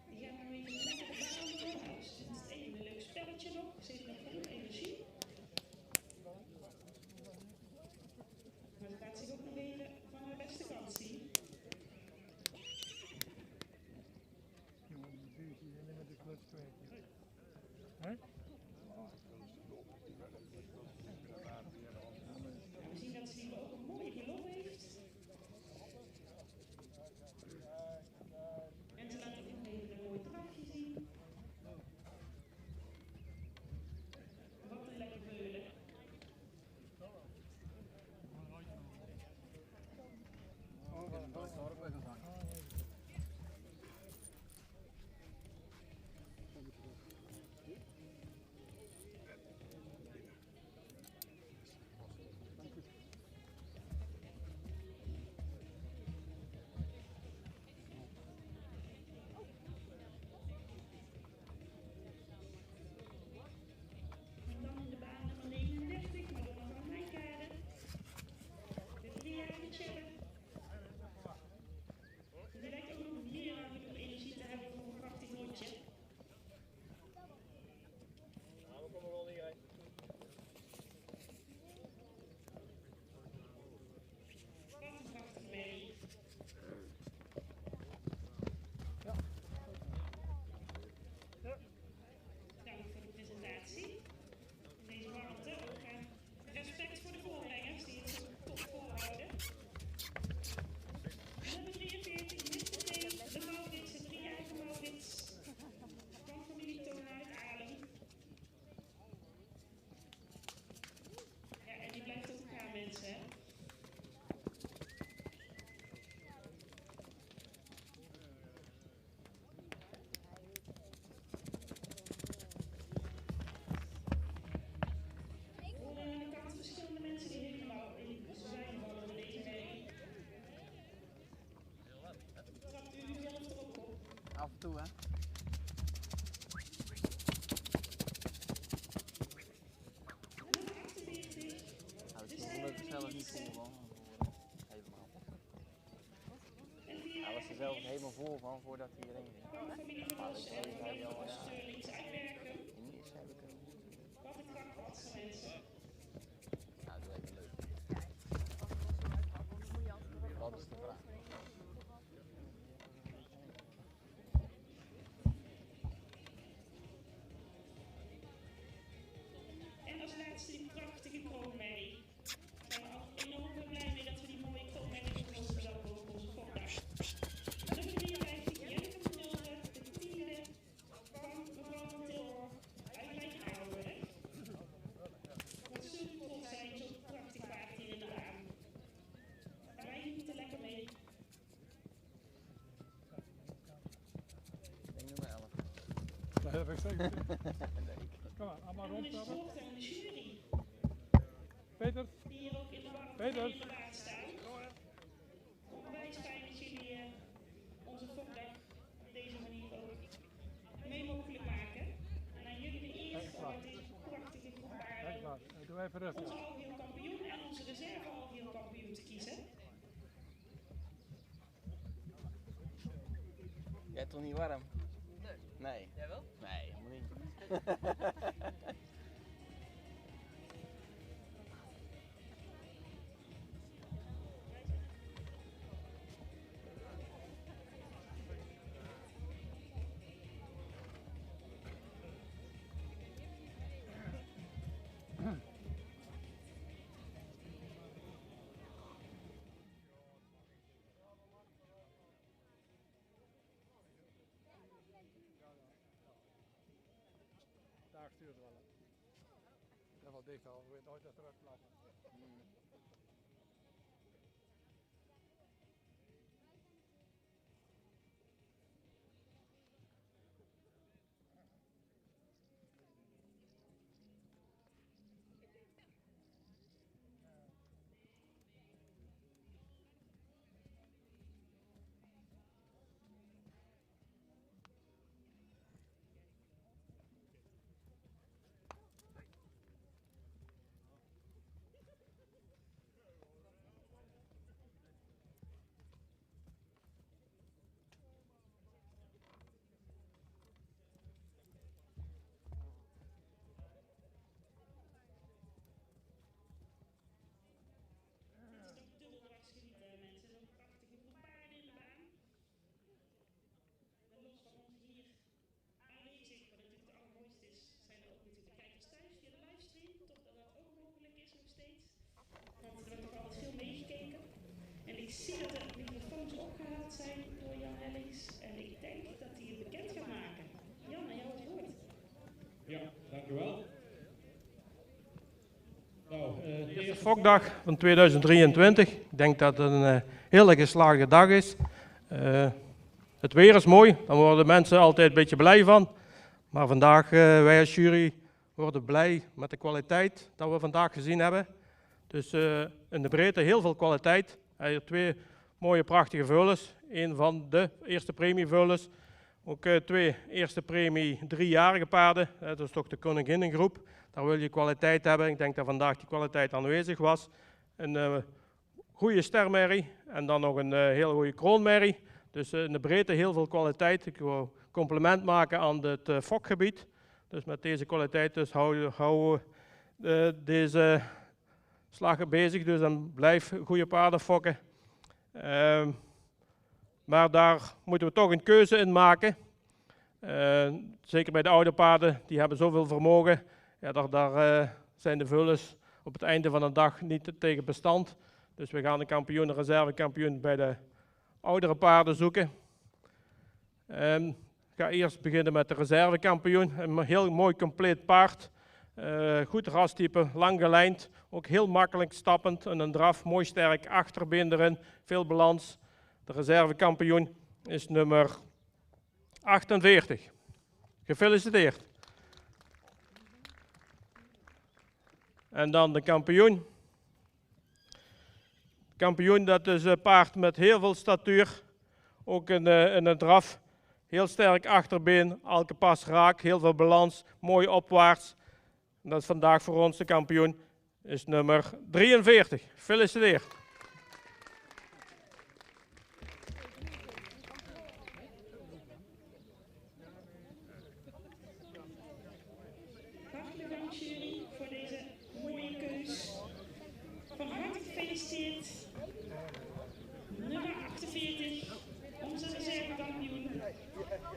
Die gaan nou even lekker de baan door. Nou, ze zit even een leuk spelletje nog. Ze heeft nog genoeg energie. Maar ze laat zich ook nog even van haar beste kant zien. Hè? We zien dat ze hier ook een mooie galop heeft. En ze laat ook nog even een mooi drafje zien. Wat een lekker veulen. toe, hè? Nou, ik voel me er zelf niet vol van. Helemaal. Hij was er zelf helemaal vol van voordat hij erin ging. Maar dat zei hij al, ja. In de eerste heb ik hem. Nou, dat lijkt me leuk. Wat is de vraag? En als laatste die prachtige kroonmerrie. Daar zijn we ook enorm blij mee dat we die mooie kroonmerrie voor ons bedanken op onze fokdag. Nummer 53, Jenneke van Dulden, de tiende van mevrouw van Tilburg uit Rijnhouden. Wat zullen we trots zijn, zo'n prachtig paard hier in de baan. En wij genieten lekker mee. Ik denk nummer 11. Dat heb ik zeker. Nee. Kom maar, allemaal En dan is het rondstappen. hoogte aan de jury, Peter, die hier ook in de warmte Peter. in de baan staan. Onwijs fijn dat jullie onze fokdag op deze manier ook mee mogelijk maken. En aan jullie de eer om uit deze prachtige groep paarden Kijk maar, doe even rustig. onze algeheel kampioen en onze reserve algeheel kampioen te kiezen. Jij hebt toch niet warm? Nee. Nee. Jij wel? Nee, helemaal niet. Daar stuurt wel. Dat is wel dik al, we weten nooit dat eruit klappen. Ik zie dat de microfoons opgehaald zijn door Jan Hellings en ik denk dat hij het bekend gaat maken. Jan, aan jou het woord. Ja, dank u wel. Nou, De eerste fokdag van 2023. Ik denk dat het een hele geslaagde dag is. Het weer is mooi, daar worden mensen altijd een beetje blij van. Maar vandaag, wij als jury worden blij met de kwaliteit dat we vandaag gezien hebben. Dus in de breedte heel veel kwaliteit. Hier 2 mooie prachtige veulens. Een van de eerste premieveulens. Ook 2 eerste premie 3-jarige paarden. Dat is toch de koninginnengroep. Daar wil je kwaliteit hebben. Ik denk dat vandaag die kwaliteit aanwezig was. Een goede stermerrie en dan nog een heel goede kroonmerrie. Dus in de breedte heel veel kwaliteit. Ik wil compliment maken aan het fokgebied. Dus met deze kwaliteit dus hou deze slager bezig. Dus dan blijf goede paarden fokken. Maar daar moeten we toch een keuze in maken. Zeker bij de oude paarden, die hebben zoveel vermogen. Ja, daar zijn de veulens op het einde van de dag niet tegen bestand. Dus we gaan een reservekampioen bij de oudere paarden zoeken. Ik ga eerst beginnen met de reservekampioen. Een heel mooi compleet paard. Goed rastype, lang gelijnd. Ook heel makkelijk stappend en een draf. Mooi sterk, achterbeen erin, veel balans. De reservekampioen is nummer 48. Gefeliciteerd. En dan de kampioen. Kampioen, dat is een paard met heel veel statuur. Ook in een draf. Heel sterk achterbeen, elke pas raak, heel veel balans, mooi opwaarts. En dat is vandaag voor ons de kampioen, is nummer 43. Gefeliciteerd. Hartelijk dank jury voor deze mooie keus. Van harte gefeliciteerd. Nummer 48, onze reservekampioen.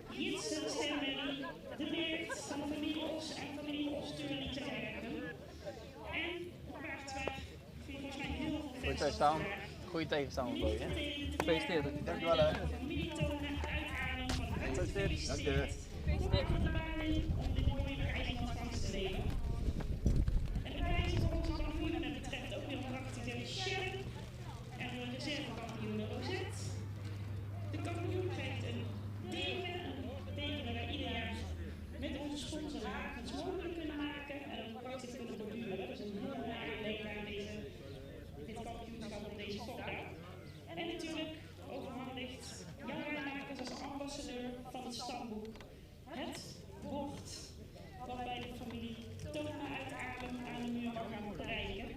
Jitsen Stenberry, de Beert van de familie Os en familie Os Turling te Herken. En paardweg, volgens mij heel veel Goed zo staan. Goeie tegenstander voor je. Gefeliciteerd. Dankjewel. Familie Tonen uit Arnhem van harte Gefeliciteerd. Dank je. gefeliciteerd. Voor de baan in om dit mooie prijs in ontvangst te nemen. En de prijzen voor onze kampioenen betreft ook weer prachtige Sharon en de reservekampioen Rosette. De kampioen krijgt een teken, en dat betekenen wij ieder jaar met onze sponsor Hagens mogelijk kunnen maken en ook prachtig kunnen borduren. Dus een heel mooi aanleiding aan dit kampioenschap op deze fokdag. En natuurlijk overhandigt Jan Rijmakers als ambassadeur van het stamboek het bord wat bij de familie Tonen uit Arnhem aan de muur mag gaan bereiken.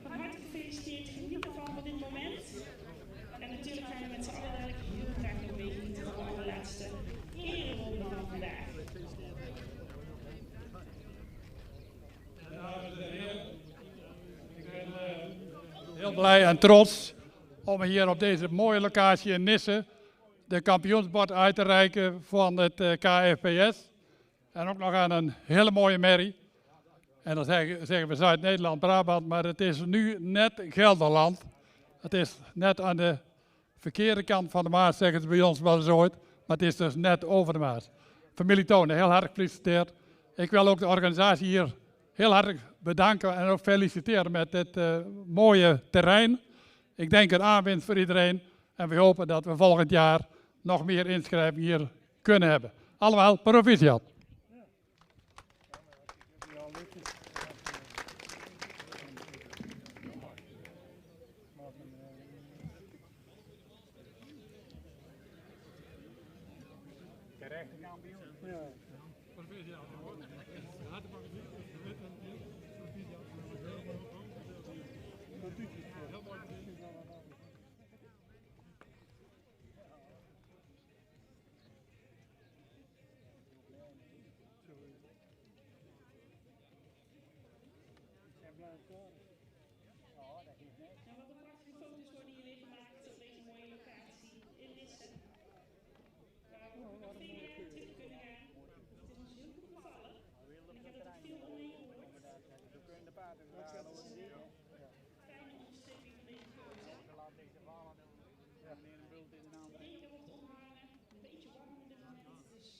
Van harte gefeliciteerd, geniet ervan voor dit moment. En natuurlijk gaan we met z'n allen dadelijk heel graag nog mee genieten van de allerlaatste ereronde van vandaag. Dames en heren, ik ben heel blij en trots om hier op deze mooie locatie in Nisse de kampioensbord uit te reiken van het KFPS. En ook nog aan een hele mooie merrie. En dan zeggen we Zuid-Nederland, Brabant, maar het is nu net Gelderland. Het is net aan de verkeerde kant van de Maas, zeggen ze bij ons wel eens ooit. Maar het is dus net over de Maas. Familie Tonen, heel hartelijk gefeliciteerd. Ik wil ook de organisatie hier heel hartelijk bedanken en ook feliciteren met dit mooie terrein. Ik denk een aanwinst voor iedereen. En we hopen dat we volgend jaar nog meer inschrijvingen hier kunnen hebben. Allemaal proficiat. Terecht kampioen. Ja. Proficiat. En wat een prachtige foto's worden hier weer gemaakt op deze mooie locatie in Nisse. Waar we nog veel meer terug kunnen gaan. Het is ons heel goed gevallen. En ik heb er ook veel omheen gehoord. Fijne ondersteuning van deze foto. Eén keer wordt omhangen, een beetje warm in de hand. Dus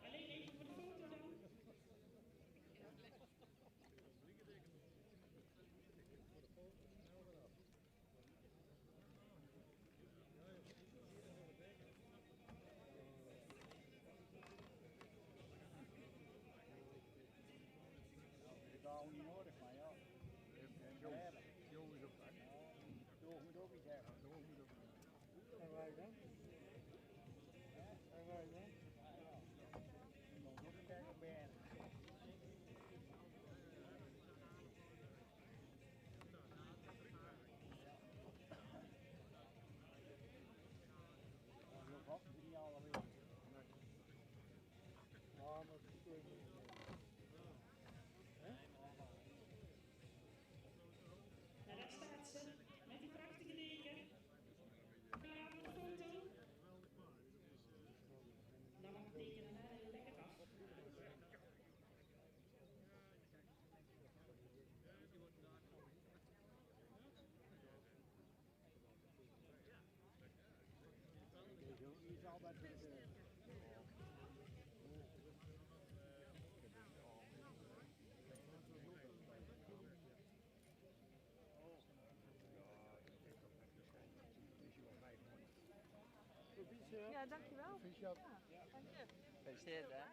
alleen even voor de foto dan. En daar staat ze met die prachtige deken. Klaar voor de foto. Dan mag het deken daarna heel lekker af. Ja, dankjewel. Ja, dank je. Gefeliciteerd hè.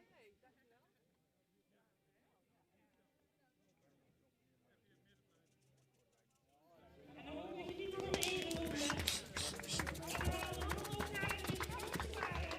En dan mogen we genieten van de ereronde. Allemaal handen omhoog naar de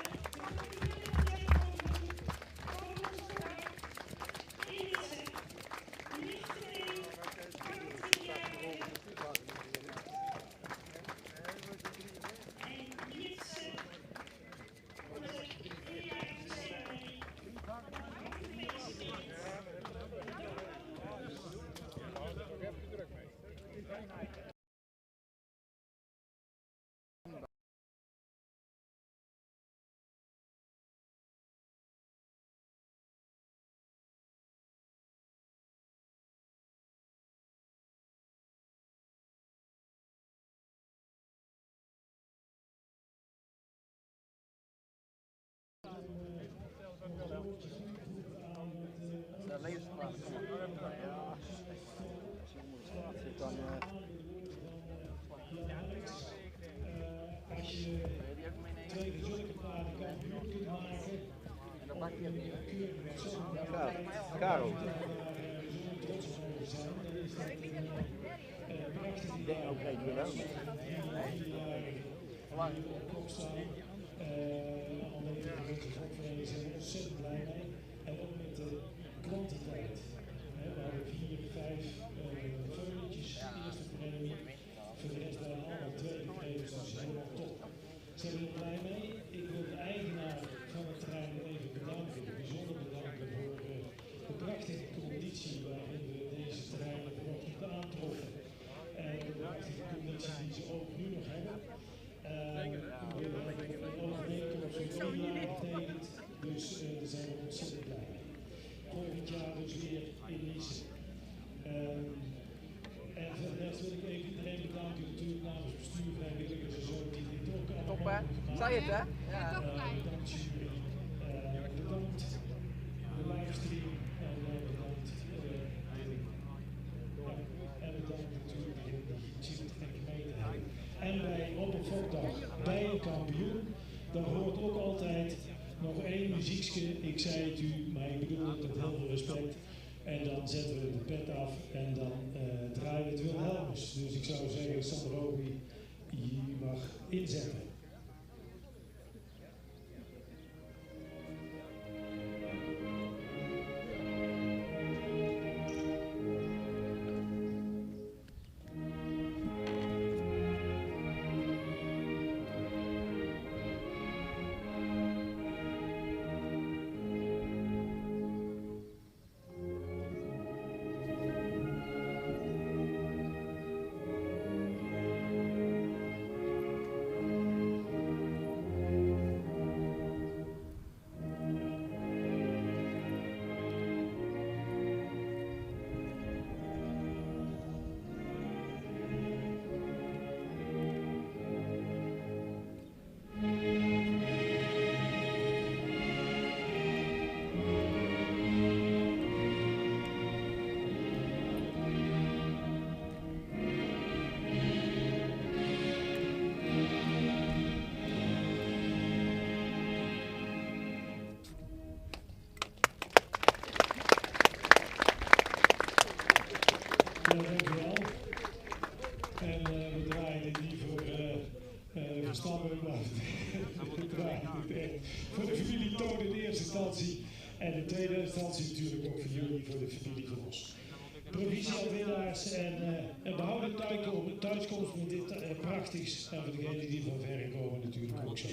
Karel. Ik denk ook dat je wel. Lang. Alleen de golfverenigingen zijn er ontzettend blij mee. En ook met de kwantiteit. We hadden 4, 5 veuletjes in de eerste premie. Voor de rest bijna allemaal tweede premies, dus helemaal top. Zijn we er blij mee? Ik wil de eigenaar van het terrein even bedanken, bijzonder bedanken voor de prachtige conditie waarin we deze terreinen vanochtend aantroffen. En de prachtige conditie die ze ook nu nog hebben. We hebben een overeenkomst voor 3 jaar getekend, dus daar zijn we ontzettend blij mee. Volgend jaar dus weer in Nice. En voor de rest wil ik even iedereen bedanken, natuurlijk namens bestuur, vrijwilligers en zo, die dit ook allemaal Top, hè? Zei je het, hè? Ja. Bedankt jury, bedankt de livestream en bedankt en bedankt natuurlijk degene die zit en gemeten hebben. En bij op een fokdag bij een kampioen, dan hoort ook altijd nog één muziekje. Ik zei het u, maar ik bedoel het met heel veel respect. En dan zetten we de pet af en dan draaien we het Wilhelmus. Dus ik zou zeggen, Sander Obi, je mag inzetten. Dankjewel. En we draaien dit niet voor Verstappen, maar we draaien dit echt voor de familie Toon in eerste instantie. En in tweede instantie natuurlijk ook voor jullie, voor de familie Van Os. Provinciaal winnaars en behouden thuiskomst met dit prachtigs. En voor degenen die van verre komen natuurlijk ook zo.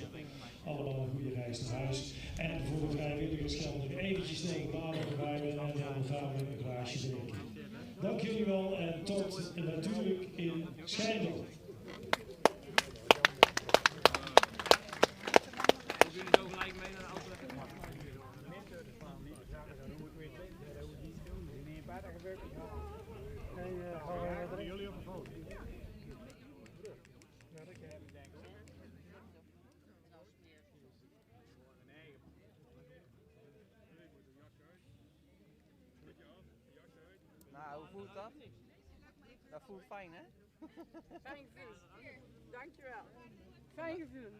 Allemaal een goede reis naar huis. En voor de vrijwilligers geldt nog eventjes tegen banen rijden en dan gaan we een glaasje drinken. Dank jullie wel en tot natuurlijk in Schijndel. Jullie op de foto. Nou, hoe voelt dat? Dat voelt fijn, hè? Fijn gevoel. Dankjewel. Fijn gevoel.